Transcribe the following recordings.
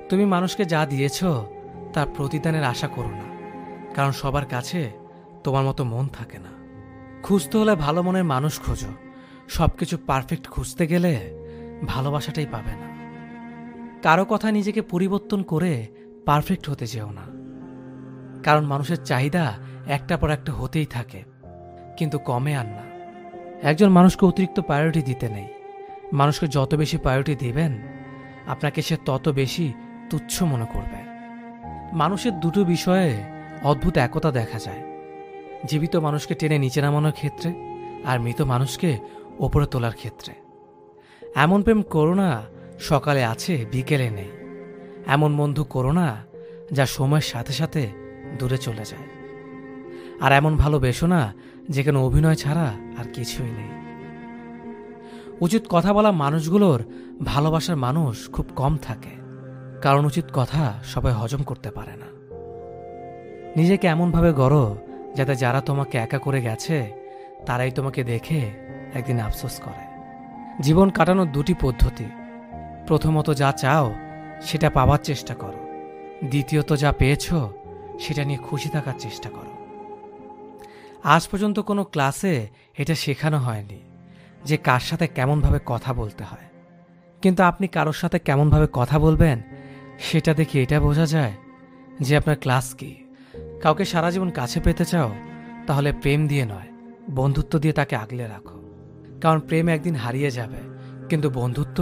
তুমি মানুষকে যা দিয়েছ তার প্রতিদানের আশা করো না, কারণ সবার কাছে তোমার মতো মন থাকে না। খুঁজতে হলে ভালো মনের মানুষ খোঁজো। সবকিছু পারফেক্ট খুঁজতে গেলে ভালোবাসাটাই পাবে না। কারো কথা নিজেকে পরিবর্তন করে পারফেক্ট হতে যেও না, কারণ মানুষের চাহিদা একটা পর একটা হতেই থাকে, কিন্তু কমে আর না। একজন মানুষকে অতিরিক্ত প্রায়োরিটি দিতে নেই। মানুষকে যত বেশি প্রায়োরিটি দিবেন, আপনাকে সে তত বেশি তুচ্ছ মনে করবে। মানুষের দুটো বিষয়ে অদ্ভুত একতা দেখা যায়, জীবিত মানুষকে টেনে নিচে নামানোর ক্ষেত্রে আর মৃত মানুষকে ওপরে তোলার ক্ষেত্রে। এমন প্রেম করো না সকালে আছে বিকেলে নেই। এমন বন্ধু করো না যা সময়ের সাথে সাথে দূরে চলে যায়। আর এমন ভালোবেসো না যেখানে অভিনয় ছাড়া আর কিছুই নেই। উচিত কথা বলা মানুষগুলোর ভালোবাসার মানুষ খুব কম থাকে, কারণ উচিত কথা সবাই হজম করতে পারে না। নিজেকে এমনভাবে গড়ো যাতে যারা তোমাকে একা করে গেছে তারাই তোমাকে দেখে একদিন আফসোস করে। জীবন কাটানোর দুটি পদ্ধতি। প্রথমত যা চাও সেটা পাওয়ার চেষ্টা করো, দ্বিতীয়ত যা পেয়েছ সেটা নিয়ে খুশি থাকার চেষ্টা করো। আজ পর্যন্ত কোনো ক্লাসে এটা শেখানো হয়নি যে কার সাথে কেমনভাবে কথা বলতে হয়, কিন্তু আপনি কারোর সাথে কেমনভাবে কথা বলবেন সেটা দেখে এটা বোঝা যায় যে আপনার ক্লাস কি। কাউকে সারা জীবন কাছে পেতে চাও, তাহলে প্রেম দিয়ে নয়, বন্ধুত্ব দিয়ে তাকে আগলে রাখো। কারণ প্রেম একদিন হারিয়ে যাবে, কিন্তু বন্ধুত্ব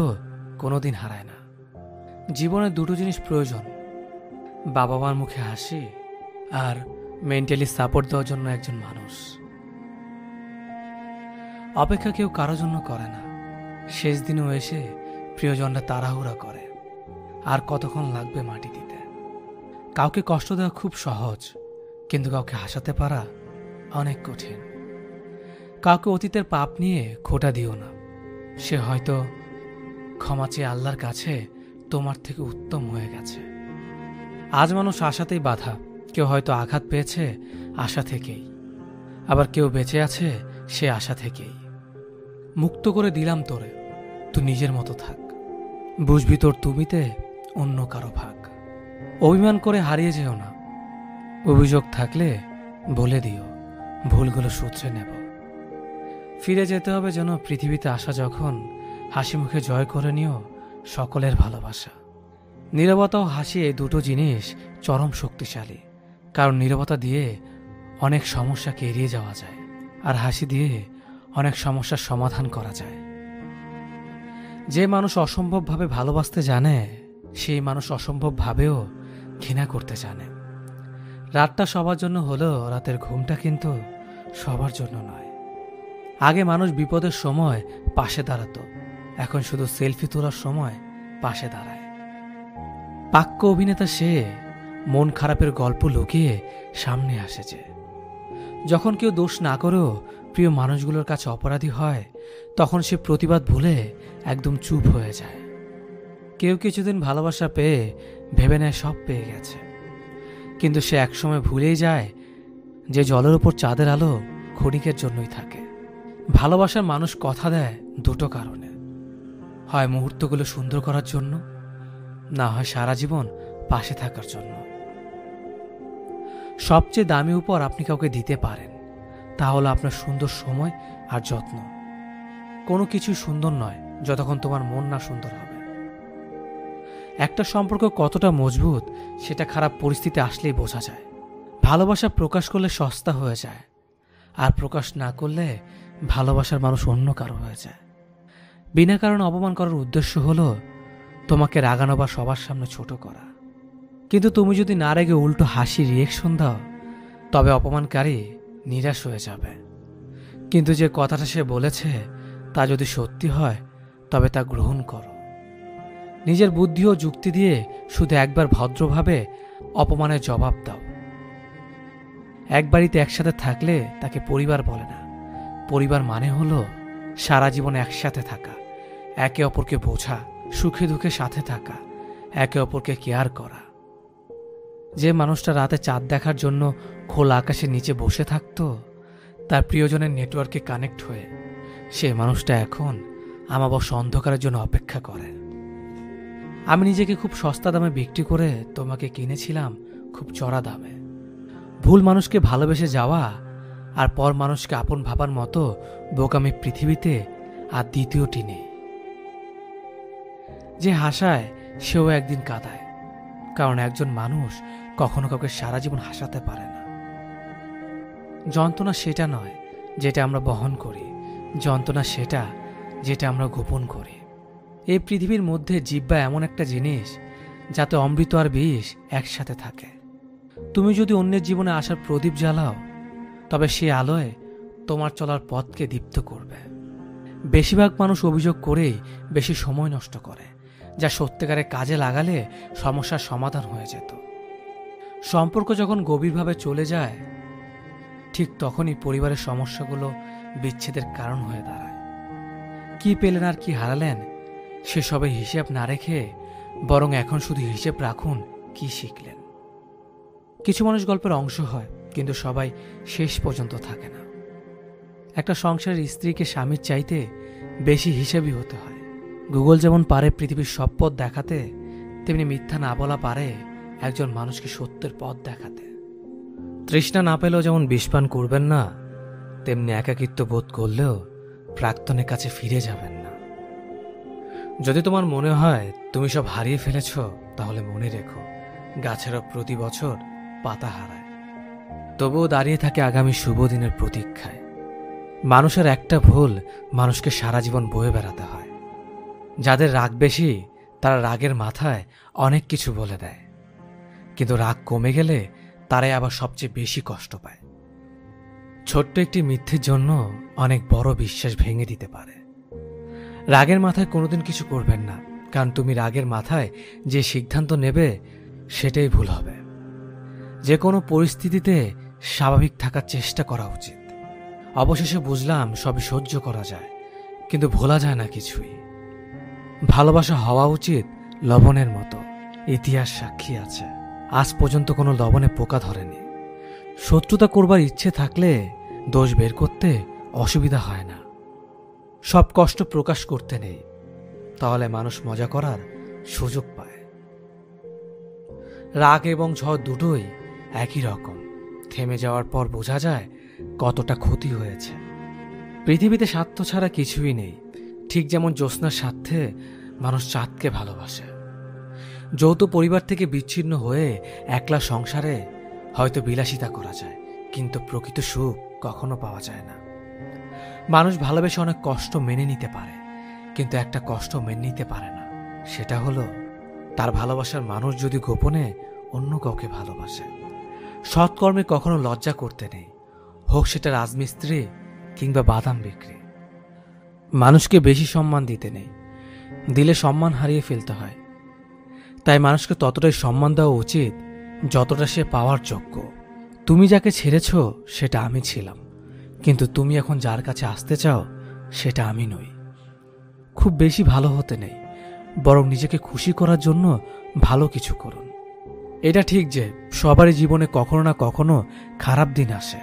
কোনোদিন হারায় না। জীবনে দুটো জিনিস প্রয়োজন, বাবা মার মুখে হাসি আর মেন্টালি সাপোর্ট দেওয়ার জন্য একজন মানুষ। অপেক্ষা কেউ কারো জন্য করে না। শেষ দিনেও এসে প্রিয়জনরা তাড়াহুড়া করে, আর কতক্ষণ লাগবে মাটি দিতে। কাউকে কষ্ট দেওয়া খুব সহজ, কিন্তু কাউকে হাসাতে পারা অনেক কঠিন। কাউকে অতীতের পাপ নিয়ে খোঁটা দিও না। সে হয়তো ক্ষমা চেয়ে আল্লাহর কাছে তোমার থেকে উত্তম হয়ে গেছে। আজ মানুষ আশাতেই বাঁধা। কেউ হয়তো আঘাত পেয়েছে আশা থেকেই, আবার কেউ বেঁচে আছে সে আশা থেকেই। মুক্ত করে দিলাম তোরে, তুই নিজের মতো থাক। বুঝবি তোর তুমিতে অন্য কারো ভাগ। অভিমান করে হারিয়ে যেও না। অভিযোগ থাকলে বলে দিও, ভুলগুলো শুধরে নেব। ফিরে যেতে হবে যেন পৃথিবীতে আসা যখন হাসি মুখে জয় করে নিও সকলের ভালোবাসা। নীরবতা ও হাসি এই দুটো জিনিস চরম শক্তিশালী, কারণ নীরবতা দিয়ে অনেক সমস্যাকে এড়িয়ে যাওয়া যায়, আর হাসি দিয়ে অনেক সমস্যার সমাধান করা যায়। যে মানুষ অসম্ভবভাবে ভালোবাসতে জানে, সেই মানুষ অসম্ভবভাবেও ঘৃণা করতে জানে। রাতটা সবার জন্য হলেও রাতের ঘুমটা কিন্তু সবার জন্য নয়। আগে মানুষ বিপদের সময় পাশে দাঁড়াতো, এখন শুধু সেলফি তোলার সময় পাশে দাঁড়ায়। পাক্য অভিনেতা সে, মন খারাপের গল্প লুকিয়ে সামনে আসে যে। যখন কেউ দোষ না করেও প্রিয় মানুষগুলোর কাছে অপরাধী হয়, তখন সে প্রতিবাদ ভুলে একদম চুপ হয়ে যায়। কেউ কিছুদিন ভালোবাসা পেয়ে ভেবে নেয় সব পেয়ে গেছে, কিন্তু সে একসময় ভুলেই যায় যে জলের উপর চাঁদের আলো ক্ষণিকের জন্যই থাকে। ভালোবাসার মানুষ কথা দেয় দুটো কারণে, হয় মুহূর্তগুলো সুন্দর করার জন্য, না হয় সারা জীবন পাশে থাকার জন্য। সবচেয়ে দামি উপহার আপনি কাউকে দিতে পারেন, তা হলো আপনার সুন্দর সময় আর যত্ন। কোনো কিছুই সুন্দর নয় যতক্ষণ তোমার মন না সুন্দর হবে। একটা সম্পর্ক কতটা মজবুত সেটা খারাপ পরিস্থিতি আসলেই বোঝা যায়। ভালোবাসা প্রকাশ করলে সস্তা হয়ে যায়, আর প্রকাশ না করলে ভালোবাসার মানুষ অন্য কারো হয়ে যায়। বিনা কারণে অপমান করার উদ্দেশ্য হলো তোমাকে রাগানো বা সবার সামনে ছোট করা। কিন্তু তুমি যদি না রেগে উল্টো হাসি রিয়েকশন দাও, তবে অপমানকারী নিরাশ হয়ে যাবে। কিন্তু যে কথাটা সে বলেছে তা যদি সত্যি হয়, তবে তা গ্রহণ করো। নিজের বুদ্ধি ও যুক্তি দিয়ে শুধু একবার ভদ্রভাবে অপমানের জবাব দাও। এক বাড়িতে একসাথে থাকলে তাকে পরিবার বলে না। পরিবার মানে হলো সারা জীবন একসাথে থাকা, একে অপরকে বোঝা, সুখে দুঃখে সাথে থাকা, একে অপরকে কেয়ার করা। যে মানুষটা রাতে চাঁদ দেখার জন্য খোলা আকাশের নিচে বসে থাকতো তার প্রিয়জনের নেটওয়ার্কে কানেক্ট হয়ে, সে মানুষটা এখন আমাবস্যা অন্ধকারের জন্য অপেক্ষা করে। আমি নিজেকে খুব সস্তা দামে বিক্রি করে তোমাকে কিনেছিলাম খুব চড়া দামে। ভুল মানুষকে ভালোবেসে যাওয়া আর পর মানুষকে আপন ভাবার মতো বোকামি পৃথিবীতে আর দ্বিতীয়টি নেই। যে হাসায় সেও একদিন কাঁদায়, কারণ একজন মানুষ কখনো কাউকে সারা জীবন হাসাতে পারে না। যন্ত্রণা সেটা নয় যেটা আমরা বহন করি, যন্ত্রণা সেটা যেটা আমরা গোপন করি। এই পৃথিবীর মধ্যে জিহ্বা এমন একটা জিনিস যাতে অমৃত আর বিষ একসাথে থাকে। তুমি যদি অন্যের জীবনে আসার প্রদীপ জ্বালাও, তবে সে আলোয় তোমার চলার পথকে দীপ্ত করবে। বেশিরভাগ মানুষ অভিযোগ করেই বেশি সময় নষ্ট করে, যা সত্যিকারে কাজে লাগালে সমস্যার সমাধান হয়ে যেত। সম্পর্ক যখন গভীরভাবে চলে যায়, ঠিক তখনই পরিবারের সমস্যাগুলো বিচ্ছেদের কারণ হয়ে দাঁড়ায়। কি পেলেন আর কি হারালেন সেসবের হিসেব না রেখে বরং এখন শুধু হিসেব রাখুন কি শিখলেন। কিছু মানুষ গল্পের অংশ হয়, কিন্তু সবাই শেষ পর্যন্ত থাকে না। একটা সংসারের স্ত্রীকে স্বামীর চাইতে বেশি হিসেবই হতে হয়। গুগল যেমন পারে পৃথিবীর সব পথ দেখাতে, তেমনি মিথ্যা না বলা পারে একজন মানুষকে সত্যের পথ দেখাতে। তৃষ্ণা না পেলেও যেমন বিষপান করবেন না, তেমনি একাকিত্ব বোধ করলেও প্রাক্তনের কাছে ফিরে যাবেন না। যদি তোমার মনে হয় তুমি সব হারিয়ে ফেলেছ, তাহলে মনে রেখো গাছেরও প্রতি বছর পাতা হারায়, তবুও দাঁড়িয়ে থাকে আগামী শুভ দিনের প্রতীক্ষায়। মানুষের একটা ভুল মানুষকে সারা জীবন বয়ে বেড়াতে হয়। যাদের রাগ বেশি তারা রাগের মাথায় অনেক কিছু বলে দেয়, কিন্তু রাগ কমে গেলে তারাই আবার সবচেয়ে বেশি কষ্ট পায়। ছোট্ট একটি মিথ্যের জন্য অনেক বড় বিশ্বাস ভেঙে দিতে পারে। রাগের মাথায় কোনোদিন কিছু করবেন না, কারণ তুমি রাগের মাথায় যে সিদ্ধান্ত নেবে সেটাই ভুল হবে। যে কোনো পরিস্থিতিতে স্বাভাবিক থাকার চেষ্টা করা উচিত। অবশেষে বুঝলাম সবই সহ্য করা যায়, কিন্তু ভোলা যায় না কিছুই। ভালোবাসা হওয়া উচিত লবণের মতো, ইতিহাস সাক্ষী আছে আজ পর্যন্ত কোনো লবণে পোকা ধরেনি। শত্রুতা করবার ইচ্ছে থাকলে দোষ বের করতে অসুবিধা হয় না। সব কষ্ট প্রকাশ করতে নেই, তাহলে মানুষ মজা করার সুযোগ পায়। রাগ এবং ঝড় দুটোই একই রকম, থেমে যাওয়ার পর বোঝা যায় কতটা ক্ষতি হয়েছে। পৃথিবীতে স্বার্থ ছাড়া কিছুই নেই, ঠিক যেমন জ্যোৎস্নার স্বার্থে মানুষ চাঁদকে ভালোবাসে। যৌথ পরিবার থেকে বিচ্ছিন্ন হয়ে একলা সংসারে হয়তো বিলাসিতা করা যায়, কিন্তু প্রকৃত সুখ কখনো পাওয়া যায় না। মানুষ ভালোবেসে অনেক কষ্ট মেনে নিতে পারে, কিন্তু একটা কষ্ট মেনে নিতে পারে না, সেটা হলো তার ভালোবাসার মানুষ যদি গোপনে অন্য কাউকে ভালোবাসে। সৎকর্মে কখনো লজ্জা করতে নেই, হোক সেটা রাজমিস্ত্রি কিংবা বাদাম বিক্রি। মানুষকে বেশি সম্মান দিতে নেই, দিলে সম্মান হারিয়ে ফেলতে হয়। তাই মানুষকে ততটাই সম্মান দেওয়া উচিত যতটা সে পাওয়ার যোগ্য। তুমি যাকে ছেড়েছ সেটা আমি ছিলাম, কিন্তু তুমি এখন যার কাছে আসতে চাও সেটা আমি নই। খুব বেশি ভালো হতে নেই, বরং নিজেকে খুশি করার জন্য ভালো কিছু করুন। এটা ঠিক যে সবারই জীবনে কখনো না কখনো খারাপ দিন আসে,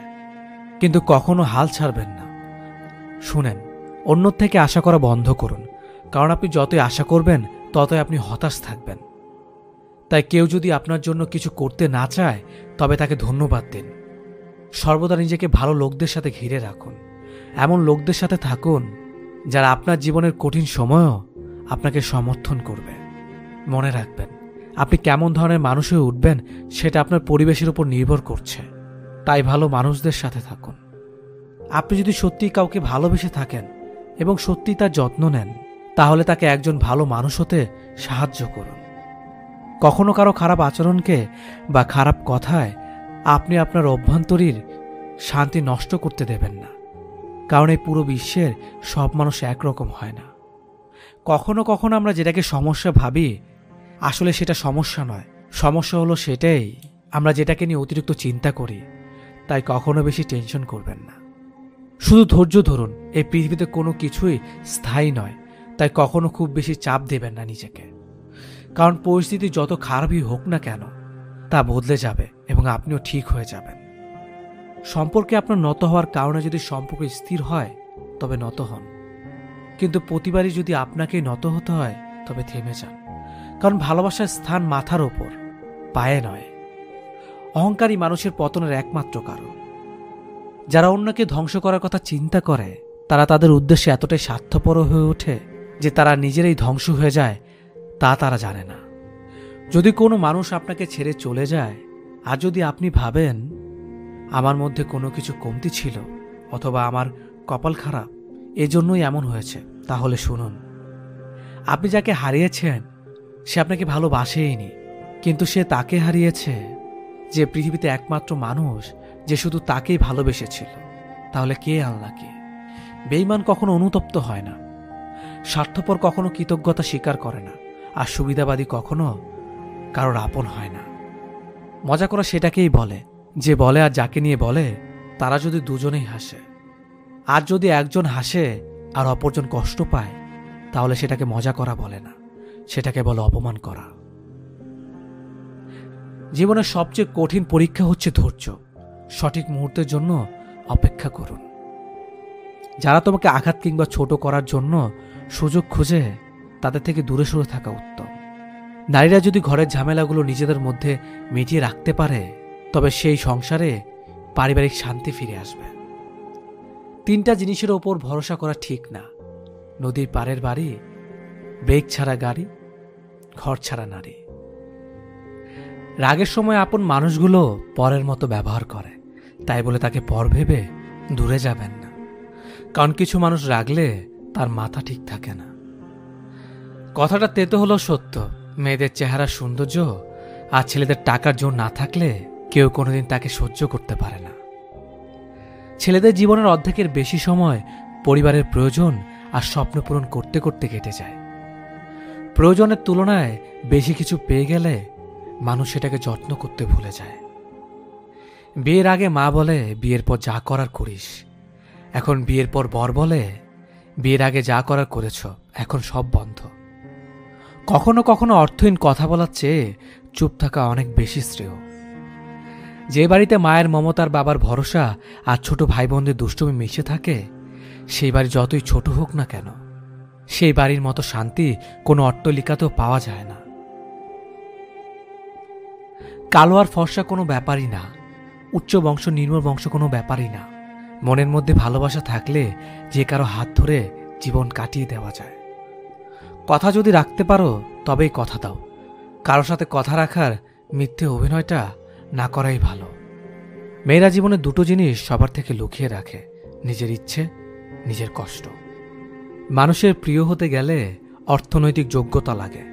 কিন্তু কখনো হাল ছাড়বেন না। শুনেন, অন্যর থেকে আশা করা বন্ধ করুন, কারণ আপনি যতই আশা করবেন ততই আপনি হতাশ থাকবেন। তাই কেউ যদি আপনার জন্য কিছু করতে না চায়, তবে তাকে ধন্যবাদ দিন। সর্বদা নিজেকে ভালো লোকদের সাথে ঘিরে রাখুন, এমন লোকদের সাথে থাকুন যারা আপনার জীবনের কঠিন সময়ও আপনাকে সমর্থন করবে। মনে রাখবেন, আপনি কেমন ধরনের মানুষ হয়ে উঠবেন সেটা আপনার পরিবেশের উপর নির্ভর করছে। তাই ভালো মানুষদের সাথে থাকুন। আপনি যদি সত্যিই কাউকে ভালোবেসে থাকেন এবং সত্যিই তার যত্ন নেন, তাহলে তাকে একজন ভালো মানুষ হতে সাহায্য করুন। কখনো কারো খারাপ আচরণকে বা খারাপ কথায় আপনি আপনার অভ্যন্তরীণ শান্তি নষ্ট করতে দেবেন না, কারণ এই পুরো বিশ্বের সব মানুষ একরকম হয় না। কখনো কখনো আমরা যেটাকে সমস্যা ভাবি, আসলে সেটা সমস্যা নয়। সমস্যা হলো সেটাই আমরা যেটাকে নিয়ে অতিরিক্ত চিন্তা করি। তাই কখনো বেশি টেনশন করবেন না, শুধু ধৈর্য ধরুন। এই পৃথিবীতে কোনো কিছুই স্থায়ী নয়, তাই কখনো খুব বেশি চাপ দেবেন না নিজেকে, কারণ পরিস্থিতি যত খারাপই হোক না কেন তা বদলে যাবে এবং আপনিও ঠিক হয়ে যাবেন। সম্পর্কে আপনার নত হওয়ার কারণে যদি সম্পর্ক স্থির হয় তবে নত হন, কিন্তু প্রতিবারই যদি আপনাকেই নত হতে হয় তবে থেমে যান, কারণ ভালোবাসার স্থান মাথার ওপর, পায়ে নয়। অহংকারী মানুষের পতনের একমাত্র কারণ। যারা অন্যকে ধ্বংস করার কথা চিন্তা করে তারা তাদের উদ্দেশ্যে এতটাই স্বার্থপর হয়ে ওঠে যে তারা নিজেরাই ধ্বংস হয়ে যায় তা তারা জানে না। যদি কোনো মানুষ আপনাকে ছেড়ে চলে যায় আর যদি আপনি ভাবেন আমার মধ্যে কোনো কিছু কমতি ছিল অথবা আমার কপাল খারাপ এজন্যই এমন হয়েছে, তাহলে শুনুন, আপনি যাকে হারিয়েছেন সে আপনাকে ভালোবাসেইনি, কিন্তু সে তাকে হারিয়েছে যে পৃথিবীতে একমাত্র মানুষ যে শুধু তাকেই ভালোবেসেছিল। তাহলে কে আল্লাহকে? বেঈমান কখনো অনুতপ্ত হয় না, স্বার্থপর কখনো কৃতজ্ঞতা স্বীকার করে না, আর সুবিধাবাদী কখনো কারোর আপন হয় না। মজা করা সেটাকেই বলে যে বলে আর যাকে নিয়ে বলে তারা যদি দুজনেই হাসে। আর যদি একজন হাসে আর অপরজন কষ্ট পায় তাহলে সেটাকে মজা করা বলে না, সেটাকে বলে অপমান করা। জীবনের সবচেয়ে কঠিন পরীক্ষা হচ্ছে ধৈর্য। সঠিক মুহূর্তের জন্য অপেক্ষা করুন। যারা তোমাকে আঘাত কিংবা ছোট করার জন্য সুযোগ খুঁজে তাদের থেকে দূরে সরে থাকা উত্তম। নারীরা যদি ঘরের ঝামেলাগুলো নিজেদের মধ্যে মিটিয়ে রাখতে পারে তবে সেই সংসারে পারিবারিক শান্তি ফিরে আসবে। 3টা জিনিসের ওপর ভরসা করা ঠিক না: নদীর পাড়ের বাড়ি, ব্রেক ছাড়া গাড়ি, ঘর ছাড়া নারী। রাগের সময় আপন মানুষগুলো পরের মতো ব্যবহার করে, তাই বলে তাকে পর ভেবে দূরে যাবেন না, কারণ কিছু মানুষ রাগলে তার মাথা ঠিক থাকে না। কথাটা তেতো হলো সত্য। মেয়েদের চেহারা সৌন্দর্য আর ছেলেদের টাকার জোর না থাকলে কেউ কোনোদিন তাকে সহ্য করতে পারে না। ছেলেদের জীবনের অর্ধেকের বেশি সময় পরিবারের প্রয়োজন আর স্বপ্ন পূরণ করতে করতে কেটে যায়। প্রয়োজনের তুলনায় বেশি কিছু পেয়ে গেলে মানুষ সেটাকে যত্ন করতে ভুলে যায়। বিয়ের আগে মা বলে বিয়ের পর যা করার করিস, এখন বিয়ের পর বর বলে বিয়ের আগে যা করার করেছ, এখন সব বন্ধ। কখনো কখনো অর্থহীন কথা বলার চেয়ে চুপ থাকা অনেক বেশি শ্রেয়। যে বাড়িতে মায়ের মমতার বাবার ভরসা আর ছোট ভাই বোনদের দুষ্টুমি মিশে থাকে সেই বাড়ি যতই ছোট হোক না কেন সেই বাড়ির মতো শান্তি কোনো অট্টালিকাতেও পাওয়া যায় না। কালো আর ফর্সা কোনো ব্যাপারই না, উচ্চ বংশ নিম্ন বংশ কোনো ব্যাপারই না। মনের মধ্যে ভালোবাসা থাকলে যে কারো হাত ধরে জীবন কাটিয়ে দেওয়া যায়। কথা যদি রাখতে পারো তবেই কথা দাও। কারোর সাথে কথা রাখার মিথ্যে অভিনয়টা না করাই ভালো। মেয়েরা জীবনে 2টো জিনিস সবার থেকে লুকিয়ে রাখে: নিজের ইচ্ছে, নিজের কষ্ট। মানুষের প্রিয় হতে গেলে অর্থনৈতিক যোগ্যতা লাগে।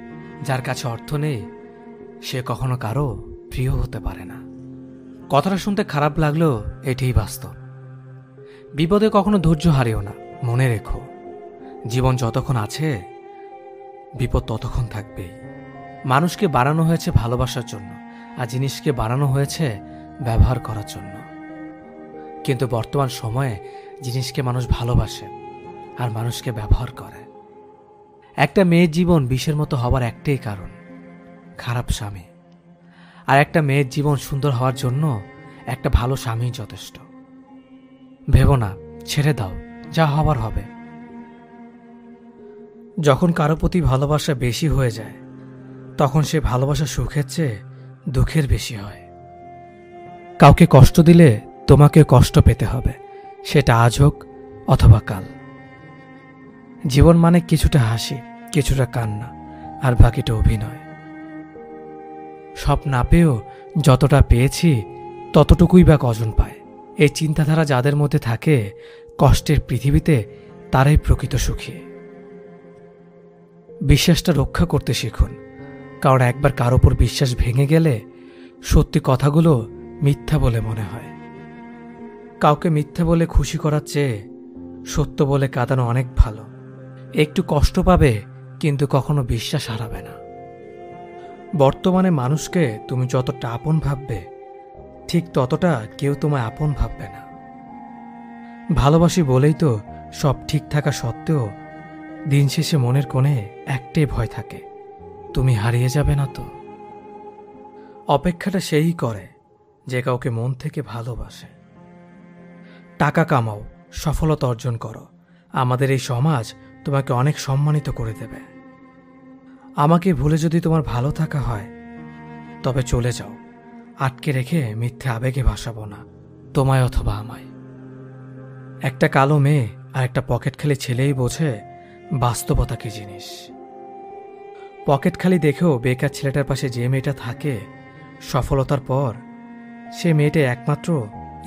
যার কাছে অর্থ নেই সে কখনো কারো প্রিয় হতে পারে না। কথাটা শুনতে খারাপ লাগলেও এটাই বাস্তব। বিপদে কখনো ধৈর্য হারিও না। মনে রেখো, জীবন যতক্ষণ আছে বিপদ ততক্ষণ থাকবেই। মানুষকে বানানো হয়েছে ভালোবাসার জন্য আর জিনিসকে বানানো হয়েছে ব্যবহার করার জন্য। কিন্তু বর্তমান সময়ে জিনিসকে মানুষ ভালোবাসে আর মানুষকে ব্যবহার করে। একটা মেয়ের জীবন বিষের মতো হবার একটাই কারণ: খারাপ স্বামী। আর একটা মেয়ের জীবন সুন্দর হওয়ার জন্য একটা ভালো স্বামী যথেষ্ট। ভেবো না, ছেড়ে দাও, যা হবার হবে। যখন কারো প্রতি ভালোবাসা বেশি হয়ে যায় তখন সে ভালোবাসা সুখের চেয়ে দুঃখের বেশি হয়। কাউকে কষ্ট দিলে তোমাকে কষ্ট পেতে হবে, সেটা আজ হোক অথবা কাল। জীবন মানে কিছুটা হাসি, কিছুটা কান্না, আর বাকিটা অভিনয়। সব না পেয়েও যতটা পেয়েছি ততটুকুই বা কজন পায়। এই চিন্তাধারা যাদের মধ্যে থাকে কষ্টের পৃথিবীতে তারাই প্রকৃত সুখী। বিশ্বাসটা রক্ষা করতে শিখুন, কারণ একবার কারো উপর বিশ্বাস ভেঙে গেলে সত্যি কথাগুলো মিথ্যা বলে মনে হয়। কাউকে মিথ্যা বলে খুশি করার চেয়ে সত্য বলে কাঁদানো অনেক ভালো। একটু কষ্ট পাবে কিন্তু কখনো বিশ্বাস হারাবে না। বর্তমানে মানুষকে তুমি যতটা আপন ভাববে ঠিক ততটা কেউ তোমায় আপন ভাববে না। ভালোবাসি বলেই তো সব ঠিক থাকা সত্ত্বেও দিন শেষে মনের কোণে একটাই ভয় থাকে, তুমি হারিয়ে যাবে না তো। অপেক্ষাটা সেই করে যে কাউকে মন থেকে ভালোবাসে। টাকা কামাও, সফলতা অর্জন করো, আমাদের এই সমাজ তোমাকে অনেক সম্মানিত করে দেবে। আমাকে ভুলে যদি তোমার ভালো থাকা হয় তবে চলে যাও, আটকে রেখে মিথ্যে আবেগে ভাসাবো না তোমায় অথবা আমায়। একটা কালো মেয়ে আর একটা পকেট খালি ছেলেই বোঝে বাস্তবতা কি জিনিস। পকেট খালি দেখেও বেকার ছেলেটার পাশে যে মেয়েটা থাকে সফলতার পর, সে মেয়েটা একমাত্র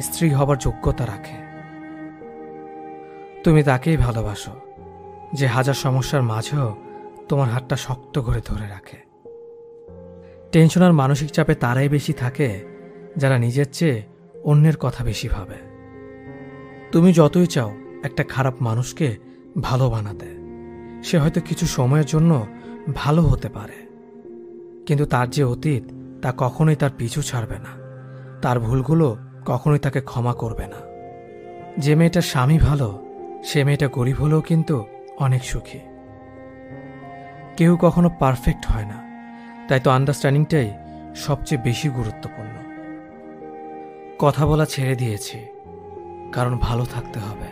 স্ত্রী হবার যোগ্যতা রাখে। তুমি তাকেই ভালোবাসো যে হাজার সমস্যার মাঝেও তোমার হাতটা শক্ত করে ধরে রাখে। টেনশন আর মানসিক চাপে তারাই বেশি থাকে যারা নিজের চেয়ে অন্যের কথা বেশি ভাবে। তুমি যতই চাও একটা খারাপ মানুষকে ভালো বানাতে, সে হয়তো কিছু সময়ের জন্য ভালো হতে পারে, কিন্তু তার যে অতীত তা কখনোই তার পিছু ছাড়বে না, তার ভুলগুলো কখনোই তাকে ক্ষমা করবে না। যে মেয়েটার স্বামী ভালো সে মেয়েটা গরিব হলেও কিন্তু অনেক সুখী। কেউ কখনো পারফেক্ট হয় না, তাই তো আন্ডারস্ট্যান্ডিংটাই সবচেয়ে বেশি গুরুত্বপূর্ণ। কথা বলা ছেড়ে দিয়েছি, কারণ ভালো থাকতে হবে।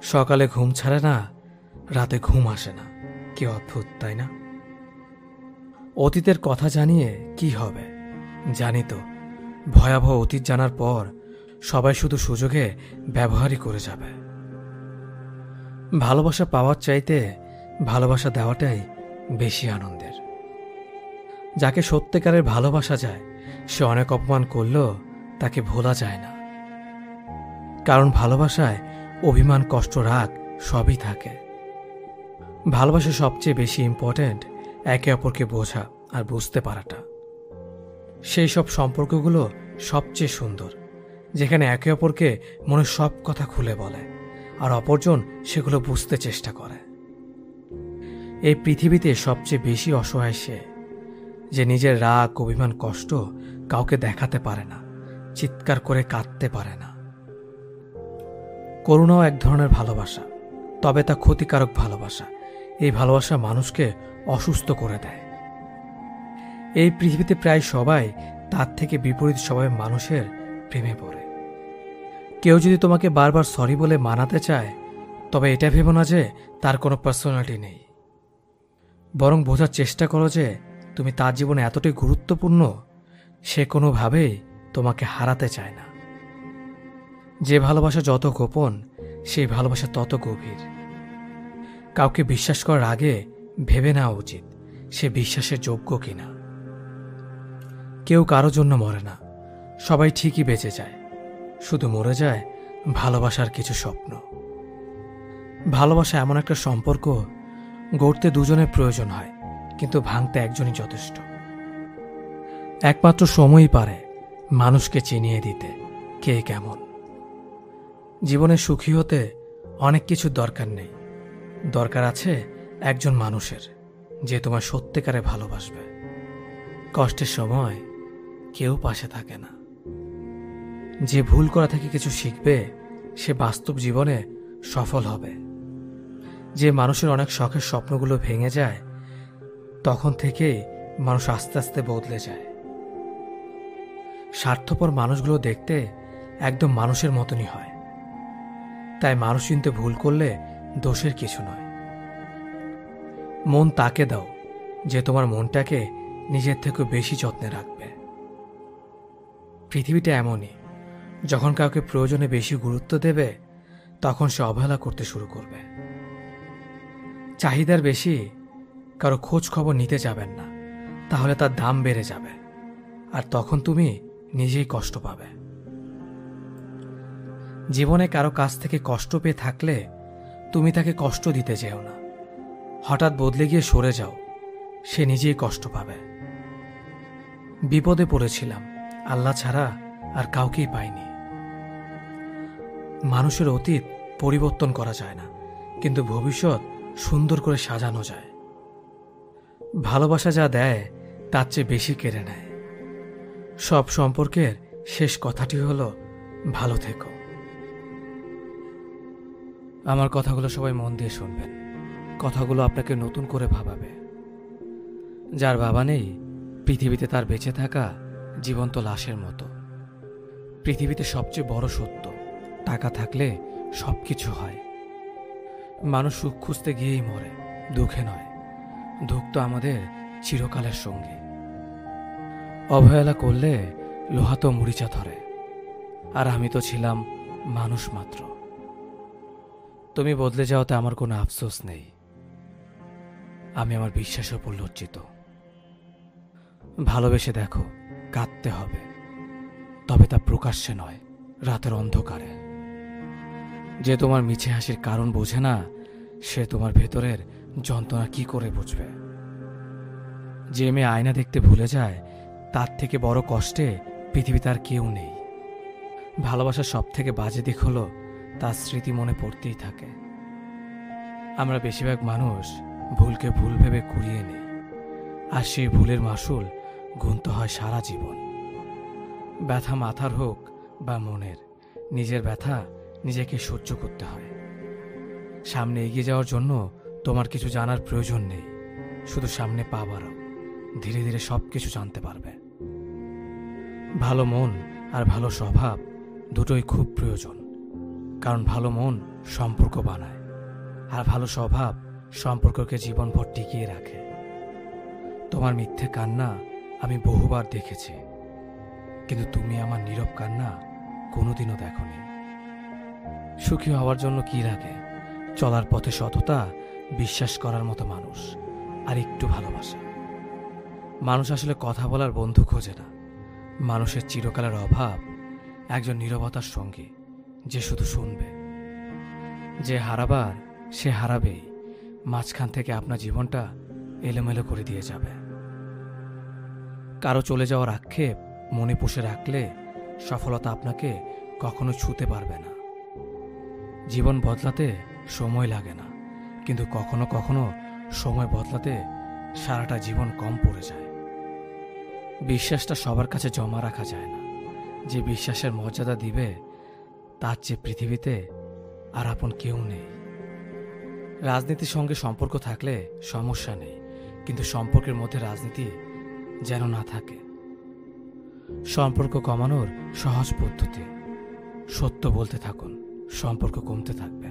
সকালে ঘুম ছাড়ে না, রাতে ঘুম আসে না। কি অদ্ভুত, তাই না? অতীতের কথা জানিয়ে কি হবে? জানি তো, ভয়াবহ অতীত জানার পর সবাই শুধু সুযোগে ব্যবহারই করে যাবে। ভালোবাসা পাওয়ার চাইতে ভালোবাসা দেওয়াটাই বেশি আনন্দের। যাকে সত্যিকারের ভালোবাসা যায় সে অনেক অপমান করলেও তাকে ভোলা যায় না, কারণ ভালোবাসায় অভিমান, কষ্ট, রাগ সবই থাকে। ভালোবাসা সবচেয়ে বেশি ইম্পর্ট্যান্ট একে অপরকে বোঝা আর বুঝতে পারাটা। সেই সব সম্পর্কগুলো সবচেয়ে সুন্দর যেখানে একে অপরকে মনের সব কথা খুলে বলে আর অপরজন সেগুলো বুঝতে চেষ্টা করে। এই পৃথিবীতে সবচেয়ে বেশি অসহায় সে যে নিজের রাগ, অভিমান, কষ্ট কাউকে দেখাতে পারে না, চিৎকার করে কাঁদতে পারে না। করুণাও এক ধরনের ভালোবাসা, তবে তা ক্ষতিকারক ভালোবাসা। এই ভালোবাসা মানুষকে অসুস্থ করে দেয়। এই পৃথিবীতে প্রায় সবাই তার থেকে বিপরীত স্বভাবের মানুষের প্রেমে পড়ে। কেউ যদি তোমাকে বারবার সরি বলে মানাতে চায় তবে এটা ভেবো না যে তার কোনো পার্সোনালিটি নেই, বরং বোঝার চেষ্টা করো যে তুমি তার জীবনে এতটাই গুরুত্বপূর্ণ সে কোনোভাবেই তোমাকে হারাতে চায় না। যে ভালোবাসা যত গোপন সেই ভালোবাসা তত গভীর। কাউকে বিশ্বাস করার আগে ভেবে নেওয়া উচিত সে বিশ্বাসের যোগ্য কিনা। কেউ কারো জন্য মরে না, সবাই ঠিকই বেঁচে যায়, শুধু মরে যায় ভালোবাসার কিছু স্বপ্ন। ভালোবাসা এমন একটা সম্পর্ক গড়তে দুজনের প্রয়োজন হয়, কিন্তু ভাঙতে একজনই যথেষ্ট। একমাত্র সময়ই পারে মানুষকে চিনিয়ে দিতে কে কেমন। জীবনে সুখী হতে অনেক কিছুর দরকার নেই, দরকার আছে একজন মানুষের যে তোমার সত্যিকারে ভালোবাসবে। কষ্টের সময় কেউ পাশে থাকে না। যে ভুল করা থেকে কিছু শিখবে সে বাস্তব জীবনে সফল হবে। যে মানুষের অনেক শখের স্বপ্নগুলো ভেঙে যায় তখন থেকেই মানুষ আস্তে আস্তে বদলে যায়। স্বার্থপর মানুষগুলো দেখতে একদম মানুষের মতনই হয়, তাই মানুষ চিনতে ভুল করলে দোষের কিছু নয়। মন তাকে দাও যে তোমার মনটাকে নিজের থেকে বেশি যত্নে রাখবে। পৃথিবীটা এমনই, যখন কাউকে প্রয়োজনে বেশি গুরুত্ব দেবে তখন সে অবহেলা করতে শুরু করবে। চাহিদার বেশি কারো খোঁজ খবর নিতে যাবেন না, তাহলে তার দাম বেড়ে যাবে আর তখন তুমি নিজেই কষ্ট পাবে। জীবনে কারো কাছ থেকে কষ্ট পেয়ে থাকলে তুমি তাকে কষ্ট দিতে যেও না। হঠাৎ বদলে গিয়ে সরে যাও, সে নিজেই কষ্ট পাবে। বিপদে পড়েছিলাম, আল্লাহ ছাড়া আর কাউকেই পাইনি। মানুষের অতীত পরিবর্তন করা যায় না, কিন্তু ভবিষ্যৎ সুন্দর করে সাজানো যায়। ভালোবাসা যা দেয় তার চেয়ে বেশি কেড়ে নেয়। সব সম্পর্কের শেষ কথাটি হলো ভালো থেকো। আমার কথাগুলো সবাই মন দিয়ে শুনবেন। কথাগুলো আপনাকে নতুন করে ভাবাবে। যার বাবা নেই পৃথিবীতে তার বেঁচে থাকা জীবন্ত লাশের মতো। পৃথিবীতে সবচেয়ে বড় সত্য, টাকা থাকলে সবকিছু হয়। মানুষ সুখ খুঁজতে গিয়েই মরে, দুঃখে নয়। দুঃখ তো আমাদের চিরকালের সঙ্গী। অবহেলা করলে লোহা তো মরিচা ধরে, আর আমি তো ছিলাম মানুষ মাত্র। তুমি বদলে যাওয়াতে আমার কোনো আফসোস নেই। আমি আমার বিশ্বাসের উপর লজ্জিত। ভালোবেসে দেখো, কাঁদতে হবে, তবে তা প্রকাশ্যে নয়, রাতের অন্ধকারে। যে তোমার মিছে হাসির কারণ বোঝে না, সে তোমার ভেতরের যন্ত্রণা কি করে বুঝবে? যে মেয়ে আয়না দেখতে ভুলে যায়, তার থেকে বড় কষ্টে পৃথিবীতে আর কেউ নেই। ভালোবাসার সব থেকে বাজে দিক হলো তার স্মৃতি মনে পড়তেই থাকে। আমরা বেশিরভাগ মানুষ ভুলকে ভুল ভেবে কুড়িয়ে নিই, আর সেই ভুলের মাসুল গুনতে হয় সারা জীবন। ব্যথা মাথার হোক বা মনের, নিজের ব্যথা নিজেকে সহ্য করতে হয়। সামনে এগিয়ে যাওয়ার জন্য তোমার কিছু জানার প্রয়োজন নেই, শুধু সামনে পা বাড়াও, ধীরে ধীরে সব কিছু জানতে পারবে। ভালো মন আর ভালো স্বভাব দুটোই খুব প্রয়োজন, কারণ ভালো মন সম্পর্ক বানায়, আর ভালো স্বভাব সম্পর্ককে জীবনভর টিকিয়ে রাখে। তোমার মিথ্যে কান্না আমি বহুবার দেখেছি, কিন্তু তুমি আমার নীরব কান্না কোনোদিনও দেখোনি। সুখী হওয়ার জন্য কি লাগে? চলার পথে সততা, বিশ্বাস করার মতো মানুষ, আর একটু ভালোবাসা। মানুষ আসলে কথা বলার বন্ধু খোঁজে না, মানুষের চিরকালের অভাব একজন নীরবতার সঙ্গী, যে শুধু শুনবে। যে হারাবার সে হারাবেই, মাঝখান থেকে আপনার জীবনটা এলোমেলো করে দিয়ে যাবে। কারো চলে যাওয়ার আক্ষেপ মনে পুষে রাখলে সফলতা আপনাকে কখনো ছুঁতে পারবে না। জীবন বদলাতে সময় লাগে না, কিন্তু কখনো কখনো সময় বদলাতে সারাটা জীবন কম পড়ে যায়। বিশ্বাসটা সবার কাছে জমা রাখা যায় না। যে বিশ্বাসের মর্যাদা দিবে, তার চেয়ে পৃথিবীতে আর আপন কেউ নেই। রাজনীতির সঙ্গে সম্পর্ক থাকলে সমস্যা নেই, কিন্তু সম্পর্কের মধ্যে রাজনীতি যেন না থাকে। সম্পর্ক কমানোর সহজ পদ্ধতি: সত্য বলতে থাকুন, সম্পর্ক কমতে থাকবে।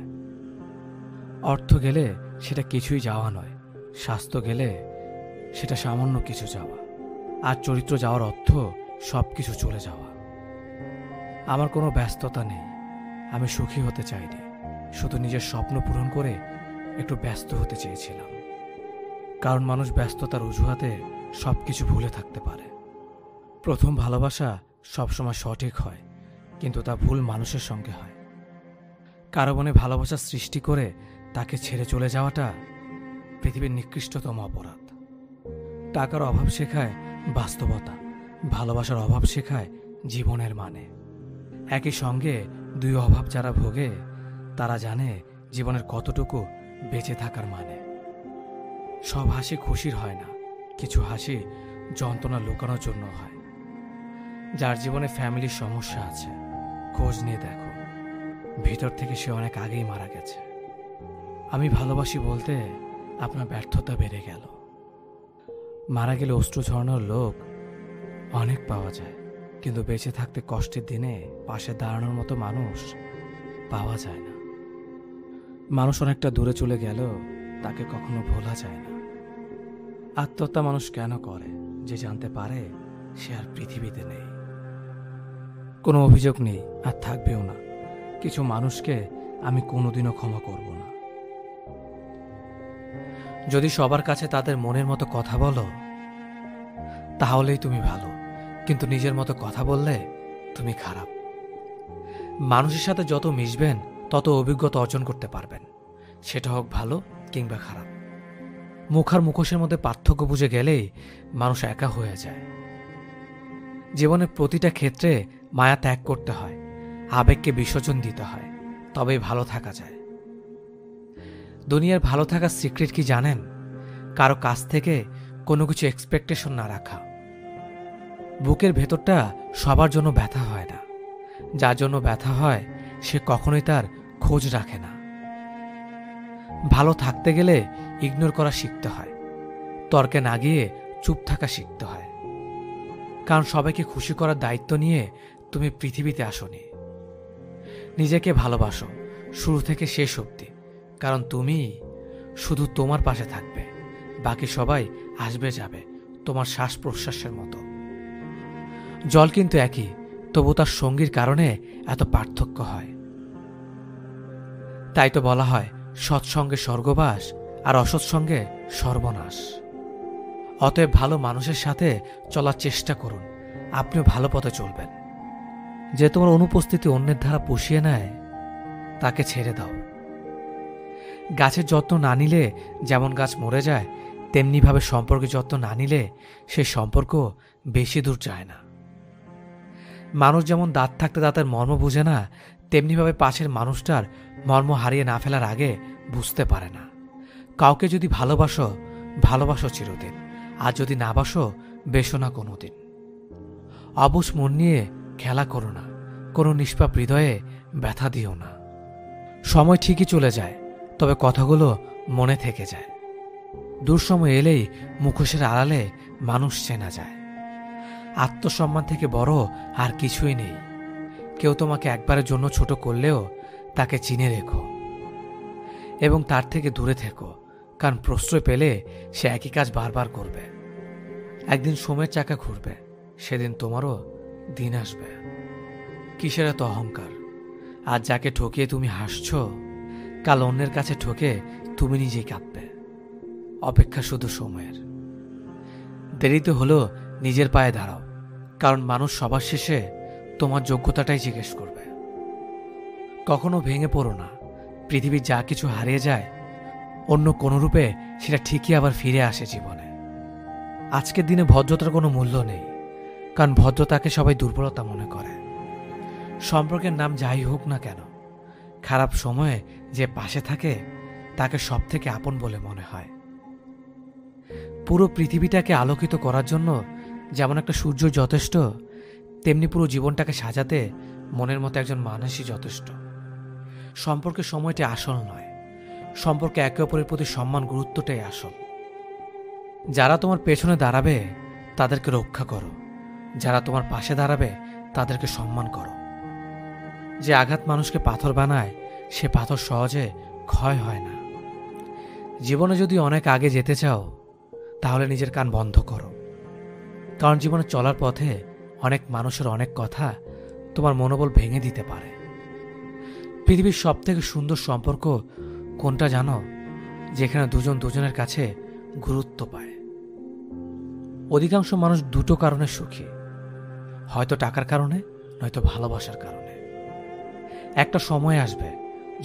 অর্থ গেলে সেটা কিছুই যাওয়া নয়, স্বাস্থ্য গেলে সেটা সামান্য কিছু যাওয়া, আর চরিত্র যাওয়ার অর্থ সব কিছু চলে যাওয়া। আমার কোনো ব্যস্ততা নেই, আমি সুখী হতে চাইনি, শুধু নিজের স্বপ্ন পূরণ করে একটু ব্যস্ত হতে চেয়েছিলাম। কারণ মানুষ ব্যস্ততার অজুহাতে সব কিছু ভুলে থাকতে পারে। প্রথম ভালোবাসা সবসময় সঠিক হয়, কিন্তু তা ভুল মানুষের সঙ্গে হয়। কারো মনে ভালোবাসা সৃষ্টি করে তাকে ছেড়ে চলে যাওয়াটা পৃথিবীর নিকৃষ্টতম অপরাধ। টাকার অভাব শেখায় বাস্তবতা, ভালোবাসার অভাব শেখায় জীবনের মানে। একই সঙ্গে দুই অভাব যারা ভোগে, তারা জানে জীবনের কতটুকু বেঁচে থাকার মানে। সব হাসি খুশির হয় না, কিছু হাসি যন্ত্রণা লুকানোর জন্য হয়। যার জীবনে ফ্যামিলির সমস্যা আছে, খোঁজ নিয়ে দেখো, ভিতর থেকে সে অনেক আগেই মারা গেছে। আমি ভালোবাসি বলতে আপনার ব্যর্থতা বেড়ে গেল। মারা গেলে অশ্রু ঝরানোর লোক অনেক পাওয়া যায়, কিন্তু বেঁচে থাকতে কষ্টের দিনে পাশে দাঁড়ানোর মতো মানুষ পাওয়া যায় না। মানুষ অনেকটা দূরে চলে গেল, তাকে কখনো ভোলা যায় না। আত্মহত্যা মানুষ কেন করে? যে জানতে পারে সে আর পৃথিবীতে নেই। কোনো অভিযোগ নেই, আর থাকবেও না। কিছু মানুষকে আমি কোনোদিনও ক্ষমা করব না। যদি সবার কাছে তাদের মনের মতো কথা বলো, তাহলেই তুমি ভালো, কিন্তু নিজের মতো কথা বললে তুমি খারাপ। মানুষের সাথে যত মিশবেন, তত অভিজ্ঞতা অর্জন করতে পারবেন, সেটা হোক ভালো কিংবা খারাপ। মুখ আর মুখোশের মধ্যে পার্থক্য বুঝে গেলেই মানুষ একা হয়ে যায়। জীবনের প্রতিটা ক্ষেত্রে মায়া ত্যাগ করতে হয়, আবেগকে বিসর্জন দিতে হয়, তবেই ভালো থাকা যায়। দুনিয়ার ভালো থাকার সিক্রেট কি জানেন? কারো কাছ থেকে কোনো কিছু এক্সপেকটেশন না রাখা। বুকের ভেতরটা সবার জন্য ব্যথা হয় না, যার জন্য ব্যথা হয় সে কখনোই তার খোঁজ রাখে না। ভালো থাকতে গেলে ইগনোর করা শিখতে হয়, তর্কে না গিয়ে চুপ থাকা শিখতে হয়। কারণ সবাইকে খুশি করার দায়িত্ব নিয়ে তুমি পৃথিবীতে আসোনি। নিজেকে ভালোবাসো শুরু থেকে শেষ অবধি, কারণ তুমি শুধু তোমার পাশে থাকবে, বাকি সবাই আসবে যাবে, তোমার শ্বাস প্রশ্বাসের মতো। জল কিন্তু একই, তবু তার সঙ্গীর কারণে এত পার্থক্য হয়। তাই তো বলা হয় সৎসঙ্গে স্বর্গবাস আর অসৎসঙ্গে সর্বনাশ। অতএব ভালো মানুষের সাথে চলার চেষ্টা করুন, আপনিও ভালো পথে চলবেন। যে তোমার অনুপস্থিতি অন্যের দ্বারা পুষিয়ে নেয়, তাকে ছেড়ে দাও। গাছের যত্ন না নিলে যেমন গাছ মরে যায়, তেমনিভাবে সম্পর্কের যত্ন না নিলে সে সম্পর্ক বেশি দূর যায় না। মানুষ যেমন দাঁত থাকতে দাঁতের মর্ম বুঝে না, তেমনিভাবে পাশের মানুষটার মর্ম হারিয়ে না ফেলার আগে বুঝতে পারে না। কাউকে যদি ভালোবাসো, ভালোবাসো চিরদিন, আর যদি না বাসো, বেসো না কোনোদিন। অবুঝ মন নিয়ে খেলা করো না, কোনো নিষ্পাপ হৃদয়ে ব্যথা দিও না। সময় ঠিকই চলে যায়, তবে কথাগুলো মনে থেকে যায়। দুঃসময় এলেই মুখোশের আড়ালে মানুষ চেনা যায়। আত্মসম্মান থেকে বড় আর কিছুই নেই। কেউ তোমাকে একবারের জন্য ছোট করলেও তাকে চিনে রেখো এবং তার থেকে দূরে থেকো, কারণ প্রশ্রয় পেলে সে একই কাজ বারবার করবে। একদিন সময়ের চাকা ঘুরবে, সেদিন তোমারও দিন আসবে। কিসের এত অহংকার? আজ যাকে ঠকিয়ে তুমি হাসছ, কাল অন্যের কাছে ঠকে তুমি নিজেই কাঁদবে। অপেক্ষা শুধু সময়ের। দেরিতে হলেও নিজের পায়ে দাঁড়াও, কারণ মানুষ সবার শেষে তোমার যোগ্যতাটাই জিজ্ঞেস করবে। কখনো ভেঙে পড়ো না। পৃথিবীর যা কিছু হারিয়ে যায়, অন্য কোনো রূপে সেটা ঠিকই আবার ফিরে আসে জীবনে। আজকের দিনে ভদ্রতার কোনো মূল্য নেই, কারণ ভদ্রতাকে সবাই দুর্বলতা মনে করে। সম্পর্কের নাম যাই হোক না কেন, খারাপ সময়ে যে পাশে থাকে তাকে সব থেকে আপন বলে মনে হয়। পুরো পৃথিবীটাকে আলোকিত করার জন্য যেমন একটা সূর্য যথেষ্ট, তেমনি পুরো জীবনটাকে সাজাতে মনের মতো একজন মানুষই যথেষ্ট। সম্পর্কের সময়টি আসল নয়, সম্পর্কে একে অপরের প্রতি সম্মান গুরুত্বটাই আসল। যারা তোমার পেছনে দাঁড়াবে তাদেরকে রক্ষা করো, যারা তোমার পাশে দাঁড়াবে তাদেরকে সম্মান করো। যে আঘাত মানুষকে পাথর বানায়, সে পাথর সহজে ক্ষয় হয় না। জীবনে যদি অনেক আগে যেতে চাও, তাহলে নিজের কান বন্ধ করো, কারণ জীবনে চলার পথে অনেক মানুষের অনেক কথা তোমার মনোবল ভেঙে দিতে পারে। পৃথিবীর সব থেকে সুন্দর সম্পর্ক কোনটা জানো? যেখানে দুজন দুজনের কাছে গুরুত্ব পায়। অধিকাংশ মানুষ দুটো কারণে সুখী, হয়তো টাকার কারণে, নয়তো ভালোবাসার কারণে। একটা সময় আসবে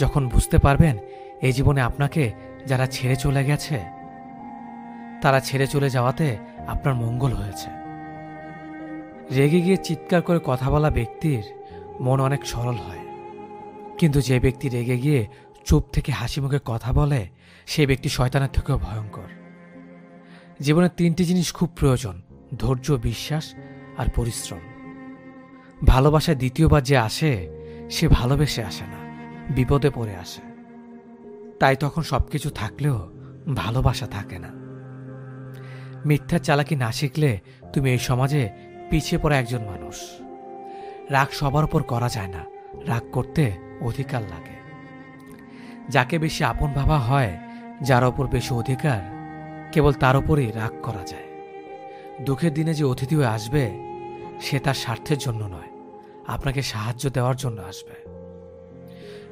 যখন বুঝতে পারবেন এই জীবনে আপনাকে যারা ছেড়ে চলে গেছে, তারা ছেড়ে চলে যাওয়াতে আপনার মঙ্গল হয়েছে। রেগে গিয়ে চিৎকার করে কথা বলা ব্যক্তির মন অনেক সরল হয়, কিন্তু যে ব্যক্তি রেগে গিয়ে চুপ থেকে হাসি মুখে কথা বলে, সে ব্যক্তি শয়তানের থেকেও ভয়ঙ্কর। জীবনে তিনটি জিনিস খুব প্রয়োজন: ধৈর্য, বিশ্বাস আর পরিশ্রম। ভালোবাসায় দ্বিতীয়বার যে আসে, সে ভালোবেসে আসে না, বিপদে পড়ে আসে। তাই তখন সবকিছু থাকলেও ভালোবাসা থাকে না। মিথ্যা চালাকি না শিখলে তুমি এই সমাজে পিছিয়ে পড়া একজন মানুষ। রাগ সবার উপর করা যায় না, রাগ করতে অধিকার লাগে। যাকে বেশি আপন ভাবা হয়, যার ওপর বেশি অধিকার, কেবল তার উপরই রাগ করা যায়। দুঃখের দিনে যে অতিথি হয়ে আসবে, সে তার স্বার্থের জন্য নয়, আপনাকে সাহায্য দেওয়ার জন্য আসবে।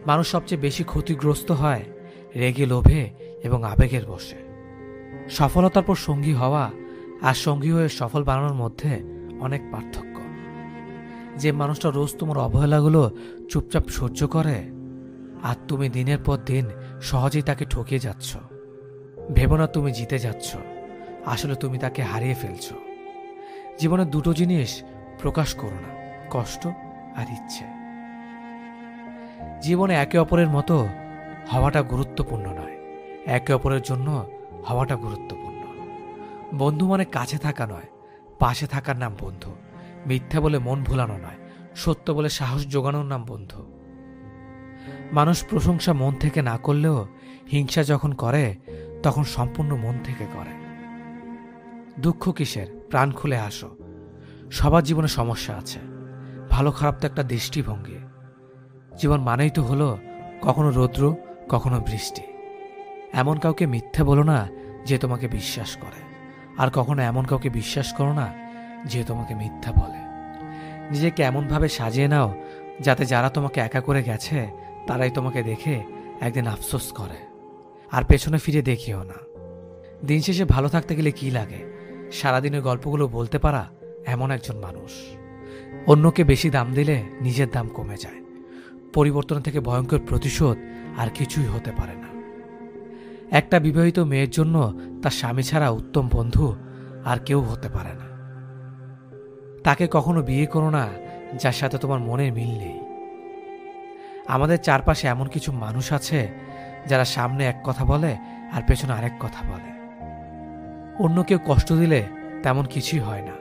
মানুষ সবচেয়ে বেশি ক্ষতিগ্রস্ত হয় রেগে, লোভে এবং আবেগের বশে। সফলতার পর সঙ্গী হওয়া আর সঙ্গী হয়ে সফল বানানোর মধ্যে অনেক পার্থক্য। যে মানুষটা রোজ তোমার অবহেলাগুলো চুপচাপ সহ্য করে, আর তুমি দিনের পর দিন সহজেই তাকে ঠকিয়ে যাচ্ছ। ভেবো না তুমি জিতে যাচ্ছ, আসলে তুমি তাকে হারিয়ে ফেলছ। জীবনে দুটো জিনিস প্রকাশ করো না: কষ্ট আর ইচ্ছে। জীবনে একে অপরের মতো হওয়াটা গুরুত্বপূর্ণ নয়, একে অপরের জন্য হওয়াটা গুরুত্বপূর্ণ। বন্ধু মানে কাছে থাকা নয়, পাশে থাকার নাম বন্ধু। মিথ্যা বলে মন ভোলানো নয়, সত্য বলে সাহস জোগানোর নাম বন্ধু। মানুষ প্রশংসা মন থেকে না করলেও হিংসা যখন করে, তখন সম্পূর্ণ মন থেকে করে। দুঃখ কিসের? প্রাণ খুলে হাসো। সবার জীবনে সমস্যা আছে, ভালো খারাপ তো একটা দৃষ্টিভঙ্গি। জীবন মানেই তো হলো কখনো রৌদ্র, কখনো বৃষ্টি। এমন কাউকে মিথ্যা বলো না যে তোমাকে বিশ্বাস করে, আর কখনো এমন কাউকে বিশ্বাস করো না যে তোমাকে মিথ্যা বলে। নিজেকে এমনভাবে সাজিয়ে নাও যাতে যারা তোমাকে একা করে গেছে তারাই তোমাকে দেখে একদিন আফসোস করে, আর পেছনে ফিরে দেখিও না। দিন শেষে ভালো থাকতে গেলে কি লাগে? সারাদিনের গল্পগুলো বলতে পারা এমন একজন মানুষ। অন্যকে বেশি দাম দিলে নিজের দাম কমে যায়। পরিবর্তন থেকে ভয়ঙ্কর প্রতিশোধ আর কিছুই হতে পারে না। একটা বিবাহিত মেয়ের জন্য তার স্বামী ছাড়া উত্তম বন্ধু আর কেউ হতে পারে না। তাকে কখনো বিয়ে করো না যার সাথে তোমার মনের মিল নেই। আমাদের চারপাশে এমন কিছু মানুষ আছে যারা সামনে এক কথা বলে আর পেছনে আরেক কথা বলে। অন্য কেউ কষ্ট দিলে তেমন কিছুই হয় না,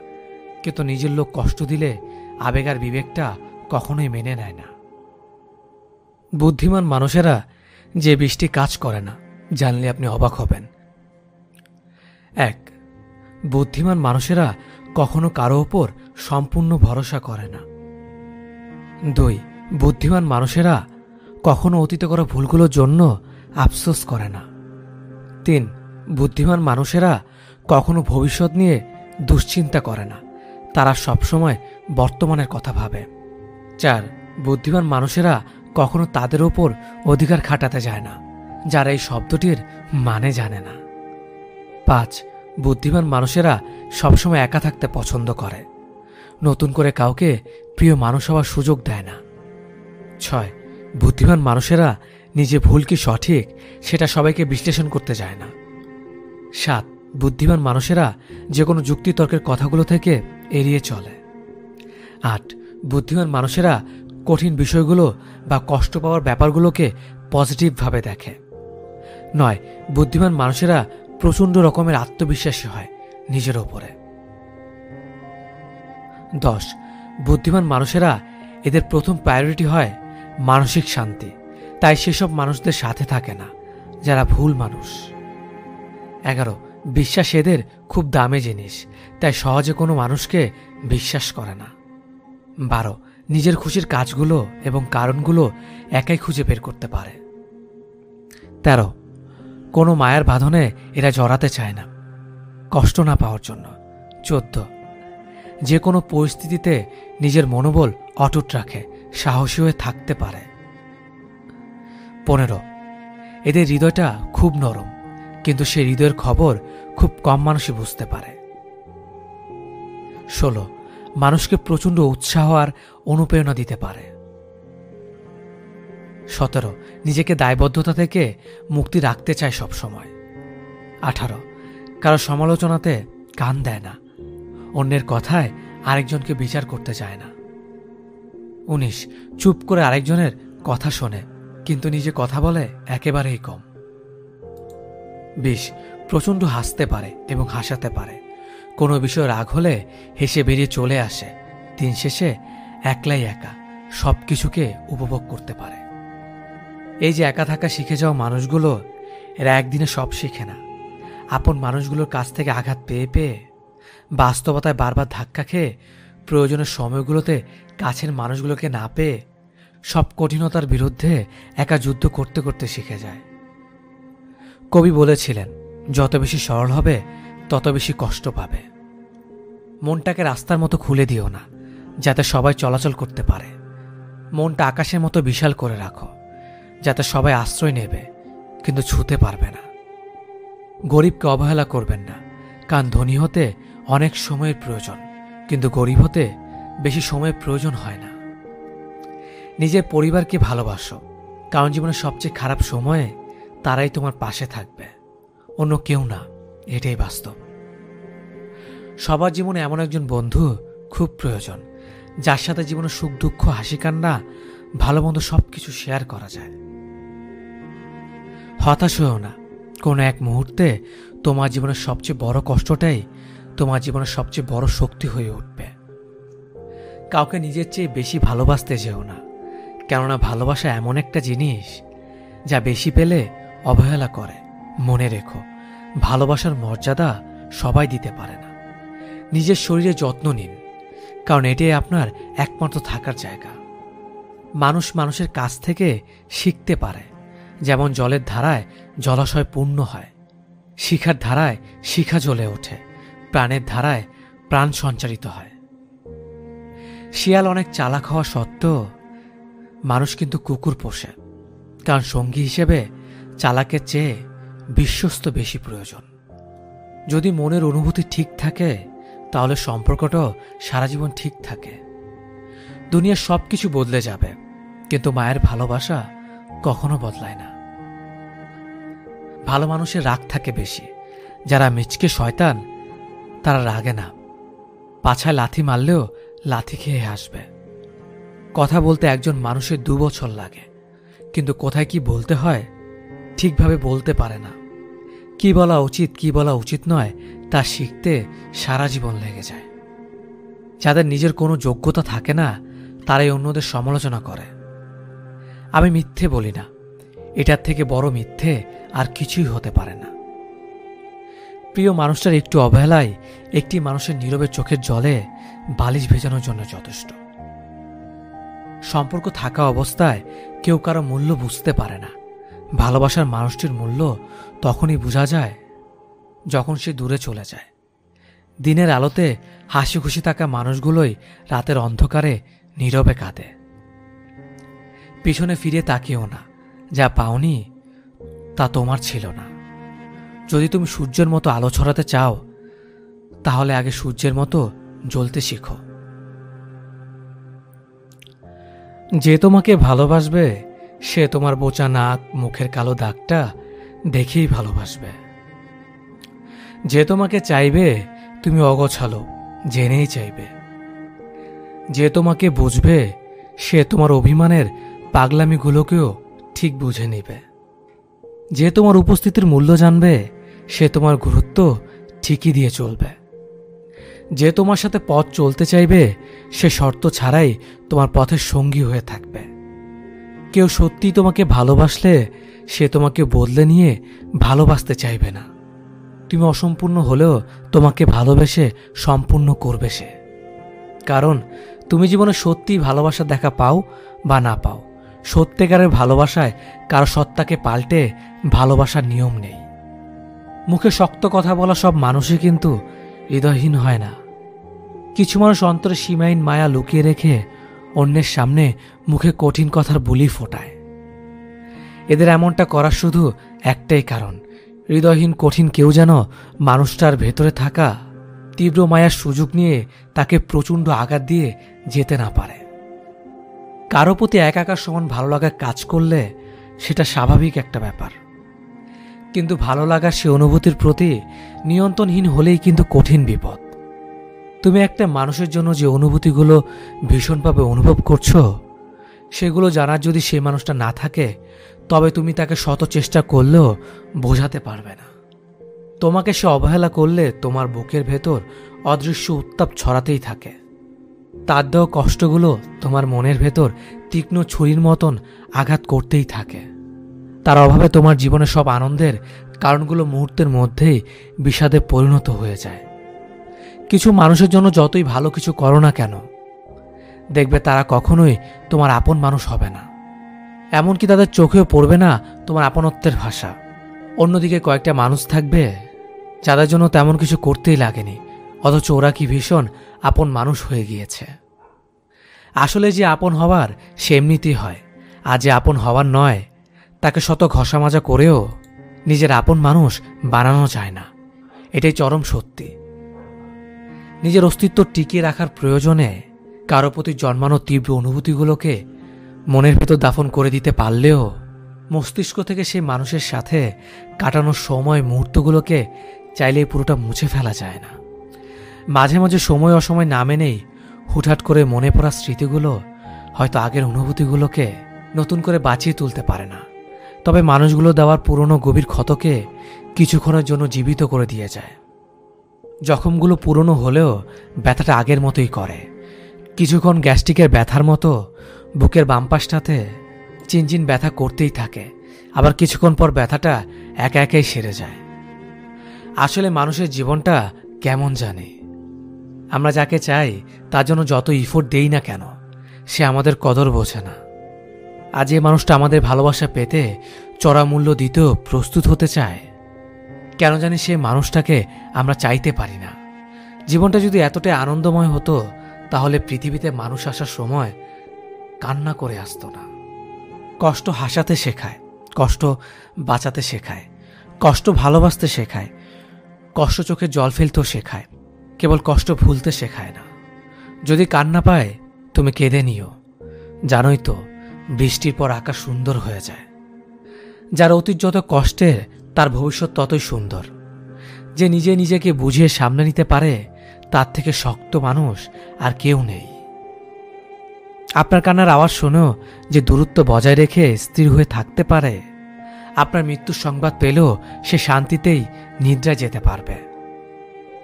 কিন্তু নিজের লোক কষ্ট দিলে আবেগ আর বিবেকটা কখনোই মেনে নেয় না। বুদ্ধিমান মানুষেরা যে বৃষ্টি কাজ করে না, জানলে আপনি অবাক হবেন। 1. বুদ্ধিমান মানুষেরা কখনো কারো ওপর সম্পূর্ণ ভরসা করে না। 2. বুদ্ধিমান মানুষেরা কখনো অতীতে করা ভুলগুলোর জন্য আফসোস করে না। 3. বুদ্ধিমান মানুষেরা কখনো ভবিষ্যৎ নিয়ে দুশ্চিন্তা করে না, তারা সবসময় বর্তমানের কথা ভাবে। 4. বুদ্ধিমান মানুষেরা কখনো তাদের ওপর অধিকার খাটাতে যায় না, যারা এই শব্দটির মানে জানে না। 5. বুদ্ধিমান মানুষেরা সবসময় একা থাকতে পছন্দ করে, নতুন করে কাউকে প্রিয় মানুষ হওয়ার সুযোগ দেয় না। 6. বুদ্ধিমান মানুষেরা নিজে ভুল কি সঠিক সেটা সবাইকে বিশ্লেষণ করতে যায় না। 7. বুদ্ধিমান মানুষেরা যে কোনো যুক্তিতর্কের কথাগুলো থেকে এড়িয়ে চলে। 8. বুদ্ধিমান মানুষেরা কঠিন বিষয়গুলো বা কষ্ট পাওয়ার ব্যাপারগুলোকে পজিটিভভাবে দেখে। 9. বুদ্ধিমান মানুষেরা প্রচণ্ড রকমের আত্মবিশ্বাসী হয় নিজের ওপরে। 10. বুদ্ধিমান মানুষেরা এদের প্রথম প্রায়োরিটি হয় মানসিক শান্তি, তাই সেসব মানুষদের সাথে থাকে না যারা ভুল মানুষ। 11. বিশ্বাস এদের খুব দামি জিনিস, তাই সহজে কোনো মানুষকে বিশ্বাস করে না। 12. নিজের খুশির কাজগুলো এবং কারণগুলো একাই খুঁজে বের করতে পারে। 13. কোনো মায়ার বাঁধনে এরা জড়াতে চায় না, কষ্ট না পাওয়ার জন্য। 14. যে কোনো পরিস্থিতিতে নিজের মনোবল অটুট রাখে, সাহসী হয়ে থাকতে পারে। 15. এদের হৃদয়টা খুব নরম, কিন্তু সে হৃদয়ের খবর খুব কম মানুষই বুঝতে পারে। 16. মানুষকে প্রচণ্ড উৎসাহ আর অনুপ্রেরণা দিতে পারে। 17. নিজেকে দায়বদ্ধতা থেকে মুক্তি রাখতে চায় সবসময়। 18. কারো সমালোচনাতে কান দেয় না, অন্যের কথায় আরেকজনকে বিচার করতে চায় না। 19. চুপ করে আরেকজনের কথা শোনে, কিন্তু নিজে কথা বলে একেবারেই কম। 20. প্রচণ্ড হাসতে পারে এবং হাসাতে পারে, কোনো বিষয় রাগ হলে হেসে বেরিয়ে চলে আসে, দিন শেষে একলাই একা সব কিছুকে উপভোগ করতে পারে। এই যে একা থাকা শিখে যাওয়া মানুষগুলো, এরা একদিনে সব শিখে না। আপন মানুষগুলোর কাছ থেকে আঘাত পেয়ে পেয়ে, বাস্তবতায় বারবার ধাক্কা খেয়ে, প্রয়োজনের সময়গুলোতে কাছের মানুষগুলোকে না পেয়ে, সব কঠিনতার বিরুদ্ধে একা যুদ্ধ করতে করতে শিখে যায়। কবি বলেছিলেন, যত বেশি সরল হবে তত বেশি কষ্ট পাবে। মনটাকে রাস্তার মতো খুলে দিও না, যাতে সবাই চলাচল করতে পারে। মনটা আকাশের মতো বিশাল করে রাখো, যাতে সবাই আশ্রয় নেবে কিন্তু ছুঁতে পারবে না। গরিবকে অবহেলা করবেন না, কারণ ধনী হতে অনেক সময়ের প্রয়োজন, কিন্তু গরিব হতে বেশি সময়ের প্রয়োজন হয় না। নিজের পরিবারকে ভালোবাসো, কারণ জীবনের সবচেয়ে খারাপ সময়ে তারাই তোমার পাশে থাকবে, অন্য কেউ না। এটাই বাস্তব। সবার জীবনে এমন একজন বন্ধু খুব প্রয়োজন, যার সাথে জীবনের সুখ দুঃখ হাসি কান্না ভালো মন্দ সবকিছু শেয়ার করা যায়। হতাশ হও না, কোনো এক মুহূর্তে তোমার জীবনের সবচেয়ে বড় কষ্টটাই তোমার জীবনের সবচেয়ে বড় শক্তি হয়ে উঠবে। কাউকে নিজের চেয়ে বেশি ভালোবাসতে যেও না, কেননা ভালোবাসা এমন একটা জিনিস যা বেশি পেলে অবহেলা করে। মনে রেখো, ভালোবাসার মর্যাদা সবাই দিতে পারে না। নিজের শরীরে যত্ন নিন, কারণ এটাই আপনার একমাত্র থাকার জায়গা। মানুষ মানুষের কাছ থেকে শিখতে পারে, যেমন জলের ধারায় জলাশয় পূর্ণ হয়, শিখার ধারায় শিখা জ্বলে ওঠে, প্রাণের ধারায় প্রাণ সঞ্চারিত হয়। শিয়াল অনেক চালাক হওয়া সত্ত্বেও মানুষ কিন্তু কুকুর পোষে, কারণ সঙ্গী হিসেবে চালাকের চেয়ে বিশ্বস্ত বেশি প্রয়োজন। যদি মনের অনুভূতি ঠিক থাকে তাহলে সম্পর্কটাও সারা জীবন ঠিক থাকে। দুনিয়ার সবকিছু বদলে যাবে, কিন্তু মায়ের ভালোবাসা কখনো বদলায় না। ভালো মানুষের রাগ থাকে বেশি, যারা মিচকে শয়তান তারা রাগে না, পাছায় লাথি মারলেও লাথি খেয়ে হাসবে। কথা বলতে একজন মানুষের 2 বছর লাগে, কিন্তু কোথায় কি বলতে হয় ঠিকভাবে বলতে পারে না। কি বলা উচিত কি বলা উচিত নয় তা শিখতে সারা জীবন লেগে যায়। যাদের নিজের কোনো যোগ্যতা থাকে না তারাই অন্যদের সমালোচনা করে। আমি মিথ্যে বলি না, এটার থেকে বড় মিথ্যে আর কিছুই হতে পারে না। প্রিয় মানুষটার একটু অবহেলায় একটি মানুষের নীরবে চোখের জলে বালিশ ভেজানোর জন্য যথেষ্ট। সম্পর্ক থাকা অবস্থায় কেউ কারো মূল্য বুঝতে পারে না। ভালোবাসার মানুষটির মূল্য তখনই বোঝা যায় যখন সে দূরে চলে যায়। দিনের আলোতে হাসি খুশি থাকা মানুষগুলোই রাতের অন্ধকারে নীরবে কাঁদে। পিছনে ফিরে তাকিও না, যা পাওনি তা তোমার ছিল না। যদি তুমি সূর্যের মতো আলো ছড়াতে চাও তাহলে আগে সূর্যের মতো জ্বলতে শিখো। যে তোমাকে ভালোবাসবে সে তোমার বোচা নাক মুখের কালো দাগটা দেখেই ভালোবাসবে। যে তোমাকে চাইবে তুমি অগোছালো জেনেই চাইবে। যে তোমাকে বুঝবে সে তোমার অভিমানের পাগলামিগুলোকেও ঠিক বুঝে নেবে। যে তোমার উপস্থিতির মূল্য জানবে সে তোমার গুরুত্ব ঠিকই দিয়ে চলবে। যে তোমার সাথে পথ চলতে চাইবে সে শর্ত ছাড়াই তোমার পথের সঙ্গী হয়ে থাকবে। কেউ সত্যি তোমাকে ভালোবাসলে সে তোমাকে বদলে নিয়ে ভালোবাসতে চাইবে না। তুমি অসম্পূর্ণ হলেও তোমাকে ভালোবেসে সম্পূর্ণ করবে সে। কারণ তুমি জীবনে সত্যিই ভালোবাসা দেখা পাও বা না পাও, সত্যিকারের ভালোবাসায় কারো সত্তাকে পাল্টে ভালোবাসার নিয়ম নেই। মুখে শক্ত কথা বলা সব মানুষই কিন্তু হৃদয়হীন হয় না। কিছু মানুষ অন্তরে সীমাহীন মায়া লুকিয়ে রেখে অন্যের সামনে মুখে কঠিন কথার বুলি ফোটায়। এদের এমনটা করার শুধু একটাই কারণ, হৃদয়হীন কঠিন কেউ যেন মানুষটার ভেতরে থাকা তীব্র মায়ার সুযোগ নিয়ে তাকে প্রচণ্ড আঘাত দিয়ে যেতে না পারে। কারো প্রতি একাকার সমান ভালো লাগা কাজ করলে সেটা স্বাভাবিক একটা ব্যাপার, কিন্তু ভালো লাগার সে অনুভূতির প্রতি নিয়ন্ত্রণহীন হলেই কিন্তু কঠিন বিপদ। তুমি একটা মানুষের জন্য যে অনুভূতিগুলো ভীষণভাবে অনুভব করছো সেগুলো জানার যদি সেই মানুষটা না থাকে তবে তুমি তাকে শত চেষ্টা করলেও বোঝাতে পারবে না। তোমাকে সে অবহেলা করলে তোমার বুকের ভেতর অদৃশ্য উত্তাপ ছড়াতেই থাকে। তার দেওয়া কষ্টগুলো তোমার মনের ভেতর তীক্ষ্ণ ছুরির মতন আঘাত করতেই থাকে। তার অভাবে তোমার জীবনে সব আনন্দের কারণগুলো মুহূর্তের মধ্যেই বিষাদে পরিণত হয়ে যায়। কিছু মানুষের জন্য যতই ভালো কিছু করো না কেন, দেখবে তারা কখনোই তোমার আপন মানুষ হবে না। এমনকি তাদের চোখেও পড়বে না তোমার আপনত্বের ভাষা। অন্যদিকে কয়েকটা মানুষ থাকবে যাদের জন্য তেমন কিছু করতেই লাগেনি, অথচ ওরা কি ভীষণ আপন মানুষ হয়ে গিয়েছে। আসলে যে আপন হওয়ার সে এমনিতেই হয়, আর যে আপন হওয়ার নয় তাকে শত ঘষা মাজা করেও নিজের আপন মানুষ বানানো যায় না। এটাই চরম সত্যি। নিজের অস্তিত্ব টিকিয়ে রাখার প্রয়োজনে কারো প্রতি জন্মানো তীব্র অনুভূতিগুলোকে মনের ভেতর দাফন করে দিতে পারলেও মস্তিষ্ক থেকে সেই মানুষের সাথে কাটানোর সময় মুহূর্তগুলোকে চাইলেই পুরোটা মুছে ফেলা যায় না। মাঝে মাঝে সময় অসময় না মেনেই হুটহাট করে মনে পড়া স্মৃতিগুলো হয়তো আগের অনুভূতিগুলোকে নতুন করে বাঁচিয়ে তুলতে পারে না, তবে মানুষগুলো দেওয়ার পুরনো গভীর ক্ষতকে কিছুক্ষণের জন্য জীবিত করে দিয়ে যায়। জখমগুলো পুরনো হলেও ব্যথাটা আগের মতোই করে। কিছুক্ষণ গ্যাস্ট্রিকের ব্যথার মতো বুকের বাম পাশটাতে চিনচিন ব্যথা করতেই থাকে, আবার কিছুক্ষণ পর ব্যথাটা একা একাই সেরে যায়। আসলে মানুষের জীবনটা কেমন জানে, আমরা যাকে চাই তার জন্য যত ইফোর্ট দেই না কেন সে আমাদের কদর বোঝে না। আজ যে মানুষটা আমাদের ভালোবাসা পেতে চড়া মূল্য দিতেও প্রস্তুত হতে চায় কেন জানি সেই মানুষটাকে আমরা চাইতে পারি না। জীবনটা যদি এতটাই আনন্দময় হতো তাহলে পৃথিবীতে মানুষ আসার সময় কান্না করে আসতো না। কষ্ট হাসাতে শেখায়, কষ্ট বাঁচাতে শেখায়, কষ্ট ভালোবাসতে শেখায়, কষ্ট চোখে জল ফেলতেও শেখায়, কেবল কষ্ট ভুলতে শেখায় না। যদি কান্না পায় তুমি কেঁদে নিও, জানোই তো বৃষ্টির পর আকাশ সুন্দর হয়ে যায়। যার অতীত যত কষ্টের তার ভবিষ্যৎ ততই সুন্দর। যে নিজে নিজেকে বুঝিয়ে সামনে নিতে পারে তার থেকে শক্ত মানুষ আর কেউ নেই। আপনার কান্নার আওয়াজ শুনেও যে দূরত্ব বজায় রেখে স্থির হয়ে থাকতে পারে, আপনার মৃত্যুর সংবাদ পেলেও সে শান্তিতেই নিদ্রায় যেতে পারবে।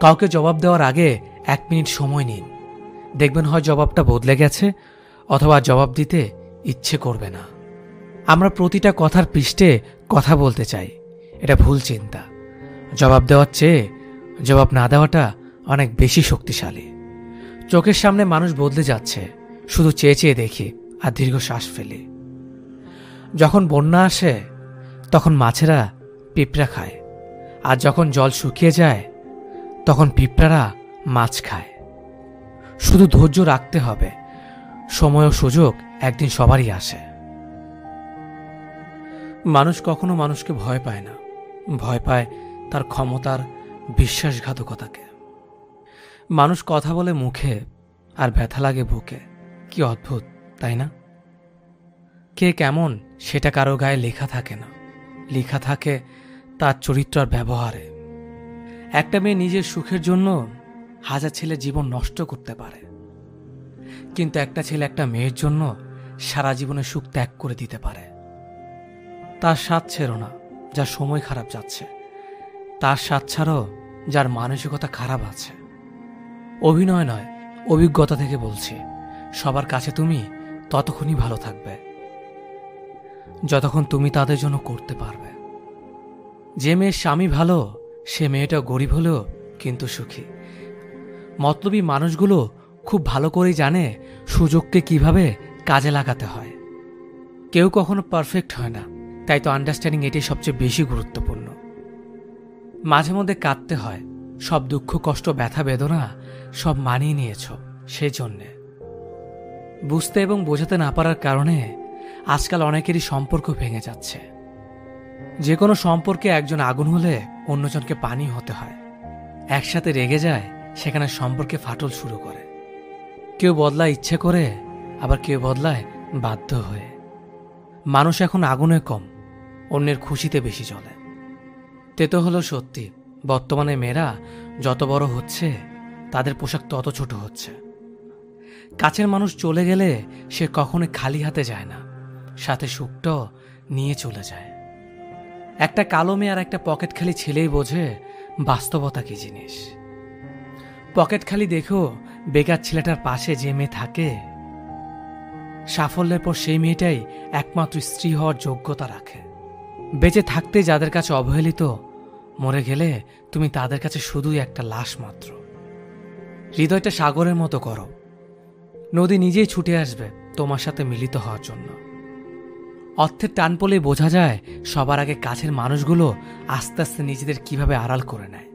কাউকে জবাব দেওয়ার আগে 1 মিনিট সময় নিন, দেখবেন হয় জবাবটা বদলে গেছে অথবা জবাব দিতে ইচ্ছে করবে না। আমরা প্রতিটা কথার পৃষ্ঠে কথা বলতে চাই, এটা ভুল চিন্তা। জবাব দেওয়ার চেয়ে জবাব না দেওয়াটা অনেক বেশি শক্তিশালী। চোখের সামনে মানুষ বদলে যাচ্ছে, শুধু চেয়ে চেয়ে দেখি আর দীর্ঘ শ্বাস ফেলি। যখন বন্যা আসে তখন মাছেরা পিঁপড়া খায়, আর যখন জল শুকিয়ে যায় তখন পিঁপড়ারা মাছ খায়। শুধু ধৈর্য রাখতে হবে, সময় ও সুযোগ একদিন সবারই আসে। মানুষ কখনো মানুষকে ভয় পায় না, ভয় পায় তার ক্ষমতার বিশ্বাসঘাতকতাকে। মানুষ কথা বলে মুখে আর ব্যথা লাগে বুকে। কি অদ্ভুত, তাই না? কে কেমন সেটা কারো গায়ে লেখা থাকে না, লেখা থাকে তার চরিত্র আর ব্যবহারে। একটা মেয়ে নিজের সুখের জন্য 1000 ছেলে জীবন নষ্ট করতে পারে, কিন্তু একটা ছেলে একটা মেয়ের জন্য সারা জীবনের সুখ ত্যাগ করে দিতে পারে। তার স্বাদ ছেড়ো না যার সময় খারাপ যাচ্ছে, তার স্বাদ ছাড়ো যার মানসিকতা খারাপ আছে। অভিনয় নয়, অভিজ্ঞতা থেকে বলছি, সবার কাছে তুমি ততক্ষণই ভালো থাকবে যতক্ষণ তুমি তাদের জন্য করতে পারবে। যে মেয়ের স্বামী ভালো সে মেয়েটা গরিব হলেও কিন্তু সুখী। মতলবী মানুষগুলো খুব ভালো করেই জানে সুযোগকে কিভাবে কাজে লাগাতে হয়। কেউ কখনো পারফেক্ট হয় না, তাই তো আন্ডারস্ট্যান্ডিং এটাই সবচেয়ে বেশি গুরুত্বপূর্ণ। মাঝে মধ্যে কাঁদতে হয়, সব দুঃখ কষ্ট ব্যথা বেদনা সব মানিয়ে নিয়েছ সেই জন্যে। বুঝতে এবং বোঝাতে না পারার কারণে আজকাল অনেকেরই সম্পর্ক ভেঙে যাচ্ছে। যে কোনো সম্পর্কে একজন আগুন হলে অন্যজনকে পানি হতে হয়। একসাথে রেগে যায়, সেখানে সম্পর্কে ফাটল শুরু করে। কেউ বদলায় ইচ্ছে করে, আবার কেউ বদলায় বাধ্য হয়ে। মানুষ এখন আগুনে কম, অন্যের খুশিতে বেশি চলে। তেতো হলো সত্যি, বর্তমানে মেয়েরা যত বড় হচ্ছে তাদের পোশাক তত ছোট হচ্ছে। কাছের মানুষ চলে গেলে সে কখনোই খালি হাতে যায় না, সাথে সুখটাও নিয়ে চলে যায়। একটা কালো মেয়ে আর একটা পকেট খালি ছেলেই বোঝে বাস্তবতা কি জিনিস। পকেট খালি দেখো বেকার ছেলেটার পাশে যে মেয়ে থাকে, সাফল্যের পর সেই মেয়েটাই একমাত্র স্ত্রী হওয়ার যোগ্যতা রাখে। বেঁচে থাকতে যাদের কাছে অবহেলিত, মরে গেলে তুমি তাদের কাছে শুধুই একটা লাশ মাত্র। হৃদয়টা সাগরের মতো করো, নদী নিজেই ছুটে আসবে তোমার সাথে মিলিত হওয়ার জন্য। অর্থের টান পড়লেই বোঝা যায় সবার আগে কাছের মানুষগুলো আস্তে আস্তে নিজেদের কিভাবে আড়াল করে নেয়।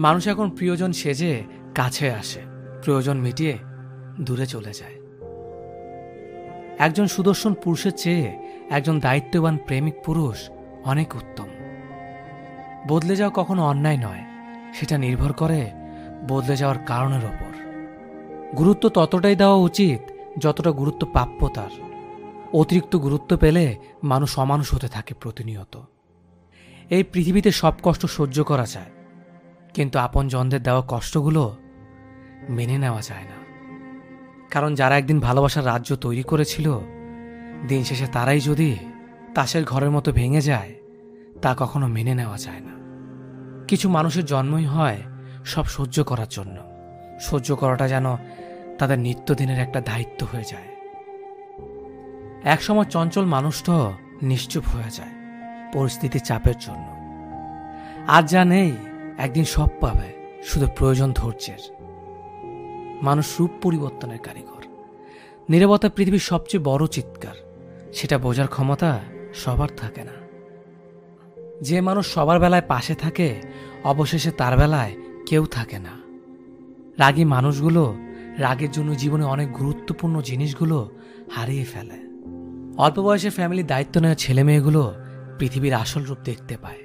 মানুষ এখন প্রিয়জন সেজে কাছে আসে, প্রয়োজন মিটিয়ে দূরে চলে যায়। একজন সুদর্শন পুরুষের চেয়ে একজন দায়িত্ববান প্রেমিক পুরুষ অনেক উত্তম। বদলে যাওয়া কখনো অন্যায় নয়, সেটা নির্ভর করে বদলে যাওয়ার কারণের ওপর। গুরুত্ব ততটাই দেওয়া উচিত যতটা গুরুত্ব প্রাপ্য তার। অতিরিক্ত গুরুত্ব পেলে মানুষ অমানুষ হতে থাকে প্রতিনিয়ত। এই পৃথিবীতে সব কষ্ট সহ্য করা যায়, কিন্তু আপনজনদের দেওয়া কষ্টগুলো মেনে নেওয়া যায় না। কারণ যারা একদিন ভালোবাসার রাজ্য তৈরি করেছিল, দিন শেষে তারাই যদি তাসের ঘরের মতো ভেঙে যায়, তা কখনো মেনে নেওয়া যায় না। কিছু মানুষের জন্মই হয় সব সহ্য করার জন্য। সহ্য করাটা যেন তাদের নিত্যদিনের একটা দায়িত্ব হয়ে যায়। একসময় চঞ্চল মানুষটাও নিশ্চুপ হয়ে যায় পরিস্থিতির চাপের জন্য। আজ যা নেই একদিন সব পাবে, শুধু প্রয়োজন ধৈর্যের। মানুষ রূপ পরিবর্তনের কারিগর। নীরবতা পৃথিবীর সবচেয়ে বড় চিৎকার, সেটা বোঝার ক্ষমতা সবার থাকে না। যে মানুষ সবার বেলায় পাশে থাকে অবশেষে তার বেলায় কেউ থাকে না। রাগী মানুষগুলো রাগের জন্য জীবনে অনেক গুরুত্বপূর্ণ জিনিসগুলো হারিয়ে ফেলে। অল্প বয়সে ফ্যামিলির দায়িত্ব নেওয়া ছেলে মেয়েগুলো পৃথিবীর আসল রূপ দেখতে পায়।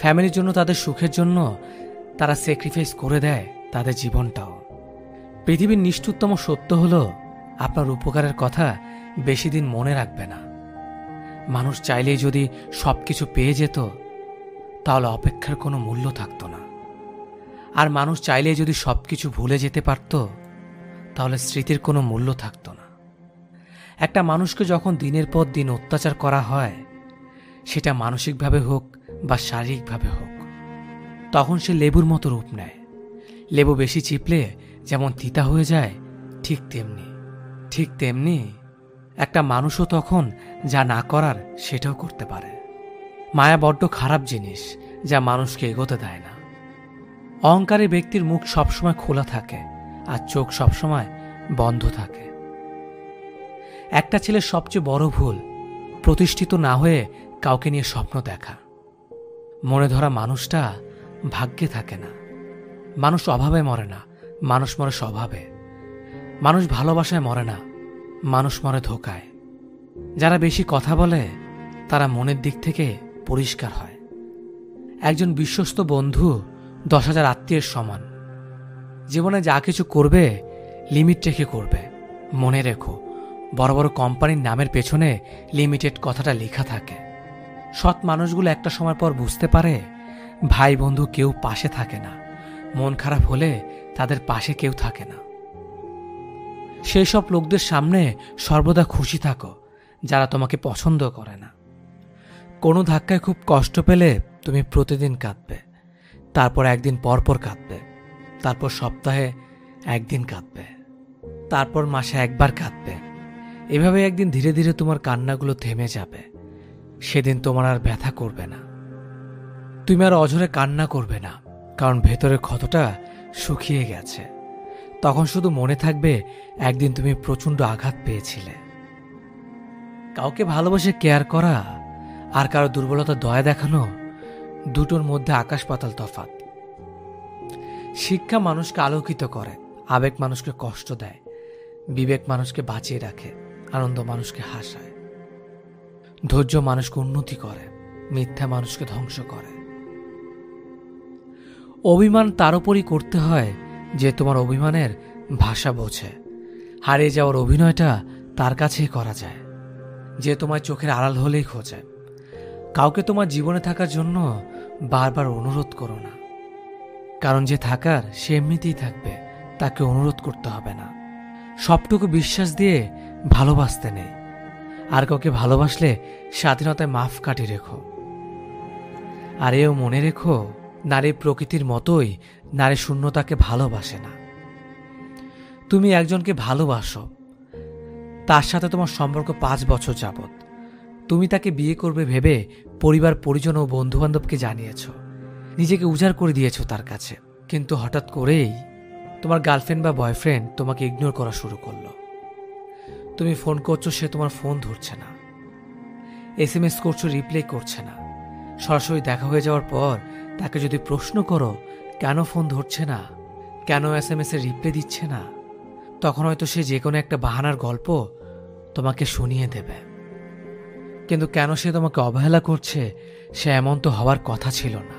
ফ্যামিলির জন্য, তাদের সুখের জন্য তারা স্যাক্রিফাইস করে দেয় তাদের জীবনটাও। পৃথিবীর নিষ্ঠুরতম সত্য হলো, আপনার উপকারের কথা বেশি দিন মনে রাখবে না। মানুষ চাইলেই যদি সবকিছু পেয়ে যেত তাহলে অপেক্ষার কোনো মূল্য থাকতো না। আর মানুষ চাইলেই যদি সবকিছু ভুলে যেতে পারত তাহলে স্মৃতির কোনো মূল্য থাকতো না। একটা মানুষকে যখন দিনের পর দিন অত্যাচার করা হয়, সেটা মানসিকভাবে হোক বা শারীরিকভাবে হোক, তখন সে লেবুর মতো রূপ নেয়। লেবু বেশি চিপলে যেমন তিতা হয়ে যায়, ঠিক তেমনি একটা মানুষও তখন যা না করার সেটাও করতে পারে। মায়া বড্ড খারাপ জিনিস, যা মানুষকে এগোতে দেয় না। অহংকারী ব্যক্তির মুখ সবসময় খোলা থাকে আর চোখ সবসময় বন্ধ থাকে। একটা ছেলের সবচেয়ে বড় ভুল প্রতিষ্ঠিত না হয়ে কাউকে নিয়ে স্বপ্ন দেখা। মনে ধরা মানুষটা ভাগ্যে থাকে না। মানুষ অভাবে মরে না, মানুষ মরে স্বভাবে। মানুষ ভালোবাসায় মরে না, মানুষ মরে ধোঁকায়। যারা বেশি কথা বলে তারা মনের দিক থেকে পরিষ্কার হয়। একজন বিশ্বস্ত বন্ধু 10,000 আত্মীয়ের সমান। জীবনে যা কিছু করবে লিমিট রেখে করবে। মনে রেখো, বড় বড় কোম্পানির নামের পেছনে লিমিটেড কথাটা লেখা থাকে। সৎ মানুষগুলো একটা সময় পর বুঝতে পারে ভাই বন্ধু কেউ পাশে থাকে না। মন খারাপ হলে তাদের পাশে কেউ থাকে না। সেই সব লোকদের সামনে সর্বদা খুশি থাকো যারা তোমাকে পছন্দ করে না। কোনো ধাক্কায় খুব কষ্ট পেলে তুমি প্রতিদিন কাঁদবে, তারপর একদিন পর পর কাঁদবে, তারপর সপ্তাহে একদিন কাঁদবে, তারপর মাসে একবার কাঁদবে। এভাবে একদিন ধীরে ধীরে তোমার কান্নাগুলো থেমে যাবে। সেদিন তোমার আর ব্যথা করবে না। তুমি আর অঝরে কান্না করবে না, কারণ ভেতরের ক্ষতটা শুকিয়ে গেছে। তখন শুধু মনে থাকবে একদিন তুমি প্রচণ্ড আঘাত পেয়েছিলে। কাউকে ভালোবাসে কেয়ার করা আর কারো দুর্বলতা দয়া দেখানো, দুটোর মধ্যে আকাশ পাতাল তফাৎ। শিক্ষা মানুষকে আলোকিত করে, আবেগ মানুষকে কষ্ট দেয়, বিবেক মানুষকে বাঁচিয়ে রাখে, আনন্দ মানুষকে হাসায়, ধৈর্য মানুষকে উন্নতি করে, মিথ্যা মানুষকে ধ্বংস করে। অভিমান তার উপরই করতে হয় যে তোমার অভিমানের ভাষা বোঝে। হারিয়ে যাওয়ার অভিনয়টা তার কাছেই করা যায় যে তোমার চোখের আড়াল হলেই খোঁজে। কাউকে তোমার জীবনে থাকার জন্য বারবার অনুরোধ করো না, কারণ যে থাকার সে এমনিতেই থাকবে, তাকে অনুরোধ করতে হবে না। সবটুকু বিশ্বাস দিয়ে ভালোবাসতে নেই। আর কাউকে ভালোবাসলে স্বাধীনতায় মাফ কাটি রেখো। আর এও মনে রেখো, নারী প্রকৃতির মতোই নারী শূন্যতাকে ভালোবাসে না। তুমি একজনকে ভালোবাসো, তার সাথে তোমার সম্পর্ক 5 বছর যাবত। তুমি তাকে বিয়ে করবে ভেবে পরিবার পরিজন ও বন্ধুবান্ধবকে জানিয়েছ, নিজেকে উজাড় করে দিয়েছ তার কাছে। কিন্তু হঠাৎ করেই তোমার গার্লফ্রেন্ড বা বয়ফ্রেন্ড তোমাকে ইগনোর করা শুরু করলো। তুমি ফোন করছো, সে তোমার ফোন ধরছে না। SMS করছো, রিপ্লাই করছে না। সরাসরি দেখা হয়ে যাওয়ার পর তাকে যদি প্রশ্ন করো কেন ফোন ধরছে না, কেন SMS এর রিপ্লাই দিচ্ছে না, তখন হয়তো সে যে কোনো একটা বাহানার গল্প তোমাকে শুনিয়ে দেবে। কিন্তু কেন সে তোমাকে অবহেলা করছে, সে এমন তো হওয়ার কথা ছিল না।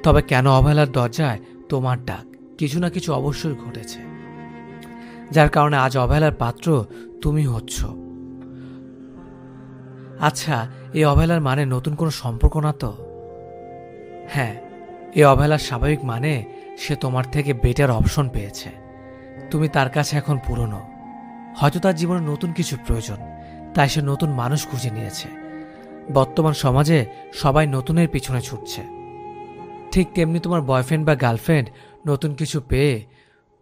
তবে কেন অবহেলার দরজায় তোমার ডাক? কিছু না কিছু অবশ্যই ঘটেছে, যার কারণে আজ অবহেলার পাত্র তুমি হচ্ছ। আচ্ছা, এই অবহেলার মানে নতুন কোনো সম্পর্ক না তো? হ্যাঁ, এই অবহেলার স্বাভাবিক মানে সে তোমার থেকে বেটার অপশন পেয়েছে। তুমি তার কাছে এখন পুরনো। হয়তো তার জীবনে নতুন কিছু প্রয়োজন, তাই সে নতুন মানুষ খুঁজে নিয়েছে। বর্তমান সমাজে সবাই নতুনের পিছনে ছুটছে। ঠিক তেমনি তোমার বয়ফ্রেন্ড বা গার্লফ্রেন্ড নতুন কিছু পেয়ে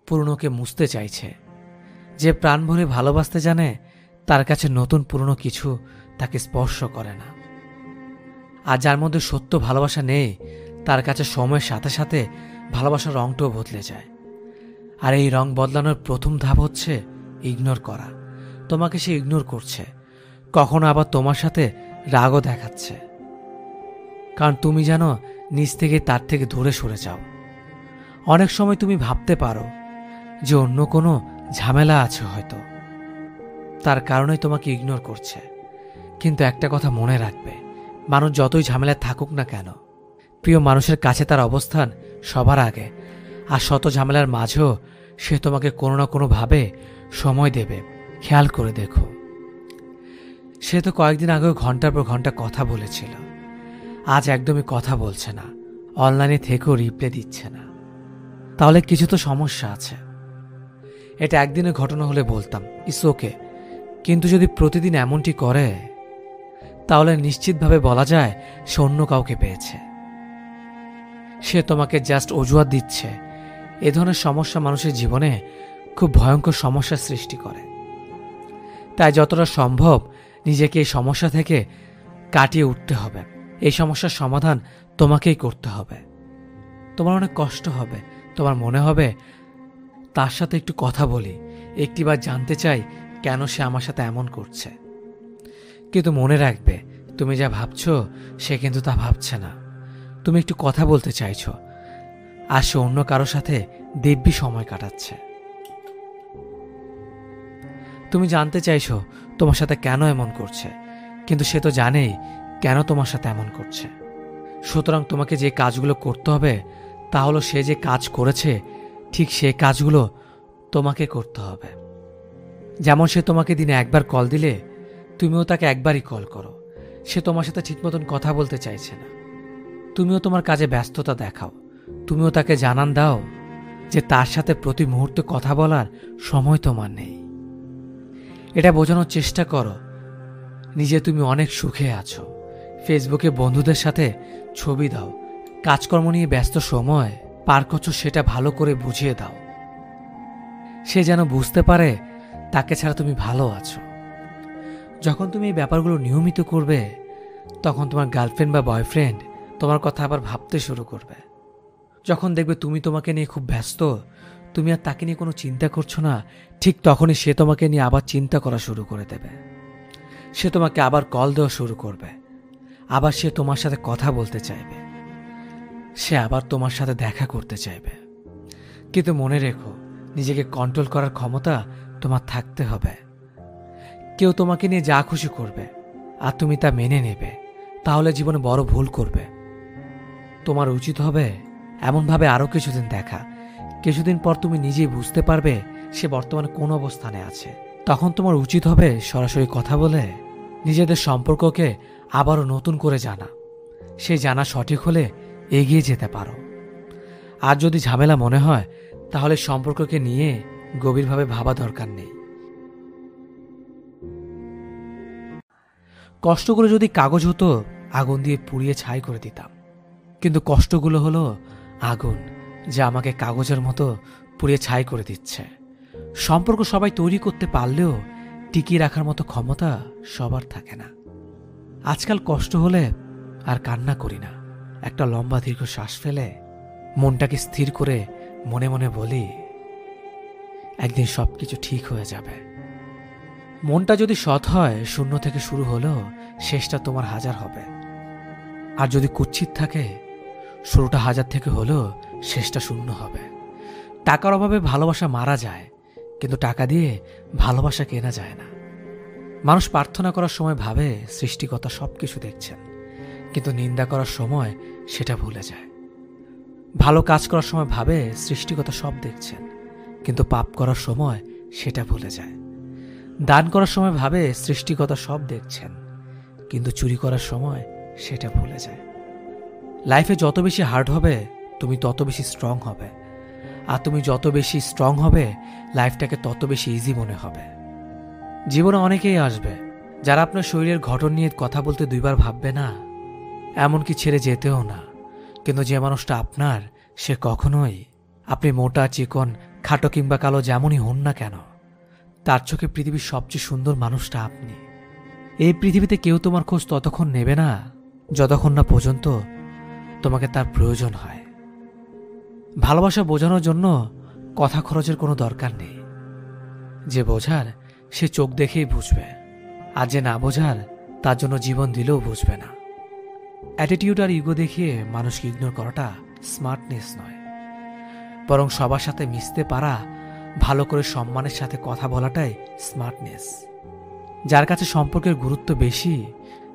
পুরনোকে মুছতে চাইছে। যে প্রাণ ভরে ভালোবাসতে জানে তার কাছে নতুন পুরনো কিছু তাকে স্পর্শ করে না। আর যার মধ্যে সত্য ভালোবাসা নেই, তার কাছে সময়ের সাথে সাথে ভালোবাসার রংটাও বদলে যায়। আর এই রং বদলানোর প্রথম ধাপ হচ্ছে ইগনোর করা। তোমাকে সে ইগনোর করছে, কখনো আবার তোমার সাথে রাগও দেখাচ্ছে। কারণ তুমি যেন নিজ থেকে তার থেকে দূরে সরে যাও। অনেক সময় তুমি ভাবতে পারো যে অন্য কোনো ঝামেলা আছে হয়তো, তার কারণেই তোমাকে ইগনোর করছে। কিন্তু একটা কথা মনে রাখবে, মানুষ যতই ঝামেলায় থাকুক না কেন, প্রিয় মানুষের কাছে তার অবস্থান সবার আগে। আর শত ঝামেলার মাঝেও সে তোমাকে কোনো না কোনোভাবে সময় দেবে। খেয়াল করে দেখো, সে তো কয়েকদিন আগেও ঘন্টার পর ঘন্টা কথা বলেছিল, আজ একদমই কথা বলছে না, অনলাইনে থেকেও রিপ্লাই দিচ্ছে না। তাহলে কিছু তো সমস্যা আছে। এটা একদিনের ঘটনা হলে বলতাম ইটস ওকে, কিন্তু যদি প্রতিদিন এমনটি করে তাহলে নিশ্চিতভাবে বলা যায় সে অন্য কাউকে পেয়েছে। সে তোমাকে জাস্ট অজুহাত দিচ্ছে। এ ধরনের সমস্যা মানুষের জীবনে খুব ভয়ঙ্কর সমস্যার সৃষ্টি করে। তাই যতটা সম্ভব নিজেকে এই সমস্যা থেকে কাটিয়ে উঠতে হবে। এই সমস্যার সমাধান তোমাকেই করতে হবে। তোমার অনেক কষ্ট হবে, তোমার মনে হবে তার সাথে একটু কথা বলি, একটিবার জানতে চাই কেন সে আমার সাথে এমন করছে। কিন্তু মনে রাখবে, তুমি যা ভাবছো সে কিন্তু তা ভাবছে না। তুমি একটু কথা বলতে চাইছো, আর সে অন্য কারোর সাথে দিব্যি সময় কাটাচ্ছে। তুমি জানতে চাইছো তোমার সাথে কেন এমন করছে, কিন্তু সে তো জানেই কেন তোমার সাথে এমন করছে। সুতরাং তোমাকে যে কাজগুলো করতে হবে তা হলো সে যে কাজ করেছে ঠিক সে কাজগুলো তোমাকে করতে হবে। যেমন সে তোমাকে দিনে একবার কল দিলে তুমিও তাকে একবারই কল করো। সে তোমার সাথে ঠিক মতন কথা বলতে চাইছে না, তুমিও তোমার কাজে ব্যস্ততা দেখাও। তুমিও তাকে জানান দাও যে তার সাথে প্রতি মুহূর্তে কথা বলার সময় তোমার নেই। এটা বোঝানোর চেষ্টা করো নিজে তুমি অনেক সুখে আছো। ফেসবুকে বন্ধুদের সাথে ছবি দাও, কাজকর্ম নিয়ে ব্যস্ত সময় পার করছো সেটা ভালো করে বুঝিয়ে দাও। সে যেন বুঝতে পারে তাকে ছাড়া তুমি ভালো আছো। যখন তুমি এই ব্যাপারগুলো নিয়মিত করবে তখন তোমার গার্লফ্রেন্ড বা বয়ফ্রেন্ড তোমার কথা আবার ভাবতে শুরু করবে। যখন দেখবে তুমি তোমাকে নিয়ে খুব ব্যস্ত, তুমি আর তাকে নিয়ে কোনো চিন্তা করছো না, ঠিক তখনই সে তোমাকে নিয়ে আবার চিন্তা করা শুরু করে দেবে। সে তোমাকে আবার কল দেওয়া শুরু করবে, আবার সে তোমার সাথে কথা বলতে চাইবে, সে আবার তোমার সাথে দেখা করতে চাইবে। কিন্তু মনে রেখো, নিজেকে কন্ট্রোল করার ক্ষমতা তোমার থাকতে হবে। কেউ তোমাকে নিয়ে যা খুশি করবে আর তুমি তা মেনে নেবে, তাহলে জীবনে বড় ভুল করবে। তোমার উচিত হবে এমনভাবে আরও কিছুদিন দেখা। কিছুদিন পর তুমি নিজেই বুঝতে পারবে সে বর্তমানে কোন অবস্থানে আছে। তখন তোমার উচিত হবে সরাসরি কথা বলে নিজেদের সম্পর্ককে আবারও নতুন করে জানা। সেই জানা সঠিক হলে এগিয়ে যেতে পারো। আর যদি ঝামেলা মনে হয় তাহলে সম্পর্ককে নিয়ে গভীরভাবে ভাবা দরকার নেই। কষ্টগুলো যদি কাগজ হতো আগুন দিয়ে পুড়িয়ে ছাই করে দিতাম, কিন্তু কষ্টগুলো হলো আগুন যা আমাকে কাগজের মতো পুড়িয়ে ছাই করে দিচ্ছে। সম্পর্ক সবাই তৈরি করতে পারলেও টিকিয়ে রাখার মতো ক্ষমতা সবার থাকে না। আজকাল কষ্ট হলে আর কান্না করি না, একটা লম্বা দীর্ঘ শ্বাস ফেলে মনটাকে স্থির করে মনে মনে বলি একদিন সবকিছু ঠিক হয়ে যাবে। মনটা যদি সৎ হয়, শূন্য থেকে শুরু হলেও শেষটা তোমার হাজার হবে। আর যদি কুৎসিত থাকে, শুরুটা হাজার থেকে হলেও শেষটা শূন্য হবে। টাকার অভাবে ভালোবাসা মারা যায়, কিন্তু টাকা দিয়ে ভালোবাসা কেনা যায় না। মানুষ প্রার্থনা করার সময় ভাবে সৃষ্টিকর্তা সবকিছু দেখছেন, কিন্তু নিন্দা করার সময় সেটা ভুলে যায়। ভালো কাজ করার সময় ভাবে সৃষ্টিকর্তা সব দেখছেন, কিন্তু পাপ করার সময় সেটা ভুলে যায়। দান করার সময় ভাবে সৃষ্টিকর্তা সব দেখছেন, কিন্তু চুরি করার সময় সেটা ভুলে যায়। লাইফে যত বেশি হার্ড হবে তুমি তত বেশি স্ট্রং হবে, আর তুমি যত বেশি স্ট্রং হবে লাইফটাকে তত বেশি ইজি মনে হবে। জীবনে অনেকেই আসবে যারা আপনার শরীরের গঠন নিয়ে কথা বলতে দুইবার ভাববে না, এমনকি ছেড়ে যেতেও না। কিন্তু যে মানুষটা আপনার, সে কখনোই, আপনি মোটা চিকন খাটো কিংবা কালো যেমনই হন না কেন, তার চোখে পৃথিবীর সবচেয়ে সুন্দর মানুষটা আপনি। এই পৃথিবীতে কেউ তোমার খোঁজ ততক্ষণ নেবে না যতক্ষণ না পর্যন্ত তোমাকে তার প্রয়োজন হয়। ভালোবাসা বোঝানোর জন্য কথা খরচের কোনো দরকার নেই। যে বোঝার সে চোখ দেখেই বুঝবে, আর যে না বোঝার তার জন্য জীবন দিলেও বুঝবে না। অ্যাটিটিউড আর ইগো দেখিয়ে মানুষকে ইগনোর করাটা স্মার্টনেস নয়, বরং সবার সাথে মিশতে পারা, ভালো করে সম্মানের সাথে কথা বলাটাই স্মার্টনেস। যার কাছে সম্পর্কের গুরুত্ব বেশি,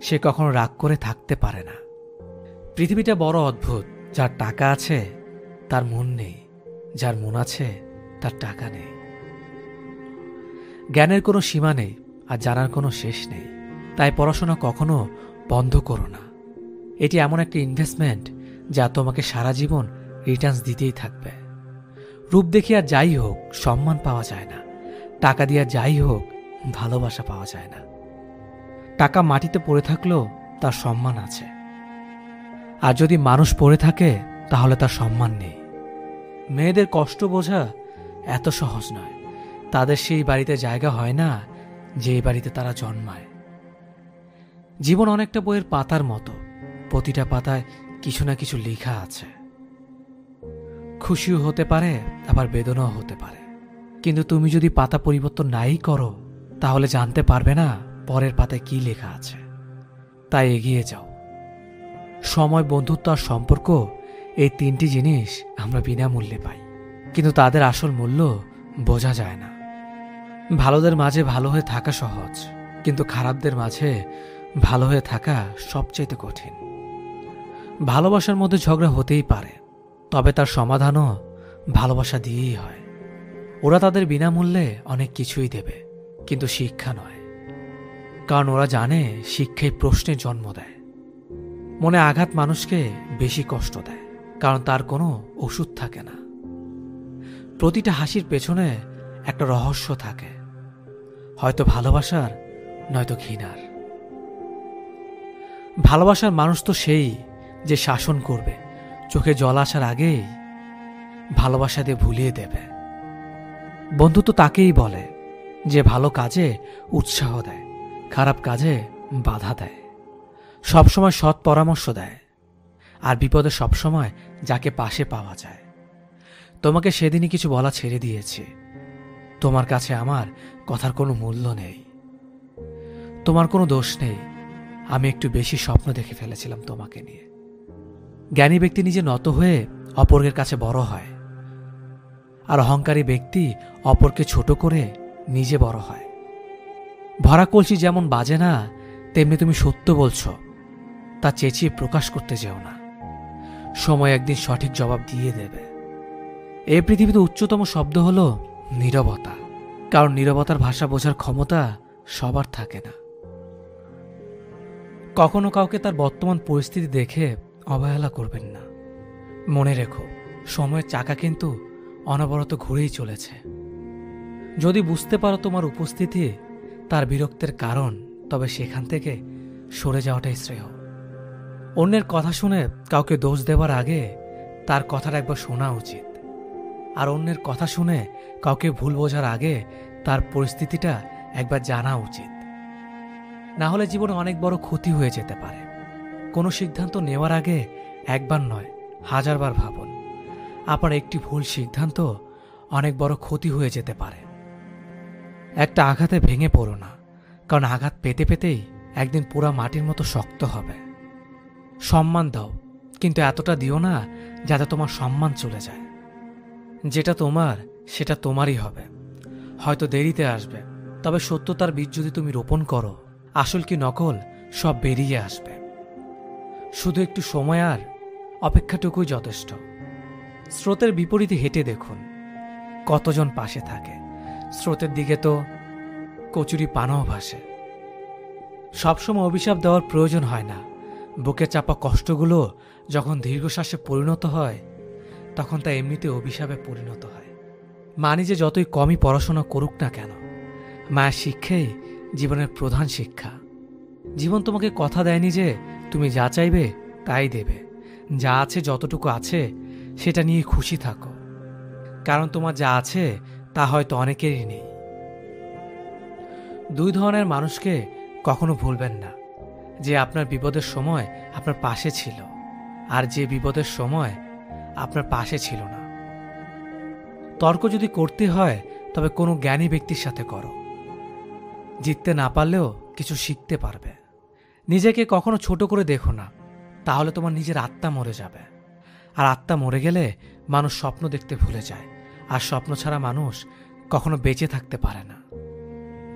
সে কখনো রাগ করে থাকতে পারে না। পৃথিবীটা বড় অদ্ভুত। যার টাকা আছে তার মন নেই, যার মন আছে তার টাকা নেই। জ্ঞানের কোনো সীমা নেই আর জানার কোনো শেষ নেই। তাই পড়াশোনা কখনো বন্ধ করো না। এটি এমন একটা ইনভেস্টমেন্ট যা তোমাকে সারা জীবন রিটার্নস দিতেই থাকবে। রূপ দেখিয়ে আর যাই হোক সম্মান পাওয়া যায় না, টাকা দিয়ে যাই হোক ভালোবাসা পাওয়া যায় না। টাকা মাটিতে পড়ে থাকলেও তার সম্মান আছে, আর যদি মানুষ পড়ে থাকে তাহলে তার সম্মান নেই। মেয়েদের কষ্ট বোঝা এত সহজ নয়। তাদের সেই বাড়িতে জায়গা হয় না যে বাড়িতে তারা জন্মায়। জীবন অনেকটা বইয়ের পাতার মতো, প্রতিটা পাতায় কিছু না কিছু লেখা আছে। খুশিও হতে পারে, আবার বেদনাও হতে পারে। কিন্তু তুমি যদি পাতা পরিবর্তন নাই করো, তাহলে জানতে পারবে না পরের পাতায় কি লেখা আছে। তাই এগিয়ে যাও। সময়, বন্ধুত্ব আর সম্পর্ক, এই তিনটি জিনিস আমরা বিনামূল্যে পাই, কিন্তু তাদের আসল মূল্য বোঝা যায় না। ভালোদের মাঝে ভালো হয়ে থাকা সহজ, কিন্তু খারাপদের মাঝে ভালো হয়ে থাকা সবচেয়ে কঠিন। ভালোবাসার মধ্যে ঝগড়া হতেই পারে, তবে তার সমাধানও ভালোবাসা দিয়েই হয়। ওরা তাদের বিনামূল্যে অনেক কিছুই দেবে, কিন্তু শিক্ষা নয়। কারণ ওরা জানে শিক্ষাই প্রশ্নের জন্ম দেয়। মনে আঘাত মানুষকে বেশি কষ্ট দেয়, কারণ তার কোনো ওষুধ থাকে না। প্রতিটা হাসির পেছনে একটা রহস্য থাকে, হয়তো ভালোবাসার, নয়তো ঘৃণার। ভালোবাসার মানুষ তো সেই যে শাসন করবে, চোখে জল আসার আগেই ভালোবাসা দিয়ে ভুলিয়ে দেবে। বন্ধুত্ব তাকেই বলে যে ভালো কাজে উৎসাহ দেয়, খারাপ কাজে বাধা দেয়, সবসময় সৎ পরামর্শ দেয়, আর বিপদে সবসময় যাকে পাশে পাওয়া যায়। তোমাকে সেদিনই কিছু বলা ছেড়ে দিয়েছি। তোমার কাছে আমার কথার কোনো মূল্য নেই। তোমার কোনো দোষ নেই, আমি একটু বেশি স্বপ্ন দেখে ফেলেছিলাম তোমাকে নিয়ে। জ্ঞানী ব্যক্তি নিজে নত হয়ে অপরের কাছে বড় হয়, আর অহংকারী ব্যক্তি অপরকে ছোট করে নিজে বড় হয়। ভরা কলসি যেমন বাজে না, তেমনি তুমি সত্য বলছ তা চেঁচিয়ে প্রকাশ করতে যেও না। সময় একদিন সঠিক জবাব দিয়ে দেবে। এই পৃথিবীতে উচ্চতম শব্দ হলো নীরবতা, কারণ নীরবতার ভাষা বোঝার ক্ষমতা সবার থাকে না। কখনো কাউকে তার বর্তমান পরিস্থিতি দেখে অবহেলা করবেন না। মনে রেখো, সময়ের চাকা কিন্তু অনবরত ঘুরেই চলেছে। যদি বুঝতে পারো তোমার উপস্থিতি তার বিরক্তের কারণ, তবে সেখান থেকে সরে যাওয়াটাই শ্রেয়। অন্যের কথা শুনে কাউকে দোষ দেওয়ার আগে তার কথাটা একবার শোনা উচিত, আর অন্যের কথা শুনে কাউকে ভুল বোঝার আগে তার পরিস্থিতিটা একবার জানা উচিত। না হলে জীবনে অনেক বড় ক্ষতি হয়ে যেতে পারে। কোনো সিদ্ধান্ত নেওয়ার আগে একবার নয়, হাজারবার ভাবুন। আপনার একটি ভুল সিদ্ধান্ত অনেক বড় ক্ষতি হয়ে যেতে পারে। একটা আঘাতে ভেঙে পড়ো না, কারণ আঘাত পেতে পেতেই একদিন পুরা মাটির মতো শক্ত হবে। সম্মান দাও, কিন্তু এতটা দিও না যাতে তোমার সম্মান চলে যায়। যেটা তোমার সেটা তোমারই হবে, হয়তো দেরিতে আসবে, তবে সত্যতার বীজ যদি তুমি রোপণ করো, আসল কি নকল সব বেরিয়ে আসবে। শুধু একটু সময় আর অপেক্ষাটুকুই যথেষ্ট। স্রোতের বিপরীতে হেঁটে দেখুন কতজন পাশে থাকে। স্রোতের দিকে তো কচুরি পানাও ভাসে। সবসময় অভিশাপ দেওয়ার প্রয়োজন হয় না। বুকে চাপা কষ্টগুলো যখন দীর্ঘশ্বাসে পরিণত হয়, তখন তা এমনিতে অভিশাপে পরিণত হয়। মানি যে যতই কমই পড়াশোনা করুক না কেন, মায়ের শিক্ষাই জীবনের প্রধান শিক্ষা। জীবন তোমাকে কথা দেয়নি যে তুমি যা চাইবে তাই দেবে। যা আছে, যতটুকু আছে সেটা নিয়ে খুশি থাকো, কারণ তোমার যা আছে তা হয়তো অনেকেরই নেই। দুই ধরনের মানুষকে কখনো ভুলবেন না, যে আপনার বিপদের সময় আপনার পাশে ছিল, আর যে বিপদের সময় আপনার পাশে ছিল না। তর্ক যদি করতে হয় তবে কোনো জ্ঞানী ব্যক্তির সাথে করো। জিততে না পারলেও কিছু শিখতে পারবে। নিজেকে কখনো ছোট করে দেখো না, তাহলে তোমার নিজের আত্মা মরে যাবে। আর আত্মা মরে গেলে মানুষ স্বপ্ন দেখতে ভুলে যায়, আর স্বপ্ন ছাড়া মানুষ কখনো বেঁচে থাকতে পারে না।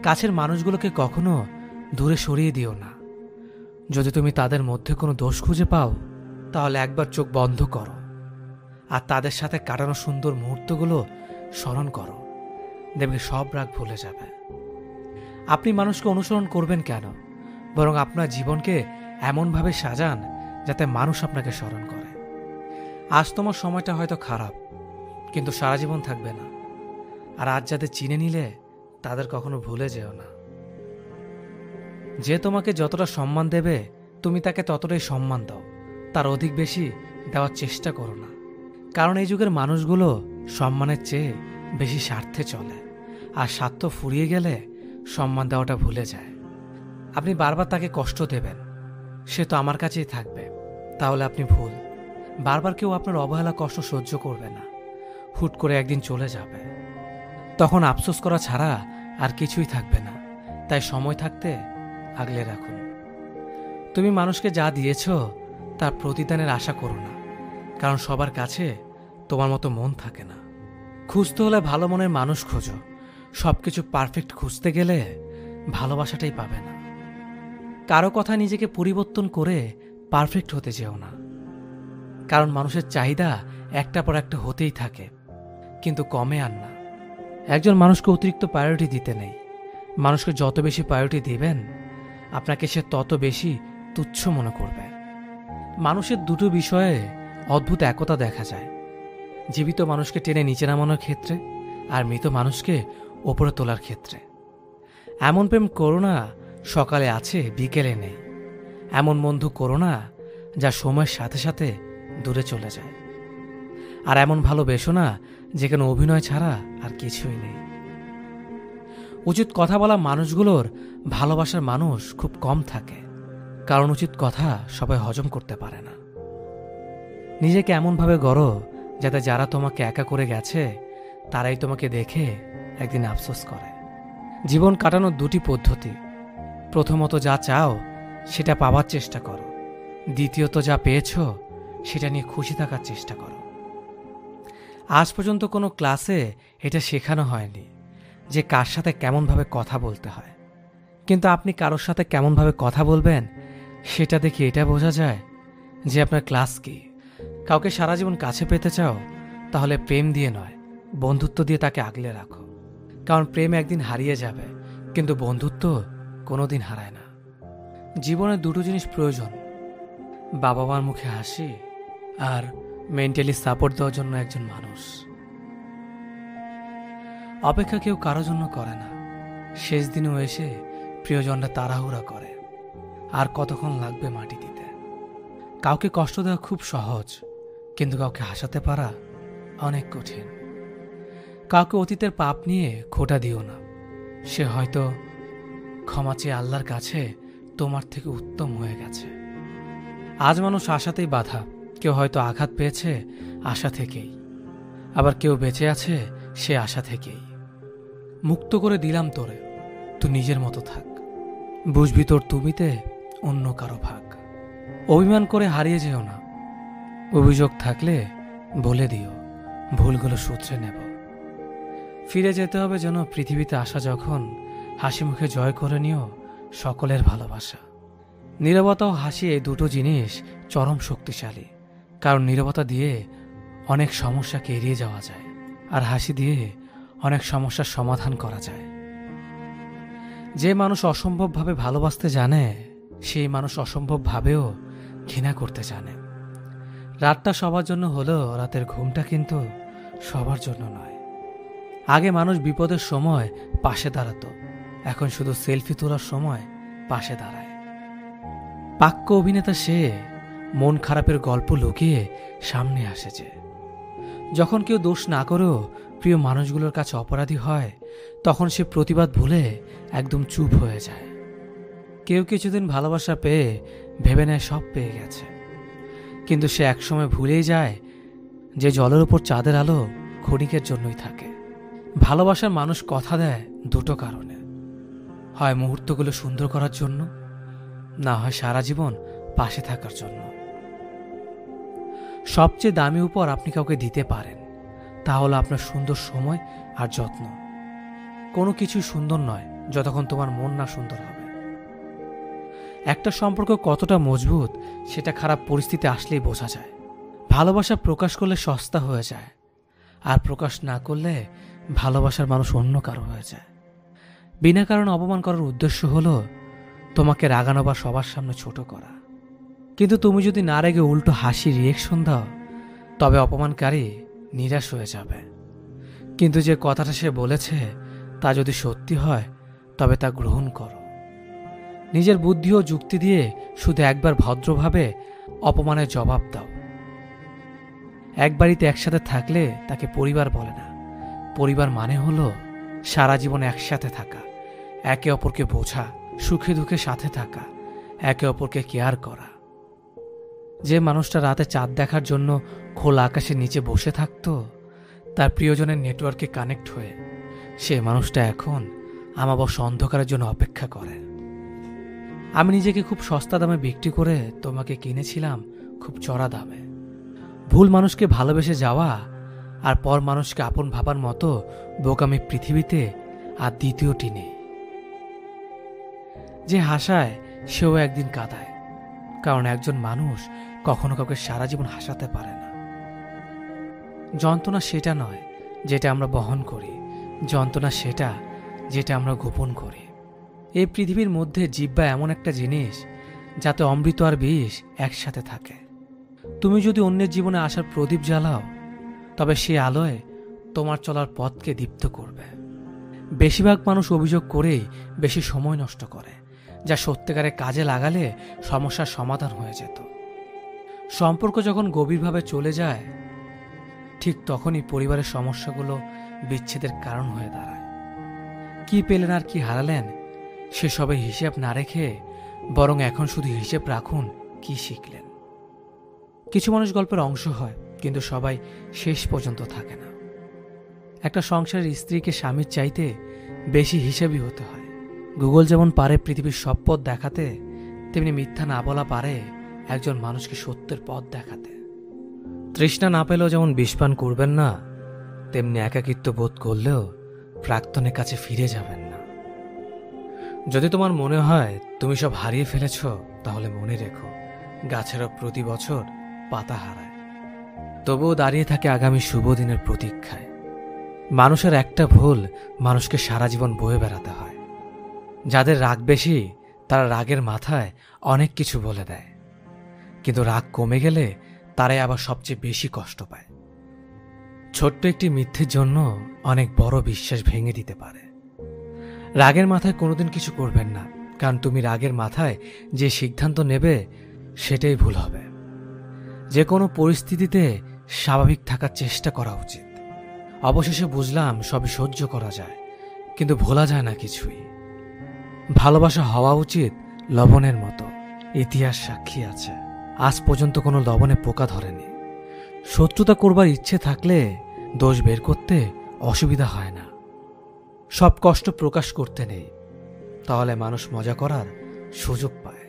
কাছের মানুষগুলোকে কখনো দূরে সরিয়ে দিও না। যদি তুমি তাদের মধ্যে কোনো দোষ খুঁজে পাও, তাহলে একবার চোখ বন্ধ করো আর তাদের সাথে কাটানো সুন্দর মুহূর্তগুলো স্মরণ করো। দেখবে সব রাগ ভুলে যাবে। আপনি মানুষকে অনুসরণ করবেন কেন? বরং আপনার জীবনকে এমনভাবে সাজান যাতে মানুষ আপনাকে স্মরণ করে। আজ তোমার সময়টা হয়তো খারাপ, কিন্তু সারা জীবন থাকবে না। আর আজ যাদের চিনে নিলে তাদের কখনো ভুলে যেও না। যে তোমাকে যতটা সম্মান দেবে তুমি তাকে ততটাই সম্মান দাও, তার অধিক বেশি দেওয়ার চেষ্টা করো না। কারণ এই যুগের মানুষগুলো সম্মানের চেয়ে বেশি স্বার্থে চলে, আর স্বার্থ ফুরিয়ে গেলে সম্মান দেওয়াটা ভুলে যায়। আপনি বারবার তাকে কষ্ট দেবেন, সে তো আমার কাছেই থাকবে, তাহলে আপনি ভুল। বারবার কেউ আপনার অবহেলা কষ্ট সহ্য করবে না, হুট করে একদিন চলে যাবে। তখন আফসোস করা ছাড়া আর কিছুই থাকবে না। তাই সময় থাকতে আগলে রাখুন। তুমি মানুষকে যা দিয়েছ তার প্রতিদানের আশা করো না, কারণ সবার কাছে তোমার মতো মন থাকে না। খুঁজতে হলে ভালো মনের মানুষ খোঁজো। সবকিছু পারফেক্ট খুঁজতে গেলে ভালোবাসাটাই পাবে না। কারো কথা নিজেকে পরিবর্তন করে পারফেক্ট হতে যেও না, কারণ মানুষের চাহিদা একটা পর একটা হতেই থাকে, কিন্তু কমে আর না। একজন মানুষকে অতিরিক্ত প্রায়োরিটি দিতে নেই। মানুষকে যত বেশি প্রায়োরিটি দিবেন, আপনাকে সে তত বেশি তুচ্ছ মনে করবে। মানুষের দুটো বিষয়ে অদ্ভুত একতা দেখা যায়: জীবিত মানুষকে টেনে নিচে নামানোর ক্ষেত্রে, আর মৃত মানুষকে ওপরে তোলার ক্ষেত্রে। এমন প্রেম করো না সকালে আছে বিকেলে নেই। এমন বন্ধু করো না যা সময়ের সাথে সাথে দূরে চলে যায়। আর এমন ভালোবেসো না যেখানে অভিনয় ছাড়া আর কিছুই নেই। উচিত কথা বলা মানুষগুলোর ভালোবাসার মানুষ খুব কম থাকে, কারণ উচিত কথা সবাই হজম করতে পারে না। নিজেকে এমনভাবে গড়ো যাতে যারা তোমাকে একা করে গেছে তারাই তোমাকে দেখে একদিন আফসোস করে। জীবন কাটানোর দুটি পদ্ধতি: প্রথমত যা চাও সেটা পাওয়ার চেষ্টা করো, দ্বিতীয়ত যা পেয়েছ সেটা নিয়ে খুশি থাকার চেষ্টা করো। আজ পর্যন্ত কোনো ক্লাসে এটা শেখানো হয়নি যে কার সাথে কেমনভাবে কথা বলতে হয়, কিন্তু আপনি কারোর সাথে কেমনভাবে কথা বলবেন সেটা দেখে এটা বোঝা যায় যে আপনার ক্লাস কি। কাউকে সারা জীবন কাছে পেতে চাও, তাহলে প্রেম দিয়ে নয়, বন্ধুত্ব দিয়ে তাকে আগলে রাখো। কারণ প্রেম একদিন হারিয়ে যাবে, কিন্তু বন্ধুত্ব কোনোদিন হারায় না। জীবনে দুটো জিনিস প্রয়োজন: বাবা মার মুখে হাসি, আর মেন্টালি সাপোর্ট দেওয়ার জন্য একজন মানুষ। অপেক্ষা কেউ কারো জন্য করে না। শেষ দিনেও এসে প্রিয়জনরা তাড়াহুড়া করে। আর কতক্ষণ লাগবে মাটি দিতে? কাউকে কষ্ট দেওয়া খুব সহজ, কিন্তু কাউকে হাসাতে পারা অনেক কঠিন। কাউকে অতীতের পাপ নিয়ে খোঁটা দিও না। সে হয়তো ক্ষমা চেয়ে আল্লাহর কাছে তোমার থেকে উত্তম হয়ে গেছে। আজ মানুষ আশাতেই বাঁধা। কেউ হয়তো আঘাত পেয়েছে আশা থেকেই, আবার কেউ বেঁচে আছে সে আশা থেকেই। মুক্ত করে দিলাম তোরে, তুই নিজের মতো থাক। বুঝবি তোর তুমিতে অন্য কারো ভাগ। অভিমান করে হারিয়ে যেও না। অভিযোগ থাকলে বলে দিও, ভুলগুলো শুধরে নেব। ফিরে যেতে হবে যেন পৃথিবীতে আসা যখন হাসি মুখে জয় করে নিও সকলের ভালোবাসা। নীরবতা ও হাসি, এই দুটো জিনিস চরম শক্তিশালী। কারণ নীরবতা দিয়ে অনেক সমস্যাকে এড়িয়ে যাওয়া যায়, আর হাসি দিয়ে অনেক সমস্যার সমাধান করা যায়। যে মানুষ অসম্ভবভাবে ভালোবাসতে জানে, সেই মানুষ অসম্ভবভাবেও ঘৃণা করতে জানে। রাতটা সবার জন্য হলেও রাতের ঘুমটা কিন্তু সবার জন্য নয়। আগে মানুষ বিপদের সময় পাশে দাঁড়াতো, এখন শুধু সেলফি তোলার সময় পাশে দাঁড়ায়। পাক্য অভিনেতা সে, মন খারাপের গল্প লুকিয়ে সামনে আসেছে। যখন কেউ দোষ না করেও প্রিয় মানুষগুলোর কাছে অপরাধী হয়, তখন সে প্রতিবাদ ভুলে একদম চুপ হয়ে যায়। কেউ কিছুদিন ভালোবাসা পেয়ে ভেবে নেয় সব পেয়ে গেছে, কিন্তু সে একসময় ভুলেই যায় যে জলের উপর চাঁদের আলো ক্ষণিকের জন্যই থাকে। ভালোবাসার মানুষ কথা দেয় দুটো কারণে: হয় মুহূর্তগুলো সুন্দর করার জন্য, না হয় সারা জীবন পাশে থাকার জন্য। সবচেয়ে দামি উপহার আপনি কাউকে দিতে পারেন, তা হলো আপনার সুন্দর সময় আর যত্ন। কোনো কিছু সুন্দর নয় যতক্ষণ তোমার মন না সুন্দর হবে। একটা সম্পর্ক কতটা মজবুত সেটা খারাপ পরিস্থিতি আসলেই বোঝা যায়। ভালোবাসা প্রকাশ করলে সস্তা হয়ে যায়, আর প্রকাশ না করলে ভালোবাসার মানুষ অন্য কারো হয়ে যায়। বিনা কারণে অপমান করার উদ্দেশ্য হলো তোমাকে রাগানো বা সবার সামনে ছোট করা। কিন্তু তুমি যদি না রেগে উল্টো হাসি রিয়েকশন দাও, তবে অপমানকারী নিরাশ হয়ে যাবে। কিন্তু যে কথাটা সে বলেছে তা যদি সত্যি হয়, তবে তা গ্রহণ করো। নিজের বুদ্ধি ও যুক্তি দিয়ে শুধু একবার ভদ্রভাবে অপমানের জবাব দাও। এক বাড়িতে একসাথে থাকলে তাকে পরিবার বলে না। পরিবার মানে হলো সারা জীবন একসাথে থাকা, একে অপরকে বোঝা, সুখে দুঃখে সাথে থাকা, একে অপরকে কেয়ার করা। যে মানুষটা রাতে চাঁদ দেখার জন্য খোলা আকাশের নিচে বসে থাকতো, তার প্রিয়জনের নেটওয়ার্কে কানেক্ট হয়ে সে মানুষটা এখন আমাবস্যা অন্ধকারের জন্য অপেক্ষা করে। আমি নিজেকে খুব সস্তা দামে বিক্রি করে তোমাকে কিনেছিলাম খুব চড়া দামে। ভুল মানুষকে ভালোবেসে যাওয়া আর পর মানুষকে আপন ভাবার মতো বোকামি পৃথিবীতে আর দ্বিতীয়টি নেই। যে হাসায় সেও একদিন কাঁদায়, কারণ একজন মানুষ কখনো কাউকে সারা জীবন হাসাতে পারে না। যন্ত্রণা সেটা নয় যেটা আমরা বহন করি, যন্ত্রণা সেটা যেটা আমরা গোপন করি। এই পৃথিবীর মধ্যে জিহ্বা এমন একটা জিনিস যাতে অমৃত আর বিষ একসাথে থাকে। তুমি যদি অন্যের জীবনে আসার প্রদীপ জ্বালাও, তবে সে আলোয় তোমার চলার পথকে দীপ্ত করবে। বেশিরভাগ মানুষ অভিযোগ করেই বেশি সময় নষ্ট করে, যা সত্যিকারে কাজে লাগালে সমস্যার সমাধান হয়ে যেত। সম্পর্ক যখন গভীরভাবে চলে যায়, ঠিক তখনই পরিবারের সমস্যাগুলো বিচ্ছেদের কারণ হয়ে দাঁড়ায়। কি পেলেন আর কি হারালেন সেসবে হিসেব না রেখে বরং এখন শুধু হিসেব রাখুন কি শিখলেন। কিছু মানুষ গল্পের অংশ হয়, কিন্তু সবাই শেষ পর্যন্ত থাকে না। একটা সংসারের স্ত্রীকে স্বামীর চাইতে বেশি হিসেবই হতে হয়। গুগল যেমন পারে পৃথিবীর সব পথ দেখাতে, তেমনি মিথ্যা না বলা পারে একজন মানুষকে সত্যের পথ দেখাতে। তৃষ্ণা না পেলেও যেমন বিষপান করবেন না, তেমনি একাকিত্ব বোধ করলেও প্রাক্তনের কাছে ফিরে যাবেন না। যদি তোমার মনে হয় তুমি সব হারিয়ে ফেলেছ, তাহলে মনে রেখো গাছেরও প্রতি বছর পাতা হারায়, তবুও দাঁড়িয়ে থাকে আগামী শুভ দিনের প্রতীক্ষায়। মানুষের একটা ভুল মানুষকে সারা জীবন বয়ে বেড়াতে হয়। যাদের রাগ বেশি তারা রাগের মাথায় অনেক কিছু বলে দেয়, কিন্তু রাগ কমে গেলে তারাই আবার সবচেয়ে বেশি কষ্ট পায়। ছোট্ট একটি মিথ্যের জন্য অনেক বড় বিশ্বাস ভেঙে দিতে পারে। রাগের মাথায় কোনোদিন কিছু করবেন না, কারণ তুমি রাগের মাথায় যে সিদ্ধান্ত নেবে সেটাই ভুল হবে। যে কোনো পরিস্থিতিতে স্বাভাবিক থাকার চেষ্টা করা উচিত। অবশেষে বুঝলাম সবই সহ্য করা যায়, কিন্তু ভোলা যায় না কিছুই। ভালোবাসা হওয়া উচিত লবণের মতো। ইতিহাস সাক্ষী আছে, আজ পর্যন্ত কোনো লবণে পোকা ধরেনি। শত্রুতা করবার ইচ্ছে থাকলে দোষ বের করতে অসুবিধা হয় না। সব কষ্ট প্রকাশ করতে নেই, তাহলে মানুষ মজা করার সুযোগ পায়।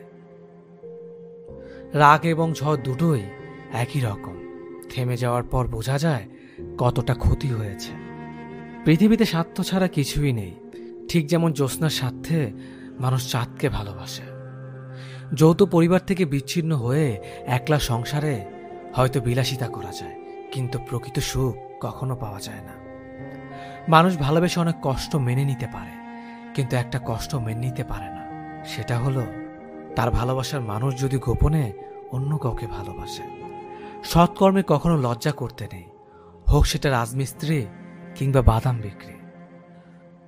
রাগ এবং ঝড় দুটোই একই রকম। থেমে যাওয়ার পর বোঝা যায় কতটা ক্ষতি হয়েছে। পৃথিবীতে স্বার্থ ছাড়া কিছুই নেই। ঠিক যেমন জ্যোৎস্নার স্বার্থে মানুষ চাঁদকে ভালোবাসে। যৌথ পরিবার থেকে বিচ্ছিন্ন হয়ে একলা সংসারে হয়তো বিলাসিতা করা যায়, কিন্তু প্রকৃত সুখ কখনো পাওয়া যায় না। মানুষ ভালোবেসে অনেক কষ্ট মেনে নিতে পারে, কিন্তু একটা কষ্ট মেনে নিতে পারে না, সেটা হলো তার ভালোবাসার মানুষ যদি গোপনে অন্য কাউকে ভালোবাসে। সৎকর্মে কখনো লজ্জা করতে নেই, হোক সেটা রাজমিস্ত্রি কিংবা বাদাম বিক্রি।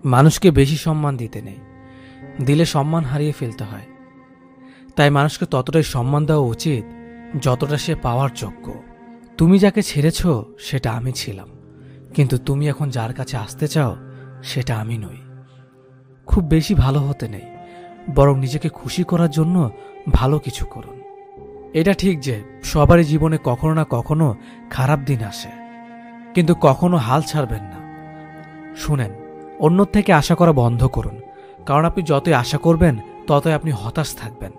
মানুষকে বেশি সম্মান দিতে নেই, দিলে সম্মান হারিয়ে ফেলতে হয়। তাই মানুষকে ততটাই সম্মান দেওয়া উচিত যতটা সে পাওয়ার যোগ্য। তুমি যাকে ছেড়েছ সেটা আমি ছিলাম, কিন্তু তুমি এখন যার কাছে আসতে চাও সেটা আমি নই। খুব বেশি ভালো হতে নেই, বরং নিজেকে খুশি করার জন্য ভালো কিছু করুন। এটা ঠিক যে সবারই জীবনে কখনো না কখনো খারাপ দিন আসে, কিন্তু কখনো হাল ছাড়বেন না। শুনেন, অন্য থেকে আশা করা বন্ধ করুন, কারণ আপনি যতই আশা করবেন ততই আপনি হতাশ থাকবেন।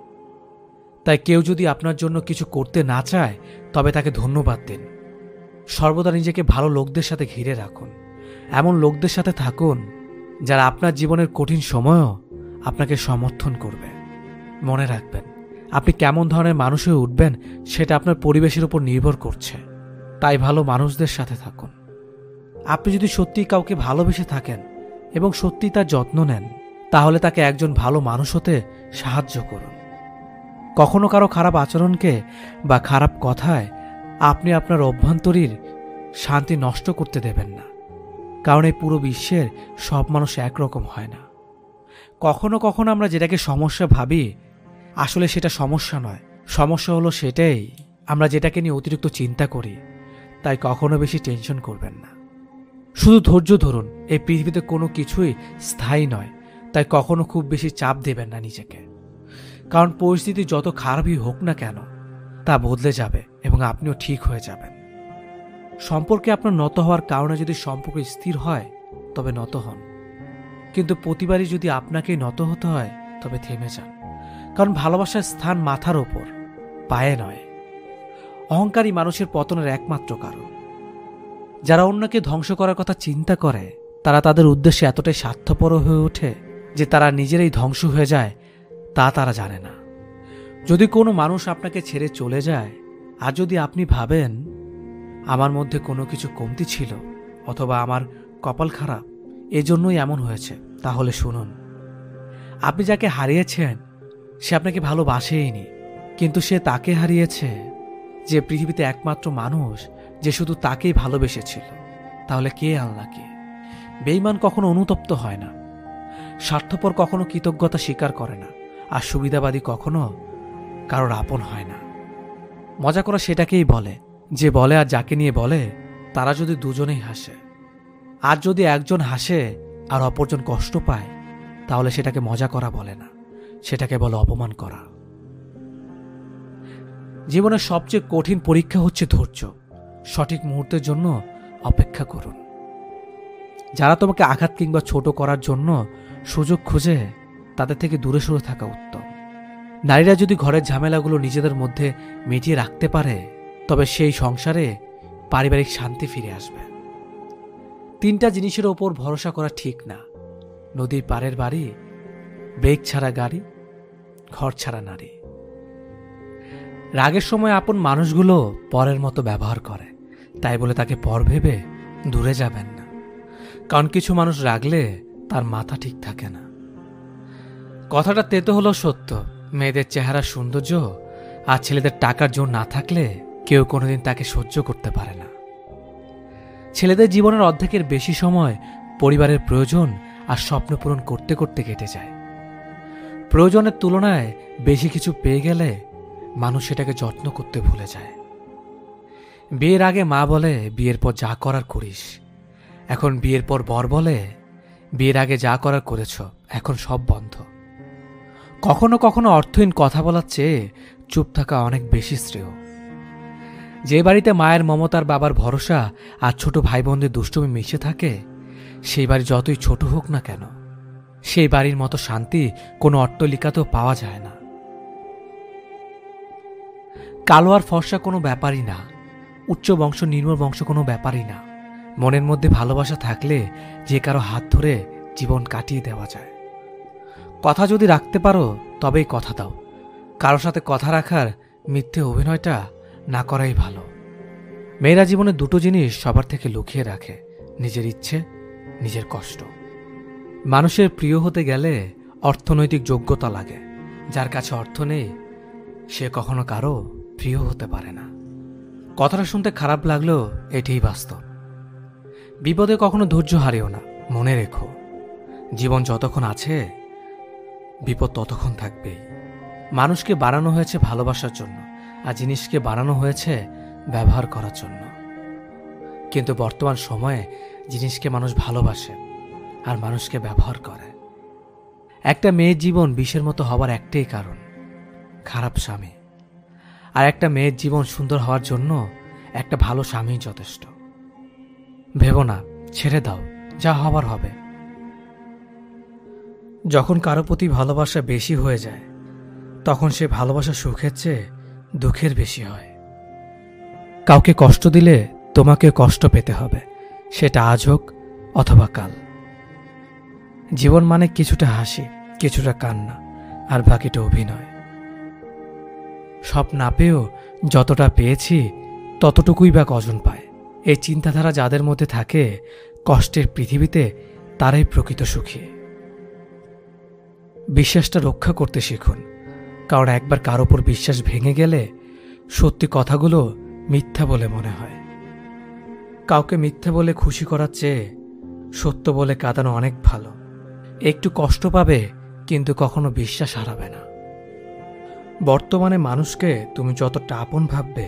তাই কেউ যদি আপনার জন্য কিছু করতে না চায় তবে তাকে ধন্যবাদ দিন। সর্বদা নিজেকে ভালো লোকদের সাথে ঘিরে রাখুন। এমন লোকদের সাথে থাকুন যারা আপনার জীবনের কঠিন সময়ও আপনাকে সমর্থন করবে। মনে রাখবেন, আপনি কেমন ধরনের মানুষ হয়ে উঠবেন সেটা আপনার পরিবেশের উপর নির্ভর করছে। তাই ভালো মানুষদের সাথে থাকুন। আপনি যদি সত্যিই কাউকে ভালোবেসে থাকেন এবং সত্যিই তার যত্ন নেন, তাহলে তাকে একজন ভালো মানুষ হতে সাহায্য করুন। কখনো কারো খারাপ আচরণকে বা খারাপ কথায় আপনি আপনার অভ্যন্তরীণ শান্তি নষ্ট করতে দেবেন না, কারণ এই পুরো বিশ্বের সব মানুষ একরকম হয় না। কখনো কখনো আমরা যেটাকে সমস্যা ভাবি, আসলে সেটা সমস্যা নয়। সমস্যা হলো সেটাই আমরা যেটাকে নিয়ে অতিরিক্ত চিন্তা করি। তাই কখনো বেশি টেনশন করবেন না, শুধু ধৈর্য ধরুন। এই পৃথিবীতে কোনো কিছুই স্থায়ী নয়, তাই কখনো খুব বেশি চাপ দেবেন না নিজেকে, কারণ পরিস্থিতি যত খারাপই হোক না কেন তা বদলে যাবে এবং আপনিও ঠিক হয়ে যাবেন। সম্পর্কে আপনার নত হওয়ার কারণে যদি সম্পর্ক স্থির হয় তবে নত হন, কিন্তু প্রতিবারই যদি আপনাকেই নত হতে হয় তবে থেমে যান, কারণ ভালোবাসার স্থান মাথার ওপর, পায়ে নয়। অহংকারী মানুষের পতনের একমাত্র কারণ। যারা অন্যকে ধ্বংস করার কথা চিন্তা করে তারা তাদের উদ্দেশ্যে এতটাই স্বার্থপর হয়ে ওঠে যে তারা নিজেরাই ধ্বংস হয়ে যায় তা তারা জানে না। যদি কোনো মানুষ আপনাকে ছেড়ে চলে যায় আর যদি আপনি ভাবেন আমার মধ্যে কোনো কিছু কমতি ছিল অথবা আমার কপাল খারাপ এজন্যই এমন হয়েছে, তাহলে শুনুন, আপনি যাকে হারিয়েছেন সে আপনাকে ভালোবাসেইনি, কিন্তু সে তাকে হারিয়েছে যে পৃথিবীতে একমাত্র মানুষ যে শুধু তাকেই ভালোবেসেছিল। তাহলে কে আল্লাহকে? বেঈমান কখনো অনুতপ্ত হয় না, স্বার্থপর কখনো কৃতজ্ঞতা স্বীকার করে না, আর সুবিধাবাদী কখনো কারোর আপন হয় না। মজা করা সেটাকেই বলে যে বলে আর যাকে নিয়ে বলে তারা যদি দুজনেই হাসে। আর যদি একজন হাসে আর অপরজন কষ্ট পায় তাহলে সেটাকে মজা করা বলে না, সেটাকে বলে অপমান করা। জীবনের সবচেয়ে কঠিন পরীক্ষা হচ্ছে ধৈর্য। সঠিক মুহূর্তের জন্য অপেক্ষা করুন। যারা তোমাকে আঘাত কিংবা ছোট করার জন্য সুযোগ খুঁজে তাদের থেকে দূরে সরে থাকা উত্তম। নারীরা যদি ঘরের ঝামেলাগুলো নিজেদের মধ্যে মিটিয়ে রাখতে পারে তবে সেই সংসারে পারিবারিক শান্তি ফিরে আসবে। 3টা জিনিসের ওপর ভরসা করা ঠিক না: নদীর পাড়ের বাড়ি, ব্রেক ছাড়া গাড়ি, ঘর ছাড়া নারী। রাগের সময় আপন মানুষগুলো পরের মতো ব্যবহার করে, তাই বলে তাকে পর ভেবে দূরে যাবেন না, কারণ কিছু মানুষ রাগলে তার মাথা ঠিক থাকে না। কথাটা তেতো হলো সত্য। মেয়েদের চেহারা সৌন্দর্য আর ছেলেদের টাকার জোর না থাকলে কেউ কোনোদিন তাকে সহ্য করতে পারে না। ছেলেদের জীবনের অর্ধেকের বেশি সময় পরিবারের প্রয়োজন আর স্বপ্ন পূরণ করতে করতে কেটে যায়। প্রয়োজনের তুলনায় বেশি কিছু পেয়ে গেলে মানুষ সেটাকে যত্ন করতে ভুলে যায়। বিয়ের আগে মা বলে বিয়ের পর যা করার করিস, এখন বিয়ের পর বর বলে বিয়ের আগে যা করার করেছ, এখন সব বন্ধ। কখনো কখনো অর্থহীন কথা বলার চেয়ে চুপ থাকা অনেক বেশি শ্রেয়। যে বাড়িতে মায়ের মমতার বাবার ভরসা আর ছোট ভাই বোনদের দুষ্টুমি মিশে থাকে, সেই বাড়ি যতই ছোট হোক না কেন, সেই বাড়ির মতো শান্তি কোনো অট্টালিকাতেও পাওয়া যায় না। কালো আর ফর্সা কোনো ব্যাপারই না, উচ্চ বংশ নিম্ন বংশ কোনো ব্যাপারই না। মনের মধ্যে ভালোবাসা থাকলে যে কারো হাত ধরে জীবন কাটিয়ে দেওয়া যায়। কথা যদি রাখতে পারো তবেই কথা দাও। কারো সাথে কথা রাখার মিথ্যে অভিনয়টা না করাই ভালো। মেয়েরা জীবনে 2টো জিনিস সবার থেকে লুকিয়ে রাখে: নিজের ইচ্ছে, নিজের কষ্ট। মানুষের প্রিয় হতে গেলে অর্থনৈতিক যোগ্যতা লাগে। যার কাছে অর্থ নেই সে কখনো কারো প্রিয় হতে পারে না। কথাটা শুনতে খারাপ লাগলেও এটাই বাস্তব। বিপদে কখনো ধৈর্য হারিও না। মনে রেখো, জীবন যতক্ষণ আছে বিপদ ততক্ষণ থাকবেই। মানুষকে বানানো হয়েছে ভালোবাসার জন্য, আর জিনিসকে বানানো হয়েছে ব্যবহার করার জন্য। কিন্তু বর্তমান সময়ে জিনিসকে মানুষ ভালোবাসে আর মানুষকে ব্যবহার করে। একটা মেয়ের জীবন বিষের মতো হবার একটাই কারণ: খারাপ স্বামী। আর একটা মেয়ের জীবন সুন্দর হওয়ার জন্য একটা ভালো স্বামী যথেষ্ট। ভেবো না, ছেড়ে দাও, যা হবার হবে। যখন কারো প্রতি ভালোবাসা বেশি হয়ে যায় তখন সে ভালোবাসা সুখের চেয়ে দুঃখের বেশি হয়। কাউকে কষ্ট দিলে তোমাকে কষ্ট পেতে হবে, সেটা আজ হোক অথবা কাল। জীবন মানে কিছুটা হাসি, কিছুটা কান্না, আর বাকিটা অভিনয়। সব না পেয়েও যতটা পেয়েছি ততটুকুই বা কজন পায়। এই চিন্তাধারা যাদের মধ্যে থাকে, কষ্টের পৃথিবীতে তারাই প্রকৃত সুখী। বিশ্বাসটা রক্ষা করতে শিখুন, কারণ একবার কারো ওপর বিশ্বাস ভেঙে গেলে সত্যি কথাগুলো মিথ্যা বলে মনে হয়। কাউকে মিথ্যা বলে খুশি করার চেয়ে সত্য বলে কাঁদানো অনেক ভালো। একটু কষ্ট পাবে, কিন্তু কখনো বিশ্বাস হারাবে না। বর্তমানে মানুষকে তুমি যতটা আপন ভাববে,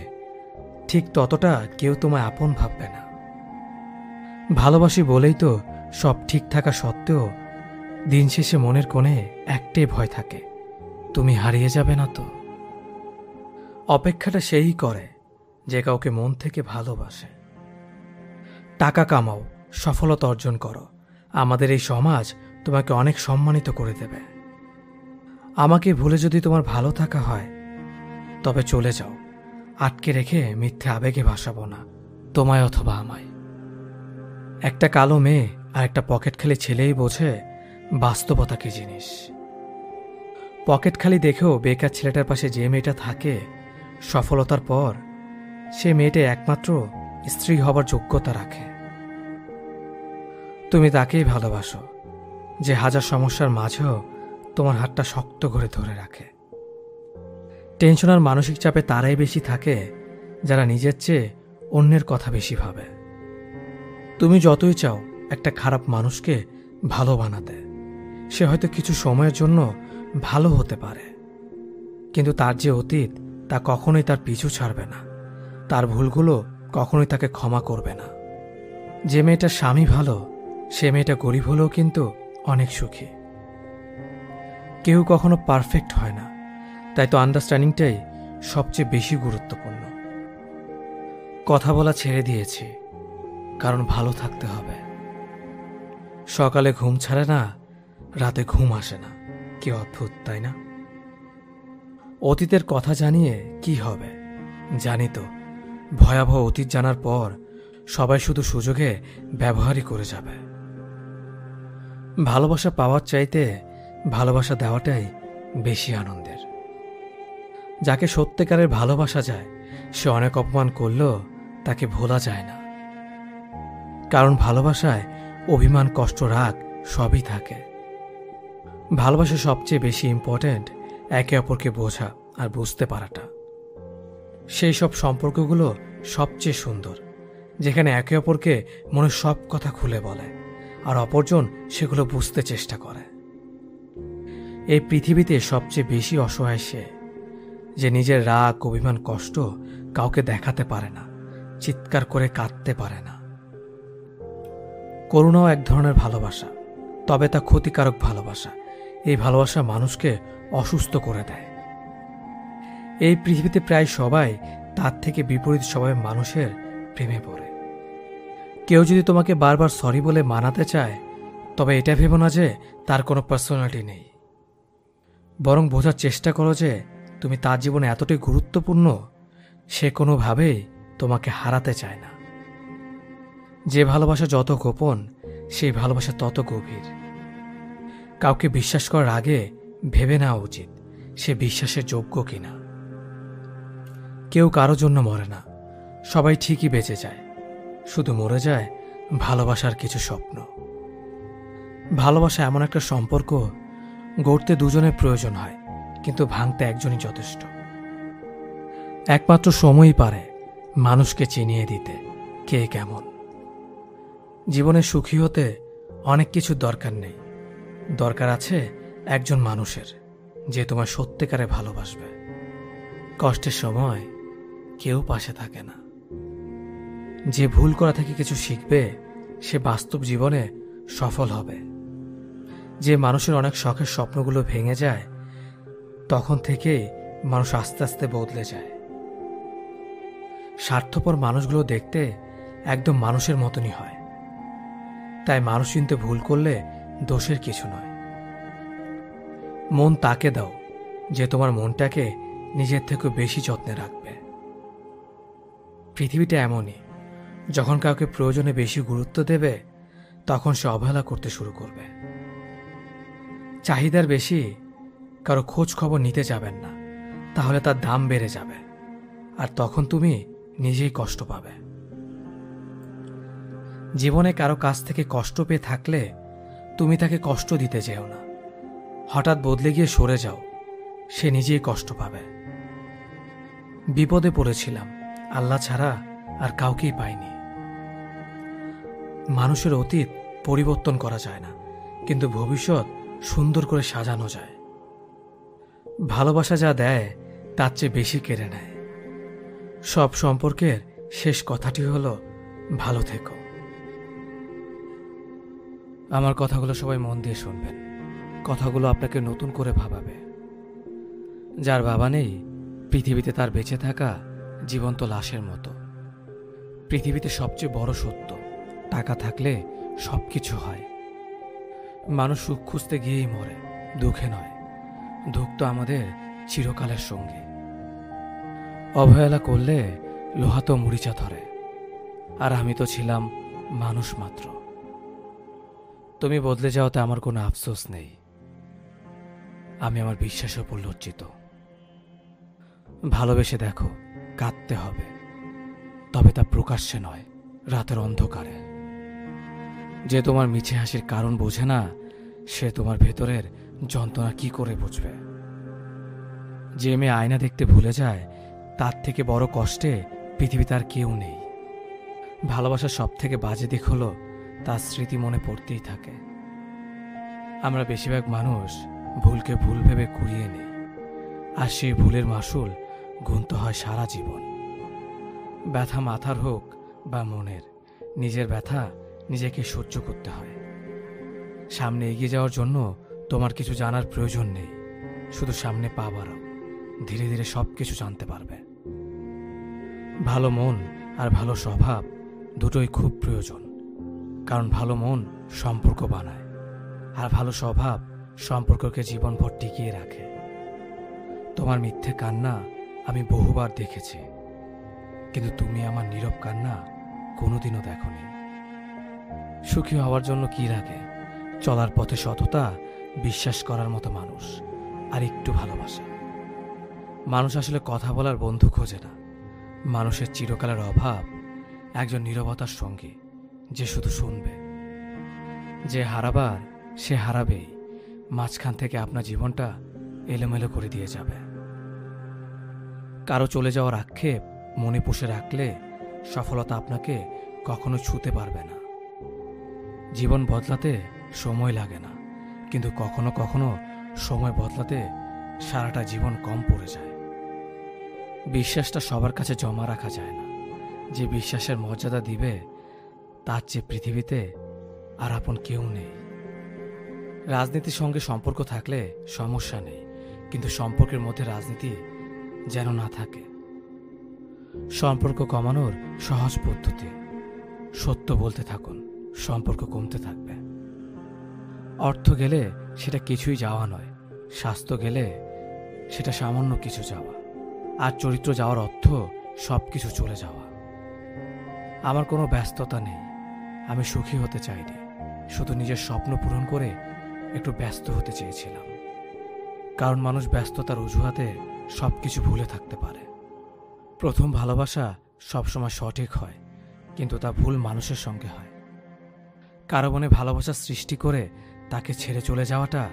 ঠিক ততটা কেউ তোমায় আপন ভাববে না। ভালোবাসি বলেই তো সব ঠিক থাকা সত্ত্বেও দিন শেষে মনের কোণে একটাই ভয় থাকে, তুমি হারিয়ে যাবে না তো। অপেক্ষাটা সেই করে যে কাউকে মন থেকে ভালোবাসে। টাকা কামাও, সফলতা অর্জন করো, আমাদের এই সমাজ তোমাকে অনেক সম্মানিত করে দেবে। আমাকে ভুলে যদি তোমার ভালো থাকা হয়, তবে চলে যাও। আটকে রেখে মিথ্যে আবেগে ভাসাবো না, তোমায় অথবা আমায়। একটা কালো মেয়ে আর একটা পকেট খালি ছেলেই বোঝে বাস্তবতা কি জিনিস। পকেট খালি দেখেও বেকার ছেলেটার পাশে যে মেয়েটা থাকে, সফলতার পর সে মেয়েটা একমাত্র স্ত্রী হবার যোগ্যতা রাখে। তুমি তাকেই ভালোবাসো যে হাজার সমস্যার মাঝেও তোমার হাতটা শক্ত করে ধরে রাখে। টেনশন আর মানসিক চাপে তারাই বেশি থাকে যারা নিজের চেয়ে অন্যের কথা বেশি ভাবে। তুমি যতই চাও একটা খারাপ মানুষকে ভালো বানাতে, সে হয়তো কিছু সময়ের জন্য ভালো হতে পারে, কিন্তু তার যে অতীত তা কখনোই তার পিছু ছাড়বে না। তার ভুলগুলো কখনোই তাকে ক্ষমা করবে না। যে মেয়েটার স্বামী ভালো, সে মেয়েটা গরিব হলেও কিন্তু অনেক সুখী। কেউ কখনো পারফেক্ট হয় না, তাই তো আন্ডারস্ট্যান্ডিংটাই সবচেয়ে বেশি গুরুত্বপূর্ণ। কথা বলা ছেড়ে দিয়েছি, কারণ ভালো থাকতে হবে। সকালে ঘুম ছাড়ে না, রাতে ঘুম আসে না। কি অদ্ভুত, তাই না? অতীতের কথা জানিয়ে কি হবে? জানি তো, ভয়াবহ অতীত জানার পর সবাই শুধু সুযোগে ব্যবহারই করে যাবে। ভালোবাসা পাওয়ার চাইতে ভালোবাসা দেওয়াটাই বেশি আনন্দের। যাকে সত্যিকারের ভালোবাসা যায়, সে অনেক অপমান করলেও তাকে ভোলা যায় না। কারণ ভালোবাসায় অভিমান, কষ্ট, রাগ সবই থাকে। ভালোবাসা সবচেয়ে বেশি ইম্পর্ট্যান্ট একে অপরকে বোঝা আর বুঝতে পারাটা। সেই সব সম্পর্কগুলো সবচেয়ে সুন্দর, যেখানে একে অপরকে মনের সব কথা খুলে বলে আর অপরজন সেগুলো বুঝতে চেষ্টা করে। এই পৃথিবীতে সবচেয়ে বেশি অসহায় সে, যে নিজের রাগ, অভিমান, কষ্ট কাউকে দেখাতে পারে না, চিৎকার করে কাঁদতে পারে না। করুণাও এক ধরনের ভালোবাসা, তবে তা ক্ষতিকারক ভালোবাসা। এই ভালোবাসা মানুষকে অসুস্থ করে দেয়। এই পৃথিবীতে প্রায় সবাই তার থেকে বিপরীত স্বভাবের মানুষের প্রেমে পড়ে। কেউ যদি তোমাকে বারবার সরি বলে মানাতে চায়, তবে এটা ভেবো না যে তার কোনো পার্সোনালিটি নেই। বরং বোঝার চেষ্টা করো যে তুমি তার জীবনে এতটাই গুরুত্বপূর্ণ, সে কোনোভাবেই তোমাকে হারাতে চায় না। যে ভালোবাসা যত গোপন, সেই ভালোবাসা তত গভীর। কাউকে বিশ্বাস করার আগে ভেবে নেওয়া উচিত সে বিশ্বাসের যোগ্য কিনা। কেউ কারো জন্য মরে না, সবাই ঠিকই বেঁচে যায়, শুধু মরে যায় ভালোবাসার কিছু স্বপ্ন। ভালোবাসা এমন একটা সম্পর্ক, গড়তে দুজনের প্রয়োজন হয়, কিন্তু ভাঙতে একজনই যথেষ্ট। একমাত্র সময়ই পারে মানুষকে চিনিয়ে দিতে কে কেমন। জীবনে সুখী হতে অনেক কিছুর দরকার নেই, দরকার আছে একজন মানুষের, যে তোমার সত্যিকারে ভালোবাসবে। কষ্টের সময় কেউ পাশে থাকে না। যে ভুল করা থেকে কিছু শিখবে, সে বাস্তব জীবনে সফল হবে। যে মানুষের অনেক শখের স্বপ্নগুলো ভেঙে যায়, তখন থেকেই মানুষ আস্তে আস্তে বদলে যায়। স্বার্থপর মানুষগুলো দেখতে একদম মানুষের মতনই হয়, তাই মানুষ চিনতে ভুল করলে দোষের কিছু নয়। মন তাকে দাও যে তোমার মনটাকে নিজের থেকে বেশি যত্নে রাখবে। পৃথিবীটা এমনই, যখন কাউকে প্রয়োজনে বেশি গুরুত্ব দেবে তখন সে অবহেলা করতে শুরু করবে। চাহিদার বেশি কারো খোঁজ খবর নিতে যাবেন না, তাহলে তার দাম বেড়ে যাবে আর তখন তুমি নিজেই কষ্ট পাবে। জীবনে কারো কাছ থেকে কষ্ট পেয়ে থাকলে তুমি তাকে কষ্ট দিতে যেও না। হঠাৎ বদলে গিয়ে সরে যাও, সে নিজেই কষ্ট পাবে। বিপদে পড়েছিলাম, আল্লাহ ছাড়া আর কাউকেই পাইনি। মানুষের অতীত পরিবর্তন করা যায় না, কিন্তু ভবিষ্যৎ সুন্দর করে সাজানো যায়। ভালোবাসা যা দেয় তার চেয়ে বেশি কেড়ে নেয়। সব সম্পর্কের শেষ কথাটি হলো ভালো থেকো। আমার কথাগুলো সবাই মন দিয়ে শুনবেন। কথাগুলো আপনাকে নতুন করে ভাবাবে। যার বাবা নেই, পৃথিবীতে তার বেঁচে থাকা জীবন্ত লাশের মতো। পৃথিবীতে সবচেয়ে বড় সত্য, টাকা থাকলে সবকিছু হয়। মানুষ সুখ খুঁজতে গিয়েই মরে, দুঃখে নয়। দুঃখ তো আমাদের চিরকালের সঙ্গী। অবহেলা করলে লোহা তো মরিচা ধরে, আর আমি তো ছিলাম মানুষ মাত্র। তুমি বদলে যাওয়াতে আমার কোনো আফসোস নেই। আমি আমার বিশ্বাসের উপর লজ্জিত। ভালোবেসে দেখো, কাঁদতে হবে, তবে তা প্রকাশ্যে নয়, রাতের অন্ধকারে। যে তোমার মিছে হাসির কারণ বোঝে না, সে তোমার ভেতরের যন্ত্রণা কি করে বুঝবে। যে মেয়ে আয়না দেখতে ভুলে যায়, তার থেকে বড় কষ্টে পৃথিবীতে আর কেউ নেই। ভালোবাসার সব থেকে বাজে দিক হলো তার স্মৃতি মনে পড়তেই থাকে। আমরা বেশিরভাগ মানুষ ভুলকে ভুল ভেবে কুড়িয়ে নেই, আর সেই ভুলের মাসুল গুনতে হয় সারা জীবন। ব্যথা মাথার হোক বা মনের, নিজের ব্যথা নিজেকে সহ্য করতে হয়। সামনে এগিয়ে যাওয়ার জন্য তোমার কিছু জানার প্রয়োজন নেই, শুধু সামনে পা বাড়াও, ধীরে ধীরে সব কিছু জানতে পারবে। ভালো মন আর ভালো স্বভাব দুটোই খুব প্রয়োজন, কারণ ভালো মন সম্পর্ক বানায়, আর ভালো স্বভাব সম্পর্ককে জীবনভর টিকিয়ে রাখে। তোমার মিথ্যে কান্না আমি বহুবার দেখেছি, কিন্তু তুমি আমার নীরব কান্না কোনোদিনও দেখোনি। সুখী হওয়ার জন্য কি লাগে? চলার পথে সততা, বিশ্বাস করার মতো মানুষ, আর একটু ভালোবাসা। মানুষ আসলে কথা বলার বন্ধু খোঁজে না, মানুষের চিরকালের অভাব একজন নীরবতার সঙ্গী, যে শুধু শুনবে। যে হারাবার সে হারাবেই, মাঝখান থেকে আপনার জীবনটা এলোমেলো করে দিয়ে যাবে। কারো চলে যাওয়ার আক্ষেপ মনে পুষে রাখলে সফলতা আপনাকে কখনো ছুঁতে পারবে না। জীবন বদলাতে সময় লাগে না, কিন্তু কখনো কখনো সময় বদলাতে সারাটা জীবন কম পড়ে যায়। বিশ্বাসটা সবার কাছে জমা রাখা যায় না। যে বিশ্বাসের মর্যাদা দিবে, তার চেয়ে পৃথিবীতে আর আপন কেউ নেই। রাজনীতির সঙ্গে সম্পর্ক থাকলে সমস্যা নেই, কিন্তু সম্পর্কের মধ্যে রাজনীতি যেন না থাকে। সম্পর্ক কমানোর সহজ পদ্ধতি, সত্য বলতে থাকুন, সম্পর্ক কমতে থাকবে। অর্থ গেলে সেটা কিছুই যাওয়া নয়, স্বাস্থ্য গেলে সেটা সামান্য কিছু যাওয়া, আর চরিত্র যাওয়ার অর্থ সব কিছু চলে যাওয়া। আমার কোনো ব্যস্ততা নেই, আমি সুখী হতে চাইনি, শুধু নিজের স্বপ্ন পূরণ করে একটু ব্যস্ত হতে চেয়েছিলাম। কারণ মানুষ ব্যস্ততার অজুহাতে সব কিছু ভুলে থাকতে পারে। প্রথম ভালোবাসা সবসময় সঠিক হয়, কিন্তু তা ভুল মানুষের সঙ্গে হয়। কারো মনে ভালোবাসা সৃষ্টি করে তাকে ছেড়ে চলে যাওয়াটা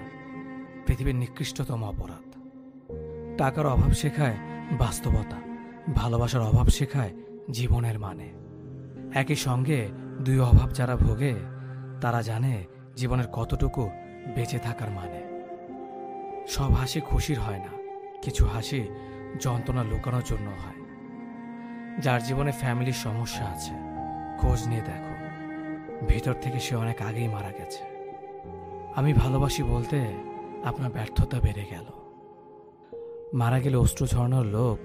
পৃথিবীর নিকৃষ্টতম অপরাধ। টাকার অভাব শেখায় বাস্তবতা, ভালোবাসার অভাব শেখায় জীবনের মানে। একই সঙ্গে দুই অভাব যারা ভোগে, তারা জানে জীবনের কতটুকু বেঁচে থাকার মানে। সব হাসি খুশির হয় না, কিছু হাসি যন্ত্রণা লুকানোর জন্য হয়। যার জীবনে ফ্যামিলির সমস্যা আছে, খোঁজ নিয়ে দেখো, ভিতর থেকে সে অনেক আগেই মারা গেছে। আমি ভালোবাসি বলতে আপনার ব্যর্থতা বেড়ে গেল। মারা গেলে অশ্রু ঝরানোর লোক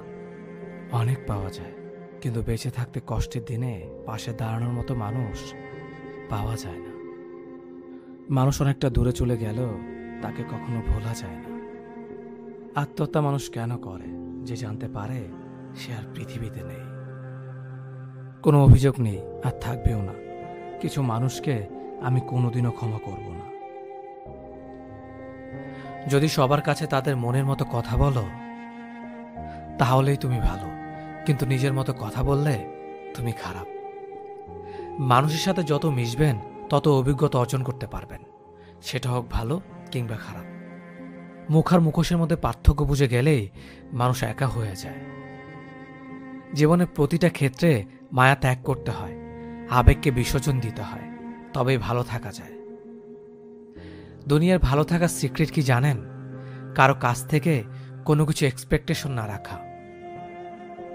অনেক পাওয়া যায়, কিন্তু বেঁচে থাকতে কষ্টের দিনে পাশে দাঁড়ানোর মতো মানুষ পাওয়া যায় না। মানুষ অনেকটা দূরে চলে গেল, তাকে কখনো ভোলা যায় না। আত্মহত্যা মানুষ কেন করে? যে জানতে পারে সে আর পৃথিবীতে নেই। কোনো অভিযোগ নেই, আর থাকবেও না। কিছু মানুষকে আমি কোনোদিনও ক্ষমা করব না। যদি সবার কাছে তাদের মনের মতো কথা বলো তাহলেই তুমি ভালো, কিন্তু নিজের মতো কথা বললে তুমি খারাপ। মানুষের সাথে যত মিশবেন তত অভিজ্ঞতা অর্জন করতে পারবেন, সেটা হোক ভালো কিংবা খারাপ। মুখ আর মুখোশের মধ্যে পার্থক্য বুঝে গেলেই মানুষ একা হয়ে যায়। জীবনের প্রতিটা ক্ষেত্রে মায়া ত্যাগ করতে হয়, আবেগকে বিসর্জন দিতে হয়, তবেই ভালো থাকা যায়। দুনিয়ার ভালো থাকার সিক্রেট কি জানেন? কারো কাছ থেকে কোনো কিছু এক্সপেকটেশন না রাখা।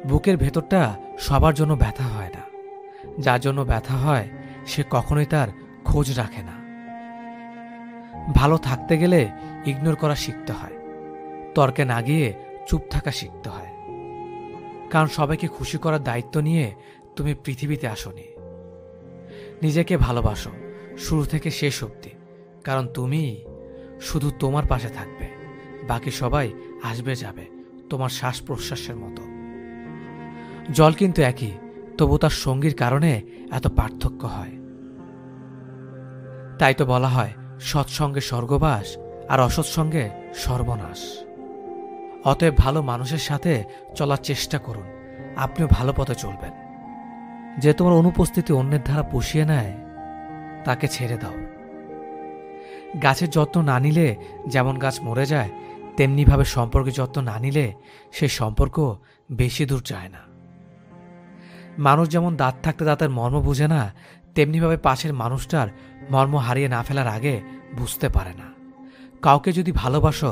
বুকের ভেতরটা সবার জন্য ব্যথা হয় না, যার জন্য ব্যথা হয় সে কখনোই তার খোঁজ রাখে না। ভালো থাকতে গেলে ইগনোর করা শিখতে হয়, তর্কে না গিয়ে চুপ থাকা শিখতে হয়। কারণ সবাইকে খুশি করার দায়িত্ব নিয়ে তুমি পৃথিবীতে আসোনি। নিজেকে ভালোবাসো শুরু থেকে শেষ অবধি, কারণ তুমি শুধু তোমার পাশে থাকবে, বাকি সবাই আসবে যাবে তোমার শ্বাস প্রশ্বাসের মতো। জল কিন্তু একই, তবু তার সঙ্গীর কারণে এত পার্থক্য হয়। তাই তো বলা হয় সৎসঙ্গে স্বর্গবাস আর অসৎসঙ্গে সর্বনাশ। অতএব ভালো মানুষের সাথে চলার চেষ্টা করুন, আপনিও ভালো পথে চলবেন। যে তোমার অনুপস্থিতি অন্যের দ্বারা পুষিয়ে নেয় তাকে ছেড়ে দাও। গাছের যত্ন না নিলে যেমন গাছ মরে যায়, তেমনিভাবে সম্পর্কের যত্ন না নিলে সেই সম্পর্ক বেশি দূর যায় না। মানুষ যেমন দাঁত থাকতে দাঁতের মর্ম বুঝে না, তেমনিভাবে পাশের মানুষটার মর্ম হারিয়ে না ফেলার আগে বুঝতে পারে না। কাউকে যদি ভালোবাসো,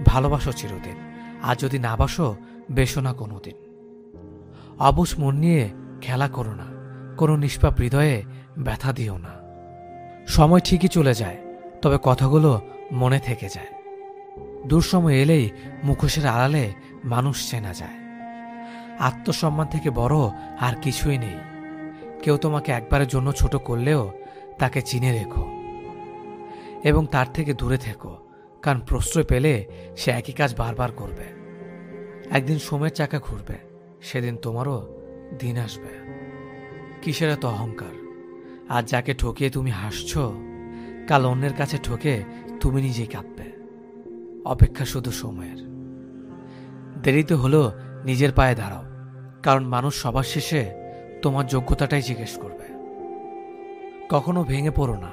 ভালোবাসো চিরদিন, আর যদি না বাসো, বেসো না কোনোদিন। অবুঝ মন নিয়ে খেলা করো না, কোনো নিষ্পাপ হৃদয়ে ব্যথা দিও না। সময় ঠিকই চলে যায়, তবে কথাগুলো মনে থেকে যায়। দুঃসময় এলেই মুখোশের আড়ালে মানুষ চেনা যায়। আত্মসম্মান থেকে বড় আর কিছুই নেই। কেউ তোমাকে একবারের জন্য ছোট করলেও তাকে চিনে রেখো এবং তার থেকে দূরে থেকো, কারণ প্রশ্রয় পেলে সে একই কাজ বারবার করবে। একদিন সময়ের চাকা ঘুরবে, সেদিন তোমারও দিন আসবে। কিসের এত অহংকার? আজ যাকে ঠকিয়ে তুমি হাসছ, কাল অন্যের কাছে ঠকে তুমি নিজেই কাঁদবে। অপেক্ষা শুধু সময়ের। দেরিতে হলেও নিজের পায়ে দাঁড়াও, কারণ মানুষ সবার শেষে তোমার যোগ্যতাটাই জিজ্ঞেস করবে। কখনো ভেঙে পড়ো না।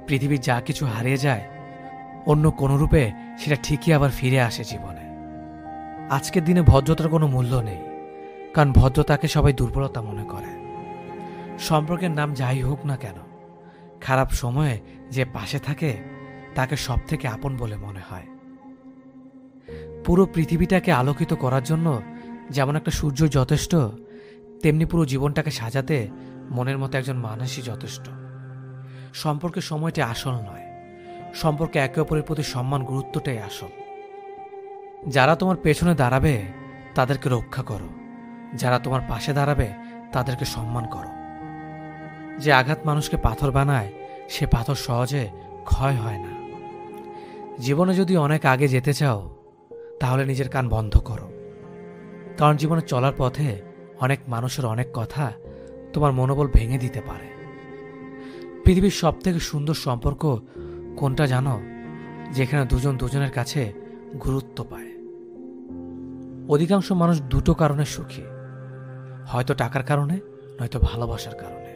পৃথিবীর যা কিছু হারিয়ে যায়, অন্য কোনো রূপে সেটা ঠিকই আবার ফিরে আসে জীবনে। আজকের দিনে ভদ্রতার কোনো মূল্য নেই, কারণ ভদ্রতাকে সবাই দুর্বলতা মনে করে। সম্পর্কের নাম যাই হোক না কেন, খারাপ সময়ে যে পাশে থাকে তাকে সব থেকে আপন বলে মনে হয়। পুরো পৃথিবীটাকে আলোকিত করার জন্য যেমন একটা সূর্য যথেষ্ট, তেমনি পুরো জীবনটাকে সাজাতে মনের মতো একজন মানুষই যথেষ্ট। সম্পর্কের সময়টি আসল নয়, সম্পর্কে একে অপরের প্রতি সম্মান গুরুত্বটাই আসল। যারা তোমার পেছনে দাঁড়াবে তাদেরকে রক্ষা করো, যারা তোমার পাশে দাঁড়াবে তাদেরকে সম্মান করো। যে আঘাত মানুষকে পাথর বানায়, সে পাথর সহজে ক্ষয় হয় না। জীবনে যদি অনেক আগে যেতে চাও, তাহলে নিজের কান বন্ধ করো, কারণ জীবনে চলার পথে অনেক মানুষের অনেক কথা তোমার মনোবল ভেঙে দিতে পারে। পৃথিবীর সব থেকে সুন্দর সম্পর্ক কোনটা জানো? যেখানে দুজন দুজনের কাছে গুরুত্ব পায়। অধিকাংশ মানুষ দুটো কারণে সুখী, হয়তো টাকার কারণে, নয়তো ভালোবাসার কারণে।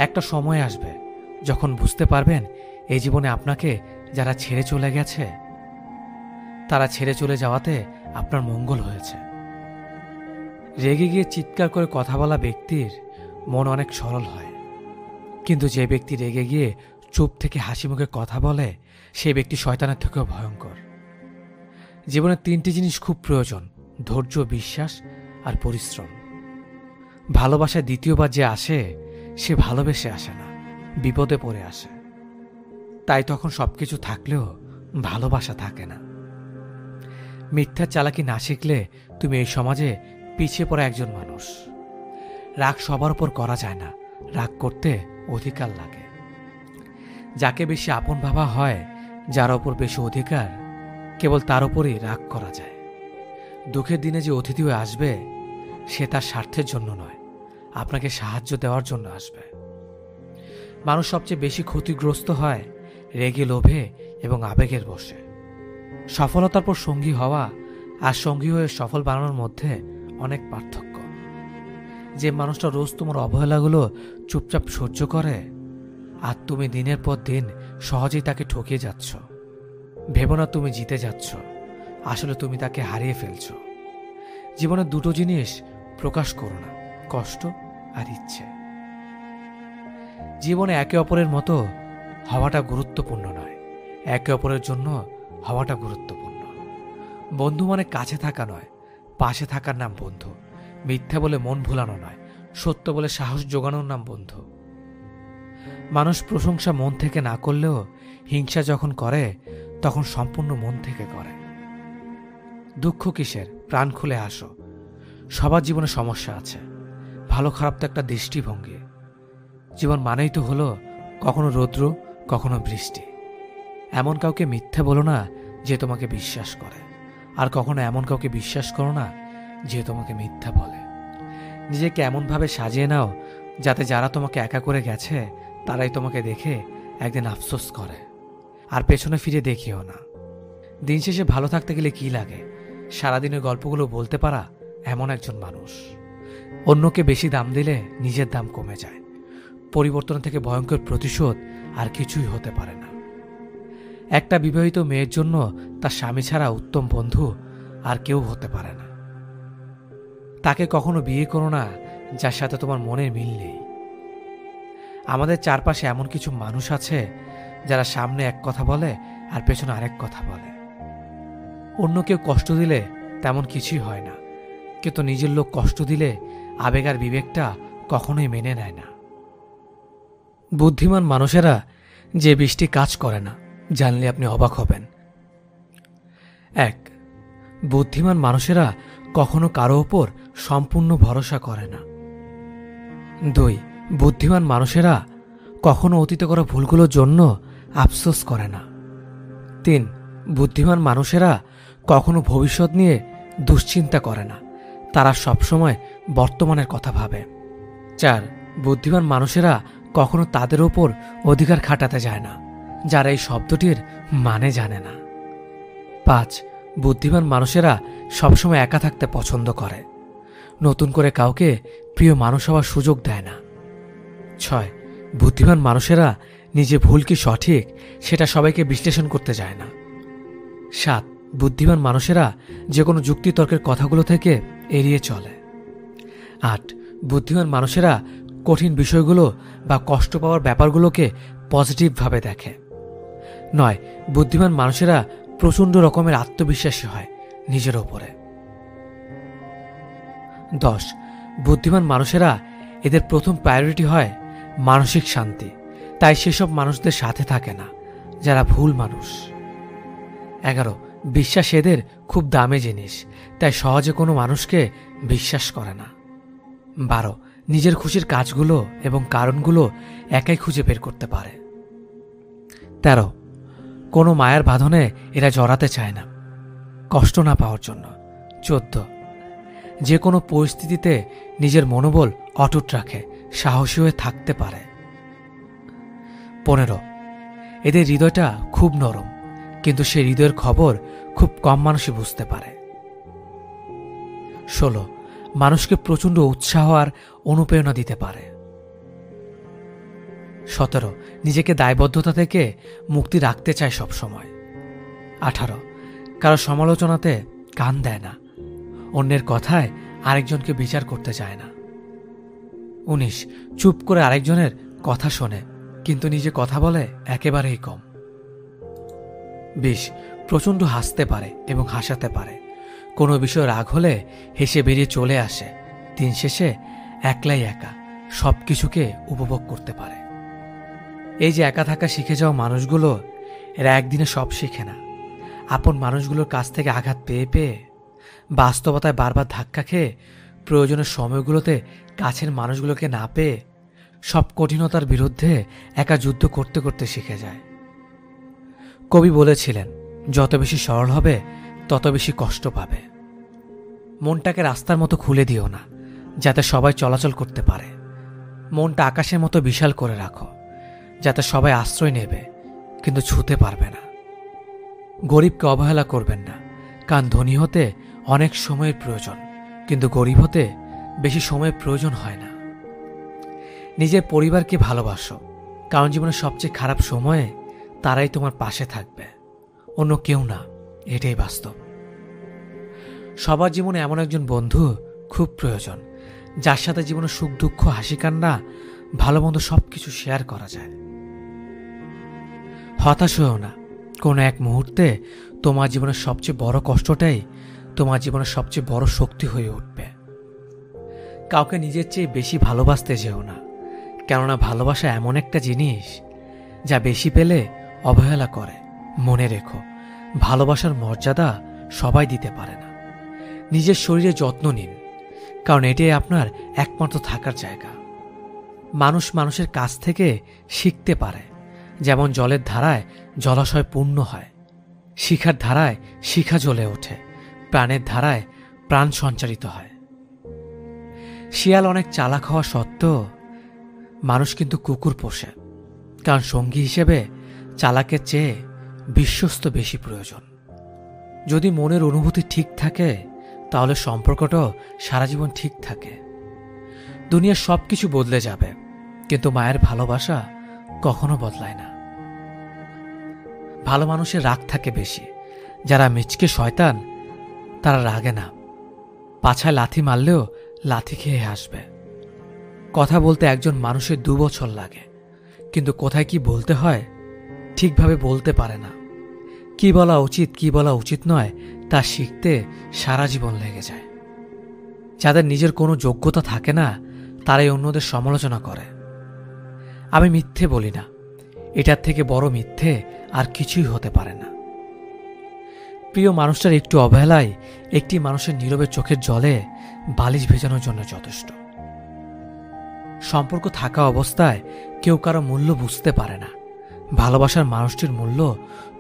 একটা সময় আসবে যখন বুঝতে পারবেন এই জীবনে আপনাকে যারা ছেড়ে চলে গেছে, তারা ছেড়ে চলে যাওয়াতে আপনার মঙ্গল হয়েছে। রেগে গিয়ে চিৎকার করে কথা বলা ব্যক্তির মন অনেক সরল হয়, কিন্তু যে ব্যক্তি রেগে গিয়ে চুপ থেকে হাসি মুখে কথা বলে, সেই ব্যক্তি শয়তানের থেকেও ভয়ঙ্কর। জীবনে তিনটি জিনিস খুব প্রয়োজন: ধৈর্য, বিশ্বাস আর পরিশ্রম। ভালোবাসায় দ্বিতীয়বার যে আসে, সে ভালোবেসে আসে না, বিপদে পড়ে আসে। তাই তখন সবকিছু থাকলেও ভালোবাসা থাকে না। মিথ্যার চালাকি না শিখলে তুমি এই সমাজে পিছিয়ে পড়া একজন মানুষ। রাগ সবার উপর করা যায় না, রাগ করতে অধিকার লাগে। যাকে বেশি আপন ভাবা হয়, যার ওপর বেশি অধিকার, কেবল তার উপরই রাগ করা যায়। দুঃখের দিনে যে অতিথি হয়ে আসবে, সে তার স্বার্থের জন্য নয়, আপনাকে সাহায্য দেওয়ার জন্য আসবে। মানুষ সবচেয়ে বেশি ক্ষতিগ্রস্ত হয় রেগে, লোভে এবং আবেগের বশে। সফলতার পর সঙ্গী হওয়া আর সঙ্গী হয়ে সফল বানানোর মধ্যে অনেক পার্থক্য। যে মানুষটা রোজ তোমার অবহেলাগুলো চুপচাপ সহ্য করে, আর তুমি দিনের পর দিন সহজেই তাকে ঠকিয়ে যাচ্ছ। ভেবো না তুমি জিতে যাচ্ছ, আসলে তুমি তাকে হারিয়ে ফেলছ। জীবনে দুটো জিনিস প্রকাশ করো না, কষ্ট আর ইচ্ছে। জীবনে একে অপরের মতো হওয়াটা গুরুত্বপূর্ণ নয়, একে অপরের জন্য হওয়াটা গুরুত্বপূর্ণ। বন্ধু মানে কাছে থাকা নয়, পাশে থাকার নাম বন্ধু। মিথ্যা বলে মন ভোলানো নয়, সত্য বলে সাহস জোগানোর নাম বন্ধু। মানুষ প্রশংসা মন থেকে না করলেও হিংসা যখন করে, তখন সম্পূর্ণ মন থেকে করে। দুঃখ কিসের? প্রাণ খুলে আসো। সবার জীবনে সমস্যা আছে, ভালো খারাপ তো একটা দৃষ্টিভঙ্গি। জীবন মানেই তো হলো কখনো রৌদ্র, কখনো বৃষ্টি। এমন কাউকে মিথ্যা বলো না যে তোমাকে বিশ্বাস করে, আর কখনো এমন কাউকে বিশ্বাস করো না যে তোমাকে মিথ্যা বলে। নিজেকে এমনভাবে সাজিয়ে নাও যাতে যারা তোমাকে একা করে গেছে তারাই তোমাকে দেখে একদিন আফসোস করে। আর পেছনে ফিরে দেখিও না। দিন শেষে ভালো থাকতে গেলে কি লাগে? সারাদিনের গল্পগুলো বলতে পারা এমন একজন মানুষ। অন্যকে বেশি দাম দিলে নিজের দাম কমে যায়। পরিবর্তন থেকে ভয়ঙ্কর প্রতিশোধ আর কিছুই হতে পারে না। একটা বিবাহিত মেয়ের জন্য তার স্বামী ছাড়া উত্তম বন্ধু আর কেউ হতে পারে না। তাকে কখনো বিয়ে করো না যার সাথে তোমার মনের মিল নেই। আমাদের চারপাশে এমন কিছু মানুষ আছে যারা সামনে এক কথা বলে আর পেছনে আরেক কথা বলে। অন্য কেউ কষ্ট দিলে তেমন কিছুই হয় না, কিন্তু নিজের লোক কষ্ট দিলে আবেগ আর বিবেকটা কখনোই মেনে নেয় না। বুদ্ধিমান মানুষেরা যে বৃষ্টি কাজ করে না, জানলে আপনি অবাক হবেন। 1. বুদ্ধিমান মানুষেরা কখনো কারো ওপর সম্পূর্ণ ভরসা করে না। 2. বুদ্ধিমান মানুষেরা কখনো অতীতে করা ভুলগুলোর জন্য আফসোস করে না। 3. বুদ্ধিমান মানুষেরা কখনো ভবিষ্যৎ নিয়ে দুশ্চিন্তা করে না, তারা সবসময় বর্তমানের কথা ভাবে। 4. বুদ্ধিমান মানুষেরা কখনো তাদের ওপর অধিকার খাটাতে যায় না, যারা এই শব্দটির মানে জানে না। 5. বুদ্ধিমান মানুষেরা সবসময় একা থাকতে পছন্দ করে, নতুন করে কাউকে প্রিয় মানুষ হওয়ার সুযোগ দেয় না। 6. বুদ্ধিমান মানুষেরা নিজে ভুল কি সঠিক সেটা সবাইকে বিশ্লেষণ করতে যায় না। 7. বুদ্ধিমান মানুষেরা যে কোনো যুক্তিতর্কের কথাগুলো থেকে এড়িয়ে চলে। 8. বুদ্ধিমান মানুষেরা কঠিন বিষয়গুলো বা কষ্ট পাওয়ার ব্যাপারগুলোকে পজিটিভভাবে দেখে। 9. বুদ্ধিমান মানুষেরা প্রচণ্ড রকমের আত্মবিশ্বাসী হয় নিজের ওপরে। 10. বুদ্ধিমান মানুষেরা এদের প্রথম প্রায়োরিটি হয় মানসিক শান্তি, তাই সেসব মানুষদের সাথে থাকে না যারা ভুল মানুষ। 11. বিশ্বাস এদের খুব দামি জিনিস, তাই সহজে কোনো মানুষকে বিশ্বাস করে না। 12. নিজের খুশির কাজগুলো এবং কারণগুলো একাই খুঁজে বের করতে পারে। 13. কোনো মায়ের বাঁধনে এরা জড়াতে চায় না, কষ্ট না পাওয়ার জন্য। 14. যে কোনো পরিস্থিতিতে নিজের মনোবল অটুট রাখে, সাহসী হয়ে থাকতে পারে। 15. এদের হৃদয়টা খুব নরম, কিন্তু সে হৃদয়ের খবর খুব কম মানুষই বুঝতে পারে। 16. মানুষকে প্রচণ্ড উৎসাহ আর অনুপ্রেরণা দিতে পারে। 17. নিজেকে দায়বদ্ধতা থেকে মুক্তি রাখতে চায় সবসময়। 18. কারো সমালোচনাতে কান দেয় না, অন্যের কথায় আরেকজনকে বিচার করতে চায় না। 19. চুপ করে আরেকজনের কথা শোনে, কিন্তু নিজে কথা বলে একেবারেই কম। 20. প্রচণ্ড হাসতে পারে এবং হাসাতে পারে, কোনো বিষয় রাগ হলে হেসে বেরিয়ে চলে আসে, দিন শেষে একলাই একা সব কিছুকে উপভোগ করতে পারে। এই যে একা থাকা শিখে যাওয়া মানুষগুলো, এরা একদিনে সব শিখে না। আপন মানুষগুলোর কাছ থেকে আঘাত পেয়ে পেয়ে, বাস্তবতায় বারবার ধাক্কা খেয়ে, প্রয়োজনের সময়গুলোতে কাছের মানুষগুলোকে না পেয়ে, সব কঠিনতার বিরুদ্ধে একা যুদ্ধ করতে করতে শিখে যায়। কবি বলেছিলেন, যত বেশি সরল হবে তত বেশি কষ্ট পাবে। মনটাকে রাস্তার মতো খুলে দিও না, যাতে সবাই চলাচল করতে পারে। মনটা আকাশের মতো বিশাল করে রাখো, যাতে সবাই আশ্রয় নেবে কিন্তু ছুঁতে পারবে না। গরিবকে অবহেলা করবেন না, কারণ ধনী হতে অনেক সময়ের প্রয়োজন, কিন্তু গরিব হতে বেশি সময়ের প্রয়োজন হয় না। নিজের পরিবারকে ভালোবাসো, কারণ জীবনের সবচেয়ে খারাপ সময়ে তারাই তোমার পাশে থাকবে, অন্য কেউ না। এটাই বাস্তব। সবার জীবনে এমন একজন বন্ধু খুব প্রয়োজন, যার সাথে জীবনের সুখ দুঃখ হাসি কান্না ভালো মন্দ সবকিছু শেয়ার করা যায়। হতাশ হয়েও না, কোনো এক মুহূর্তে তোমার জীবনের সবচেয়ে বড় কষ্টটাই তোমার জীবনের সবচেয়ে বড় শক্তি হয়ে উঠবে। কাউকে নিজের চেয়ে বেশি ভালোবাসতে যেও না, কেননা ভালোবাসা এমন একটা জিনিস যা বেশি পেলে অবহেলা করে। মনে রেখো, ভালোবাসার মর্যাদা সবাই দিতে পারে না। নিজের শরীরে যত্ন নিন, কারণ এটাই আপনার একমাত্র থাকার জায়গা। মানুষ মানুষের কাছ থেকে শিখতে পারে, যেমন জলের ধারায় জলাশয় পূর্ণ হয়, শিখার ধারায় শিখা জ্বলে ওঠে, প্রাণের ধারায় প্রাণ সঞ্চারিত হয়। শিয়াল অনেক চালাক হওয়া সত্ত্বেও মানুষ কিন্তু কুকুর পোষে, কারণ সঙ্গী হিসেবে চালাকের চেয়ে বিশ্বস্ত বেশি প্রয়োজন। যদি মনের অনুভূতি ঠিক থাকে, তাহলে সম্পর্কটাও সারা জীবন ঠিক থাকে। দুনিয়ার সবকিছু বদলে যাবে, কিন্তু মায়ের ভালোবাসা কখনো বদলায় না। ভালো মানুষের রাগ থাকে বেশি, যারা মিচকে শয়তান তারা রাগে না, পাছায় লাথি মারলেও লাথি খেয়ে আসবে। কথা বলতে একজন মানুষের 2 বছর লাগে, কিন্তু কোথায় কি বলতে হয় ঠিকভাবে বলতে পারে না। কি বলা উচিত কি বলা উচিত নয় তা শিখতে সারা জীবন লেগে যায়। যাদের নিজের কোনো যোগ্যতা থাকে না, তারাই অন্যদের সমালোচনা করে। আমি মিথ্যে বলি না, এটার থেকে বড় মিথ্যে আর কিছুই হতে পারে না। প্রিয় মানুষটার একটু অবহেলায় একটি মানুষের নীরবে চোখের জলে বালিশ ভেজানোর জন্য যথেষ্ট। সম্পর্ক থাকা অবস্থায় কেউ কারো মূল্য বুঝতে পারে না। ভালোবাসার মানুষটির মূল্য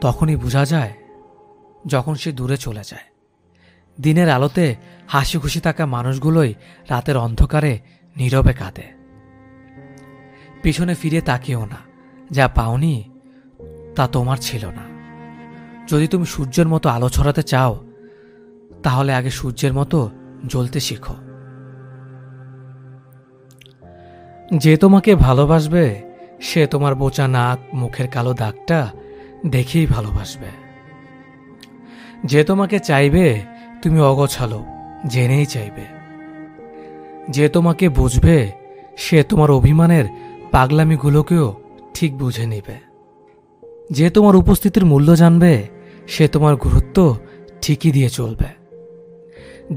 তখনই বোঝা যায় যখন সে দূরে চলে যায়। দিনের আলোতে হাসি খুশি থাকা মানুষগুলোই রাতের অন্ধকারে নীরবে কাঁদে। পিছনে ফিরে তাকিও না, যা পাওনি তা তোমার ছিল না। যদি তুমি সূর্যের মতো আলো ছড়াতে চাও, তাহলে আগে সূর্যের মতো জ্বলতে শিখো। যে তোমাকে ভালোবাসবে সে তোমার বোচা নাক মুখের কালো দাগটা দেখেই ভালোবাসবে। যে তোমাকে চাইবে তুমি অগোছালো জেনেই চাইবে। যে তোমাকে বুঝবে সে তোমার অভিমানের পাগলামিগুলোকেও ঠিক বুঝে নেবে। যে তোমার উপস্থিতির মূল্য জানবে সে তোমার গুরুত্ব ঠিকই দিয়ে চলবে।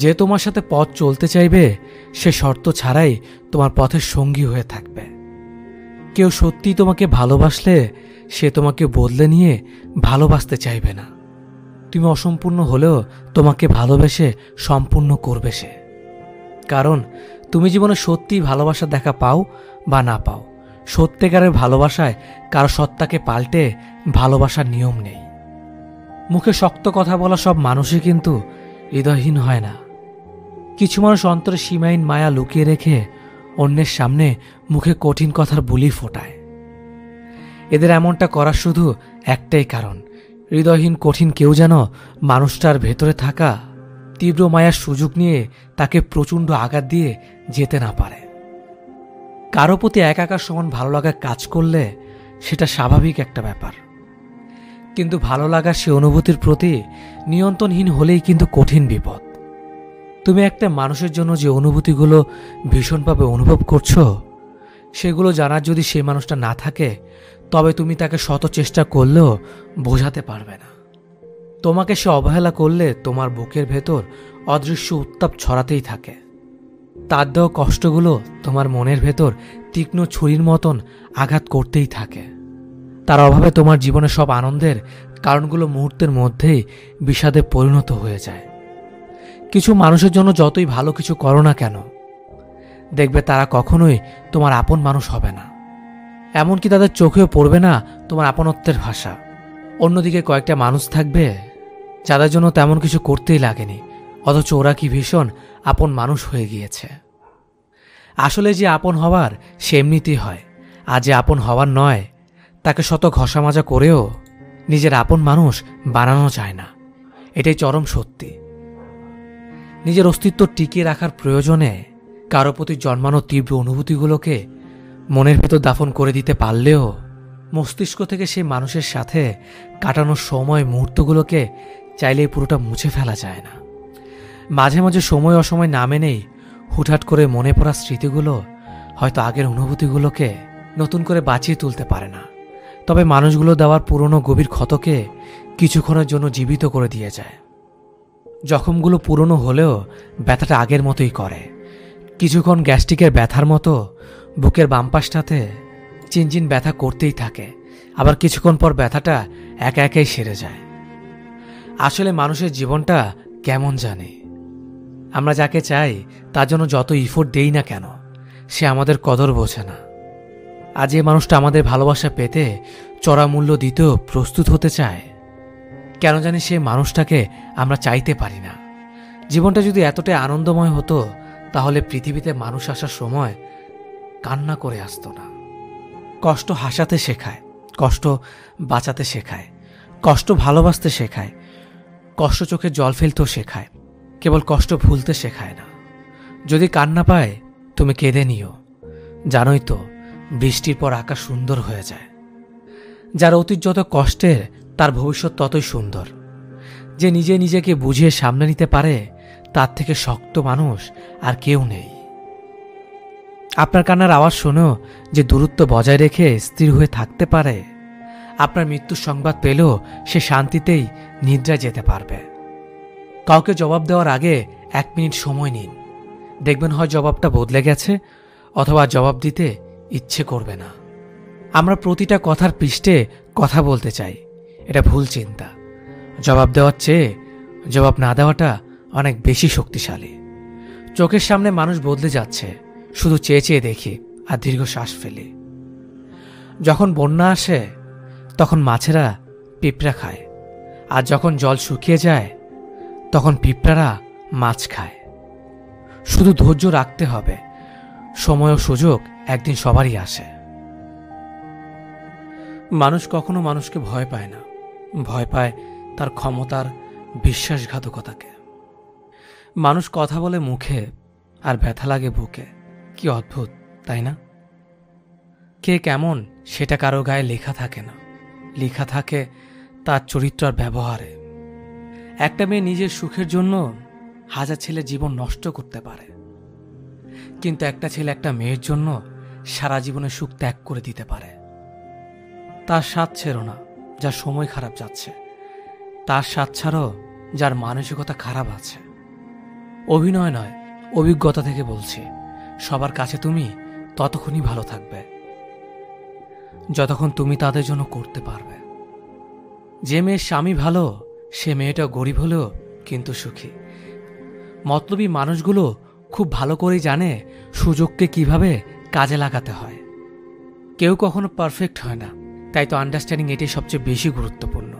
যে তোমার সাথে পথ চলতে চাইবে সে শর্ত ছাড়াই তোমার পথের সঙ্গী হয়ে থাকবে। কেউ সত্যিই তোমাকে ভালোবাসলে সে তোমাকে বদলে নিয়ে ভালোবাসতে চাইবে না। তুমি অসম্পূর্ণ হলেও তোমাকে ভালোবেসে সম্পূর্ণ করবে সে। কারণ তুমি জীবনে সত্যিই ভালোবাসা দেখা পাও বা না পাও, সত্যিকারের ভালোবাসায় কারো সত্তাকে পাল্টে ভালোবাসার নিয়ম নেই। মুখে শক্ত কথা বলা সব মানুষই কিন্তু হৃদয়হীন হয় না। কিছু মানুষ অন্তরে সীমাহীন মায়া লুকিয়ে রেখে অন্যের সামনে মুখে কঠিন কথার বুলি ফোটায়। এদের এমনটা করার শুধু একটাই কারণ, হৃদয়হীন কঠিন কেউ যেন মানুষটার ভেতরে থাকা তীব্র মায়ার সুযোগ নিয়ে তাকে প্রচণ্ড আঘাত দিয়ে যেতে না পারে। কারো প্রতি একাকার সমান ভালো লাগা কাজ করলে সেটা স্বাভাবিক একটা ব্যাপার, কিন্তু ভালো লাগার সে অনুভূতির প্রতি নিয়ন্ত্রণহীন হলেই কিন্তু কঠিন বিপদ। তুমি একটা মানুষের জন্য যে অনুভূতিগুলো ভীষণভাবে অনুভব করছো, সেগুলো জানার যদি সেই মানুষটা না থাকে, তবে তুমি তাকে শত চেষ্টা করলেও বোঝাতে পারবে না। তোমাকে সে অবহেলা করলে তোমার বুকের ভেতর অদৃশ্য উত্তাপ ছড়াতেই থাকে। তার দেওয়া কষ্টগুলো তোমার মনের ভেতর তীক্ষ্ণ ছুরির মতন আঘাত করতেই থাকে। তার অভাবে তোমার জীবনে সব আনন্দের কারণগুলো মুহূর্তের মধ্যেই বিষাদে পরিণত হয়ে যায়। কিছু মানুষের জন্য যতই ভালো কিছু করো না কেন, দেখবে তারা কখনোই তোমার আপন মানুষ হবে না। এমনকি তাদের চোখেও পড়বে না তোমার আপনত্বের ভাষা। অন্যদিকে কয়েকটা মানুষ থাকবে যাদের জন্য তেমন কিছু করতেই লাগেনি, অথচ ওরা কি ভীষণ আপন মানুষ হয়ে গিয়েছে। আসলে যে আপন হওয়ার সে এমনিতেই হয়, আর যে আপন হওয়ার নয় তাকে শত ঘষা মাজা করেও নিজের আপন মানুষ বানানো যায় না। এটাই চরম সত্যি। নিজের অস্তিত্ব টিকিয়ে রাখার প্রয়োজনে কারো প্রতি জন্মানো তীব্র অনুভূতিগুলোকে মনের ভেতর দাফন করে দিতে পারলেও মস্তিষ্ক থেকে সেই মানুষের সাথে কাটানোর সময় মুহূর্তগুলোকে চাইলেই পুরোটা মুছে ফেলা যায় না। মাঝে মাঝে সময় অসময় না মেনেই হুটহাট করে মনে পড়া স্মৃতিগুলো হয়তো আগের অনুভূতিগুলোকে নতুন করে বাঁচিয়ে তুলতে পারে না, তবে মানুষগুলো দেওয়ার পুরনো গভীর ক্ষতকে কিছুক্ষণের জন্য জীবিত করে দিয়ে যায়। জখমগুলো পুরনো হলেও ব্যথাটা আগের মতোই করে। কিছুক্ষণ গ্যাস্ট্রিকের ব্যথার মতো বুকের বাম পাশটাতে চিনচিন ব্যথা করতেই থাকে, আবার কিছুক্ষণ পর ব্যথাটা একা একাই সেরে যায়। আসলে মানুষের জীবনটা কেমন জানে, আমরা যাকে চাই তার জন্য যত ইফোর্ট দেই না কেন সে আমাদের কদর বোঝে না। আর যে মানুষটা আমাদের ভালোবাসা পেতে চড়া মূল্য দিতেও প্রস্তুত হতে চায়, কেন জানি সেই মানুষটাকে আমরা চাইতে পারি না। জীবনটা যদি এতটাই আনন্দময় হতো তাহলে পৃথিবীতে মানুষ আসার সময় কান্না করে আসতো না। কষ্ট হাসাতে শেখায়, কষ্ট বাঁচাতে শেখায়, কষ্ট ভালোবাসতে শেখায়, কষ্ট চোখে জল ফেলতেও শেখায়, কেবল কষ্ট ভুলতে শেখায় না। যদি কান্না পায় তুমি কেঁদে নিও, জানোই তো বৃষ্টির পর আকাশ সুন্দর হয়ে যায়। যার অতীত যত কষ্টের তার ভবিষ্যৎ ততই সুন্দর। যে নিজে নিজেকে বুঝিয়ে সামনে নিতে পারে তার থেকে শক্ত মানুষ আর কেউ নেই। আপনার কান্নার আওয়াজ শুনেও যে দূরত্ব বজায় রেখে স্থির হয়ে থাকতে পারে, আপনার মৃত্যুর সংবাদ পেলেও সে শান্তিতেই নিদ্রায় যেতে পারবে। কাউকে জবাব দেওয়ার আগে 1 মিনিট সময় নিন, দেখবেন হয় জবাবটা বদলে গেছে অথবা জবাব দিতে ইচ্ছে করবে না। আমরা প্রতিটা কথার পৃষ্ঠে কথা বলতে চাই, এটা ভুল চিন্তা। জবাব দেওয়ার চেয়ে জবাব না দেওয়াটা অনেক বেশি শক্তিশালী। চোখের সামনে মানুষ বদলে যাচ্ছে, শুধু চেয়ে চেয়ে দেখি আর দীর্ঘ শ্বাস ফেলি। যখন বন্যা আসে তখন মাছেরা পিঁপড়া খায়, আর যখন জল শুকিয়ে যায় তখন পিঁপড়ারা মাছ খায়। শুধু ধৈর্য রাখতে হবে, সময় ও সুযোগ একদিন সবারই আসে। মানুষ কখনো মানুষকে ভয় পায় না, ভয় পায় তার ক্ষমতার বিশ্বাসঘাতকতাকে। মানুষ কথা বলে মুখে আর ব্যথা লাগে বুকে। কি অদ্ভুত, তাই না? কে কেমন সেটা কারো গায়ে লেখা থাকে না, লেখা থাকে তার চরিত্র আর ব্যবহারে। একটা মেয়ে নিজের সুখের জন্য 1000 ছেলে জীবন নষ্ট করতে পারে, কিন্তু একটা ছেলে একটা মেয়ের জন্য সারা জীবনের সুখ ত্যাগ করে দিতে পারে। তার স্বাদ ছেড়ো না যার সময় খারাপ যাচ্ছে, তার স্বাদ ছাড়ো যার মানসিকতা খারাপ আছে। অভিনয় নয়, অভিজ্ঞতা থেকে বলছি, সবার কাছে তুমি ততক্ষণই ভালো থাকবে যতক্ষণ তুমি তাদের জন্য করতে পারবে। যে মেয়ের স্বামী ভালো সে মেয়েটা গরিব হলেও কিন্তু সুখী। মতলবী মানুষগুলো খুব ভালো করেই জানে সুযোগকে কিভাবে কাজে লাগাতে হয়। কেউ কখনো পারফেক্ট হয় না, তাই তো আন্ডারস্ট্যান্ডিং এটাই সবচেয়ে বেশি গুরুত্বপূর্ণ।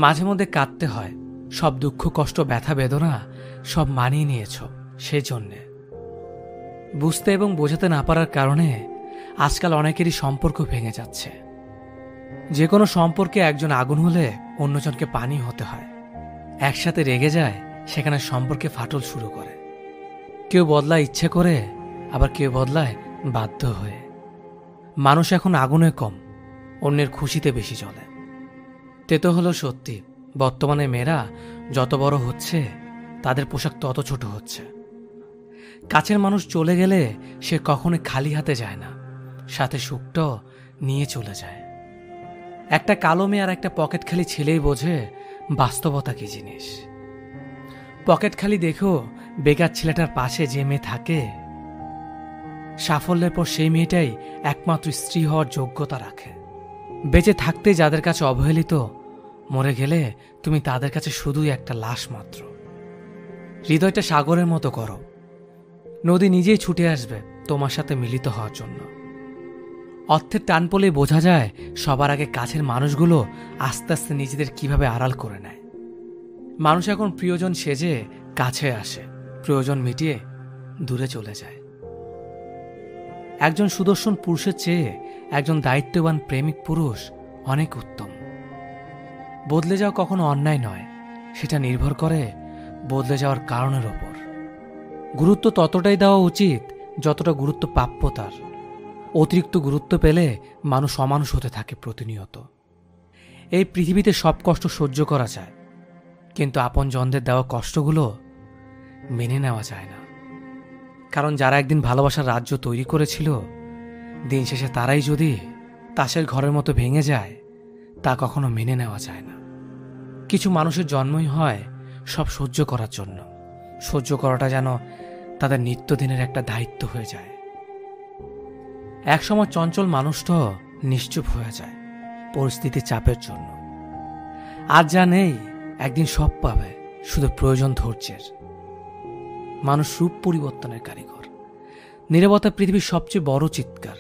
মাঝে মধ্যে কাঁদতে হয়, সব দুঃখ কষ্ট ব্যথা বেদনা সব মানিয়ে নিয়েছ সেজন্যে। বুঝতে এবং বোঝাতে না পারার কারণে আজকাল অনেকেরই সম্পর্ক ভেঙে যাচ্ছে। যে কোনো সম্পর্কে একজন আগুন হলে অন্যজনকে পানি হতে হয়। একসাথে রেগে যায়, সেখানে সম্পর্কে ফাটল শুরু করে। কেউ বদলায় ইচ্ছে করে, আবার কেউ বদলায় বাধ্য হয়ে। মানুষ এখন আগুনে কম, অন্যের খুশিতে বেশি চলে। তেতো হলো সত্যি, বর্তমানে মেয়েরা যত বড় হচ্ছে তাদের পোশাক তত ছোট হচ্ছে। কাছের মানুষ চলে গেলে সে কখনো খালি হাতে যায় না, সাথে সুখটাও নিয়ে চলে যায়। একটা কালো মেয়ে আর একটা পকেট খালি ছেলেই বোঝে বাস্তবতা কি জিনিস। পকেট খালি দেখো বেকার ছেলেটার পাশে যে মেয়ে থাকে, সাফল্যের পর সেই মেয়েটাই একমাত্র স্ত্রী হওয়ার যোগ্যতা রাখে। বেঁচে থাকতে যাদের কাছে অবহেলিত, মরে গেলে তুমি তাদের কাছে শুধুই একটা লাশ মাত্র। হৃদয়টা সাগরের মতো করো, নদী নিজেই ছুটে আসবে তোমার সাথে মিলিত হওয়ার জন্য। অর্থের টান পড়লেই বোঝা যায় সবার আগে কাছের মানুষগুলো আস্তে আস্তে নিজেদের কিভাবে আড়াল করে নেয়। মানুষ এখন প্রিয়জন সেজে কাছে আসে, প্রয়োজন মিটিয়ে দূরে চলে যায়। একজন সুদর্শন পুরুষের চেয়ে একজন দায়িত্ববান প্রেমিক পুরুষ অনেক উত্তম। বদলে যাওয়া কখনো অন্যায় নয়, সেটা নির্ভর করে বদলে যাওয়ার কারণের ওপর। গুরুত্ব ততটাই দেওয়া উচিত যতটা গুরুত্ব প্রাপ্য তার। অতিরিক্ত গুরুত্ব পেলে মানুষ অমানুষ হতে থাকে প্রতিনিয়ত। এই পৃথিবীতে সব কষ্ট সহ্য করা যায়, কিন্তু আপনজনদের দেওয়া কষ্টগুলো মেনে নেওয়া যায় না। কারণ যারা একদিন ভালোবাসার রাজ্য তৈরি করেছিল, দিন শেষে তারাই যদি তাসের ঘরের মতো ভেঙে যায়, তা কখনো মেনে নেওয়া যায় না। কিছু মানুষের জন্মই হয় সব সহ্য করার জন্য। সহ্য করাটা যেন তাদের নিত্যদিনের একটা দায়িত্ব হয়ে যায়। একসময় চঞ্চল মানুষটাও নিশ্চুপ হয়ে যায় পরিস্থিতির চাপের জন্য। আর যা নেই একদিন সব পাবে, শুধু প্রয়োজন ধৈর্যের। মানুষ রূপ পরিবর্তনের কারিগর। নীরবতা পৃথিবীর সবচেয়ে বড় চিৎকার,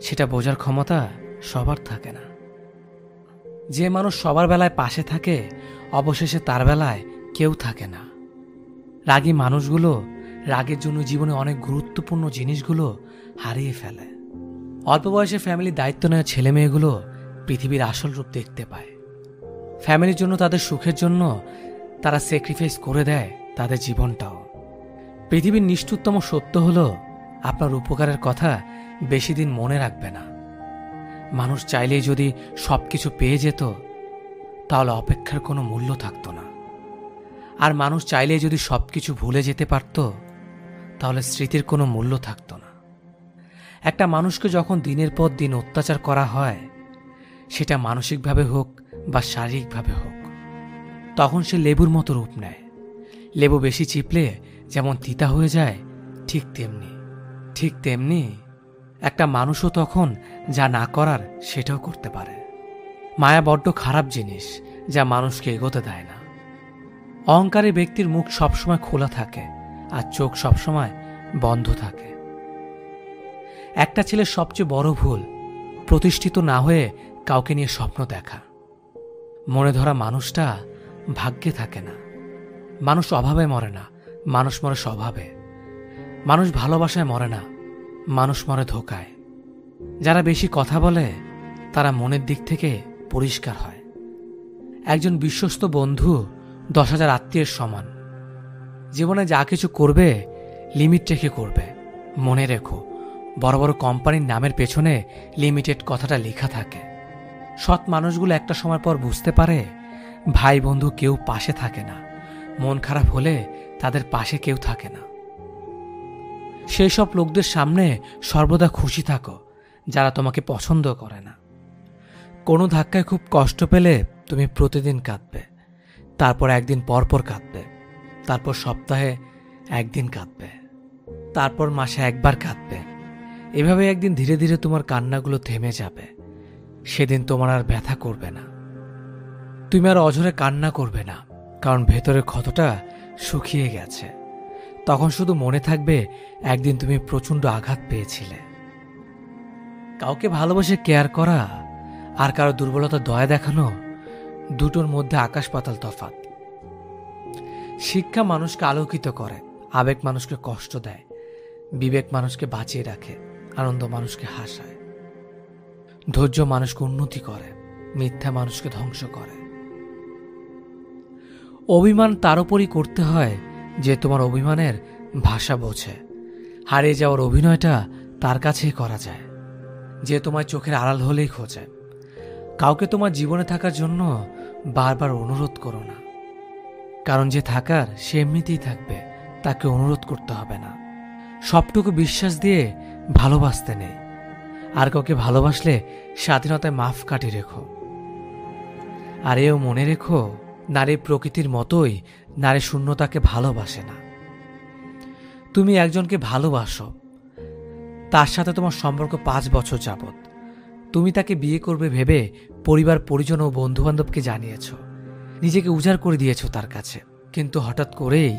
সেটা বোঝার ক্ষমতা সবার থাকে না। যে মানুষ সবার বেলায় পাশে থাকে, অবশেষে তার বেলায় কেউ থাকে না। রাগী মানুষগুলো রাগের জন্য জীবনে অনেক গুরুত্বপূর্ণ জিনিসগুলো হারিয়ে ফেলে। অল্প বয়সে ফ্যামিলির দায়িত্ব নেওয়া ছেলে মেয়েগুলো পৃথিবীর আসল রূপ দেখতে পায়। ফ্যামিলির জন্য, তাদের সুখের জন্য তারা স্যাক্রিফাইস করে দেয় তাদের জীবনটাও। পৃথিবীর নিষ্ঠুরতম সত্য হলো, আপনার উপকারের কথা বেশি দিন মনে রাখবে না। মানুষ চাইলেই যদি সবকিছু পেয়ে যেত, তাহলে অপেক্ষার কোনো মূল্য থাকতো না। আর মানুষ চাইলেই যদি সবকিছু ভুলে যেতে পারত, তাহলে স্মৃতির কোনো মূল্য থাকতো না। একটা মানুষকে যখন দিনের পর দিন অত্যাচার করা হয়, সেটা মানসিকভাবে হোক বা শারীরিকভাবে হোক, তখন সে লেবুর মতো রূপ নেয়। লেবু বেশি চিপলে যেমন তিতা হয়ে যায়, ঠিক তেমনি একটা মানুষও তখন যা না করার সেটাও করতে পারে। মায়া বড্ড খারাপ জিনিস, যা মানুষকে এগোতে দেয় না। অহংকারী ব্যক্তির মুখ সবসময় খোলা থাকে আর চোখ সবসময় বন্ধ থাকে। একটা ছেলের সবচেয়ে বড় ভুল, প্রতিষ্ঠিত না হয়ে কাউকে নিয়ে স্বপ্ন দেখা। মনে ধরা মানুষটা ভাগ্যে থাকে না। মানুষ অভাবে মরে না, মানুষ মরে স্বভাবে। মানুষ ভালোবাসায় মরে না, মানুষ মরে ধোঁকায়। যারা বেশি কথা বলে, তারা মনের দিক থেকে পরিষ্কার হয়। একজন বিশ্বস্ত বন্ধু 10,000 আত্মীয়ের সমান। জীবনে যা কিছু করবে লিমিট রেখে করবে। মনে রেখো, বড় বড় কোম্পানির নামের পেছনে লিমিটেড কথাটা লেখা থাকে। সৎ মানুষগুলো একটা সময় পর বুঝতে পারে, ভাই বন্ধু কেউ পাশে থাকে না। মন খারাপ হলে তাদের পাশে কেউ থাকে না। সেই সব লোকদের সামনে সর্বদা খুশি থাকো, যারা তোমাকে পছন্দ করে না। কোনো ধাক্কায় খুব কষ্ট পেলে তুমি প্রতিদিন কাঁদবে, তারপর একদিন পরপর কাঁদবে, তারপর সপ্তাহে একদিন কাঁদবে, তারপর মাসে একবার কাঁদবে। এভাবে একদিন ধীরে ধীরে তোমার কান্নাগুলো থেমে যাবে। সেদিন তোমার আর ব্যথা করবে না। তুমি আর অঝরে কান্না করবে না, কারণ ভেতরের ক্ষতটা শুকিয়ে গেছে। তখন শুধু মনে থাকবে, একদিন তুমি প্রচণ্ড আঘাত পেয়েছিলে। কাউকে ভালোবাসে কেয়ার করা আর কারো দুর্বলতা দয়া দেখানো, দুটোর মধ্যে আকাশ পাতাল তফাৎ। শিক্ষা মানুষকে আলোকিত করে, আবেগ মানুষকে কষ্ট দেয়, বিবেক মানুষকে বাঁচিয়ে রাখে, আনন্দ মানুষকে হাসায়, ধৈর্য মানুষকে উন্নতি করে, মিথ্যা মানুষকে ধ্বংস করে। অভিমান তার উপরই করতে হয় যে তোমার অভিমানের ভাষা বোঝে। হারিয়ে যাওয়ার অভিনয়টা তার কাছেই করা যায় যে তোমার চোখের আড়াল হলেই খোঁজে। কাউকে তোমার জীবনে থাকার জন্য বারবার অনুরোধ করো না, কারণ যে থাকার সে এমনিতেই থাকবে, তাকে অনুরোধ করতে হবে না। সবটুকু বিশ্বাস দিয়ে ভালোবাসতে নেই। আর কাউকে ভালোবাসলে স্বাধীনতায় মাফ কাটি রেখো। আর এও মনে রেখো, নারী প্রকৃতির মতোই নারী শূন্যতাকে ভালোবাসে না। তুমি একজনকে ভালোবাসো, তার সাথে তোমার সম্পর্ক 5 বছর যাবত। তুমি তাকে বিয়ে করবে ভেবে পরিবার পরিজন ও বন্ধুবান্ধবকে জানিয়েছ, নিজেকে উজাড় করে দিয়েছ তার কাছে। কিন্তু হঠাৎ করেই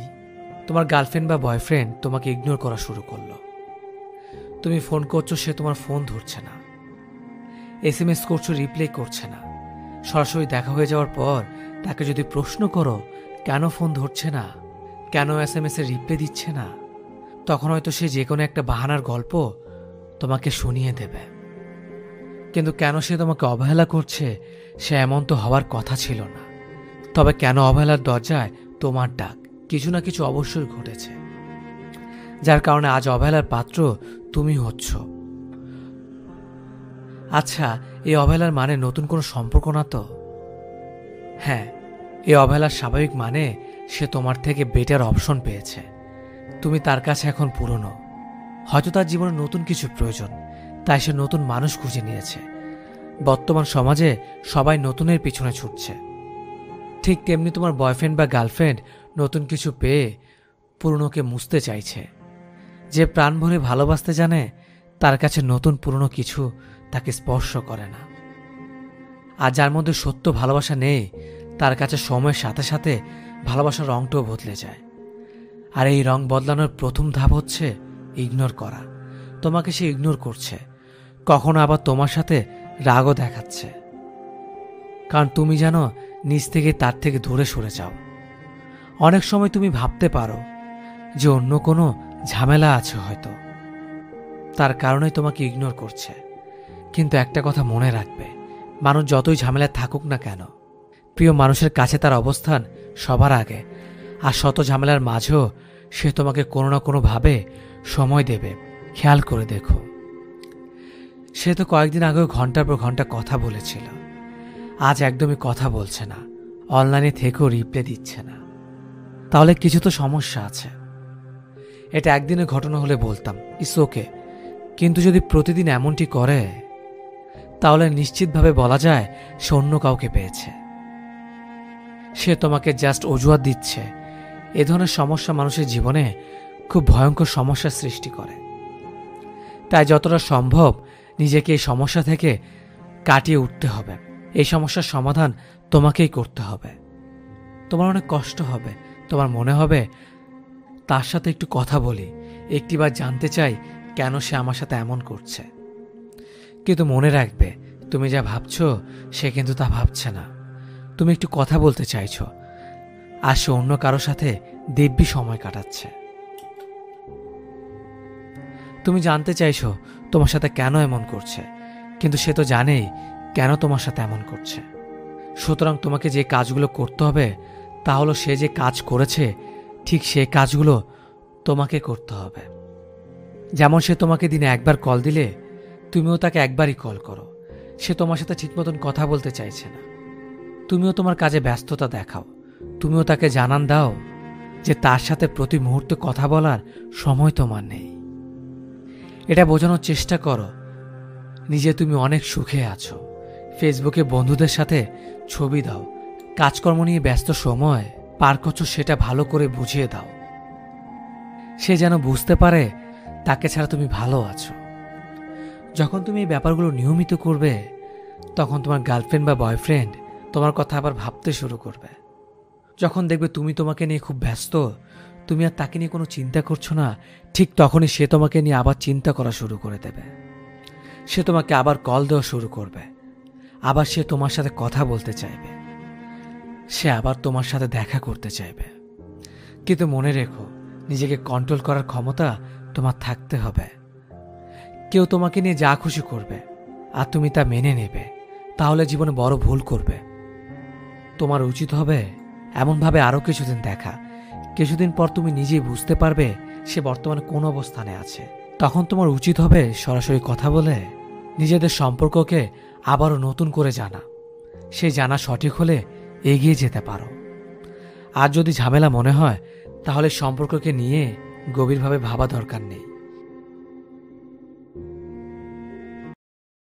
তোমার গার্লফ্রেন্ড বা বয়ফ্রেন্ড তোমাকে ইগনোর করা শুরু করলো। তুমি ফোন করছো, সে তোমার ফোন ধরছে না। SMS করছো, রিপ্লাই করছে না। সরাসরি দেখা হয়ে যাওয়ার পর তাকে যদি প্রশ্ন করো কেন ফোন ধরছে না, কেন SMS এর রিপ্লাই দিচ্ছে না, তখন হয়তো সে যে কোনো একটা বাহানার গল্প তোমাকে শুনিয়ে দেবে। কিন্তু কেন সে তোমাকে অবহেলা করছে, সে এমন তো হওয়ার কথা ছিল না। তবে কেন অবহেলার দরজায় তোমার ডাক, কিছু না কিছু অবশ্যই ঘটেছে, যার কারণে আজ অবহেলার পাত্র তুমি হচ্ছ। আচ্ছা, এই অবহেলার মানে নতুন কোনো সম্পর্ক না তো? হ্যাঁ, এই অবহেলার স্বাভাবিক মানে সে তোমার থেকে বেটার অপশন পেয়েছে। তুমি তার কাছে এখন পুরনো। হয়তো তার জীবনে নতুন কিছু প্রয়োজন, তাই সে নতুন মানুষ খুঁজে নিয়েছে। বর্তমান সমাজে সবাই নতুনের পিছনে ছুটছে। ঠিক তেমনি তোমার বয়ফ্রেন্ড বা গার্লফ্রেন্ড নতুন কিছু পেয়ে পুরনোকে মুছতে চাইছে। যে প্রাণ ভরে ভালোবাসতে জানে, তার কাছে নতুন পুরনো কিছু তাকে স্পর্শ করে না। আর যার মধ্যে সত্য ভালোবাসা নেই, তার কাছে সময়ের সাথে সাথে ভালোবাসার রংটাও বদলে যায়। আর এই রং বদলানোর প্রথম ধাপ হচ্ছে ইগনোর করা। তোমাকে সে ইগনোর করছে, কখনো আবার তোমার সাথে রাগও দেখাচ্ছে, কারণ তুমি জানো নিজ থেকে তার থেকে দূরে সরে যাও। অনেক সময় তুমি ভাবতে পারো যে অন্য কোনো ঝামেলা আছে হয়তো, তার কারণেই তোমাকে ইগনোর করছে। কিন্তু একটা কথা মনে রাখবে, মানুষ যতই ঝামেলায় থাকুক না কেন, প্রিয় মানুষের কাছে তার অবস্থান সবার আগে। আর শত ঝামেলার মাঝেও সে তোমাকে কোনো না কোনোভাবে সময় দেবে। খেয়াল করে দেখো, সে তো কয়েকদিন আগেও ঘন্টার পর ঘন্টা কথা বলেছিল, আজ একদমই কথা বলছে না, অনলাইনে থেকেও রিপ্লাই দিচ্ছে না। তাহলে কিছু তো সমস্যা আছে। এটা একদিনের ঘটনা হলে বলতাম ইটস ওকে, কিন্তু যদি প্রতিদিন এমনটি করে, তাহলে নিশ্চিতভাবে বলা যায় সে অন্য কাউকে পেয়েছে। সে তোমাকে জাস্ট অজুহাত দিচ্ছে। এ ধরনের সমস্যা মানুষের জীবনে খুব ভয়ঙ্কর সমস্যার সৃষ্টি করে। তাই যতটা সম্ভব নিজেকে এই সমস্যা থেকে কাটিয়ে উঠতে হবে। এই সমস্যার সমাধান তোমাকেই করতে হবে। তোমার অনেক কষ্ট হবে, তোমার মনে হবে তার সাথে একটু কথা বলি, একটিবার জানতে চাই কেন সে আমার সাথে এমন করছে। কিন্তু মনে রাখবে, তুমি যা ভাবছো সে কিন্তু তা ভাবছে না। তুমি একটু কথা বলতে চাইছো, আর সে অন্য কারোর সাথে দিব্যি সময় কাটাচ্ছে। তুমি জানতে চাইছো তোমার সাথে কেন এমন করছে, কিন্তু সে তো জানেই কেন তোমার সাথে এমন করছে। সুতরাং তোমাকে যে কাজগুলো করতে হবে তা হলো সে যে কাজ করেছে ঠিক সে কাজগুলো তোমাকে করতে হবে। যেমন সে তোমাকে দিনে একবার কল দিলে তুমিও তাকে একবারই কল করো। সে তোমার সাথে ঠিক মতন কথা বলতে চাইছে না, তুমিও তোমার কাজে ব্যস্ততা দেখাও। তুমিও তাকে জানান দাও যে তার সাথে প্রতি মুহূর্তে কথা বলার সময় তোমার নেই। এটা বোঝানোর চেষ্টা করো নিজে তুমি অনেক সুখে আছো। ফেসবুকে বন্ধুদের সাথে ছবি দাও, কাজকর্ম নিয়ে ব্যস্ত সময় পার করছো সেটা ভালো করে বুঝিয়ে দাও। সে যেন বুঝতে পারে তাকে ছাড়া তুমি ভালো আছো। যখন তুমি এই ব্যাপারগুলো নিয়মিত করবে, তখন তোমার গার্লফ্রেন্ড বা বয়ফ্রেন্ড তোমার কথা আবার ভাবতে শুরু করবে। যখন দেখবে তুমি তোমাকে নিয়ে খুব ব্যস্ত, তুমি আর তাকে নিয়ে কোনো চিন্তা করছো না, ঠিক তখনই সে তোমাকে নিয়ে আবার চিন্তা করা শুরু করে দেবে। সে তোমাকে আবার কল দেওয়া শুরু করবে, আবার সে তোমার সাথে কথা বলতে চাইবে, সে আবার তোমার সাথে দেখা করতে চাইবে। কিন্তু মনে রেখো, নিজেকে কন্ট্রোল করার ক্ষমতা তোমার থাকতে হবে। কেউ তোমাকে নিয়ে যা খুশি করবে আর তুমি তা মেনে নেবে, তাহলে জীবনে বড় ভুল করবে। তোমার উচিত হবে এমনভাবে আরও কিছুদিন দেখা। কিছুদিন পর তুমি নিজেই বুঝতে পারবে সে বর্তমানে কোন অবস্থানে আছে। তখন তোমার উচিত হবে সরাসরি কথা বলে নিজেদের সম্পর্ককে আবারও নতুন করে জানা। সেই জানা সঠিক হলে এগিয়ে যেতে পারো। আর যদি ঝামেলা মনে হয়, তাহলে সম্পর্ককে নিয়ে গভীরভাবে ভাবা দরকার নেই।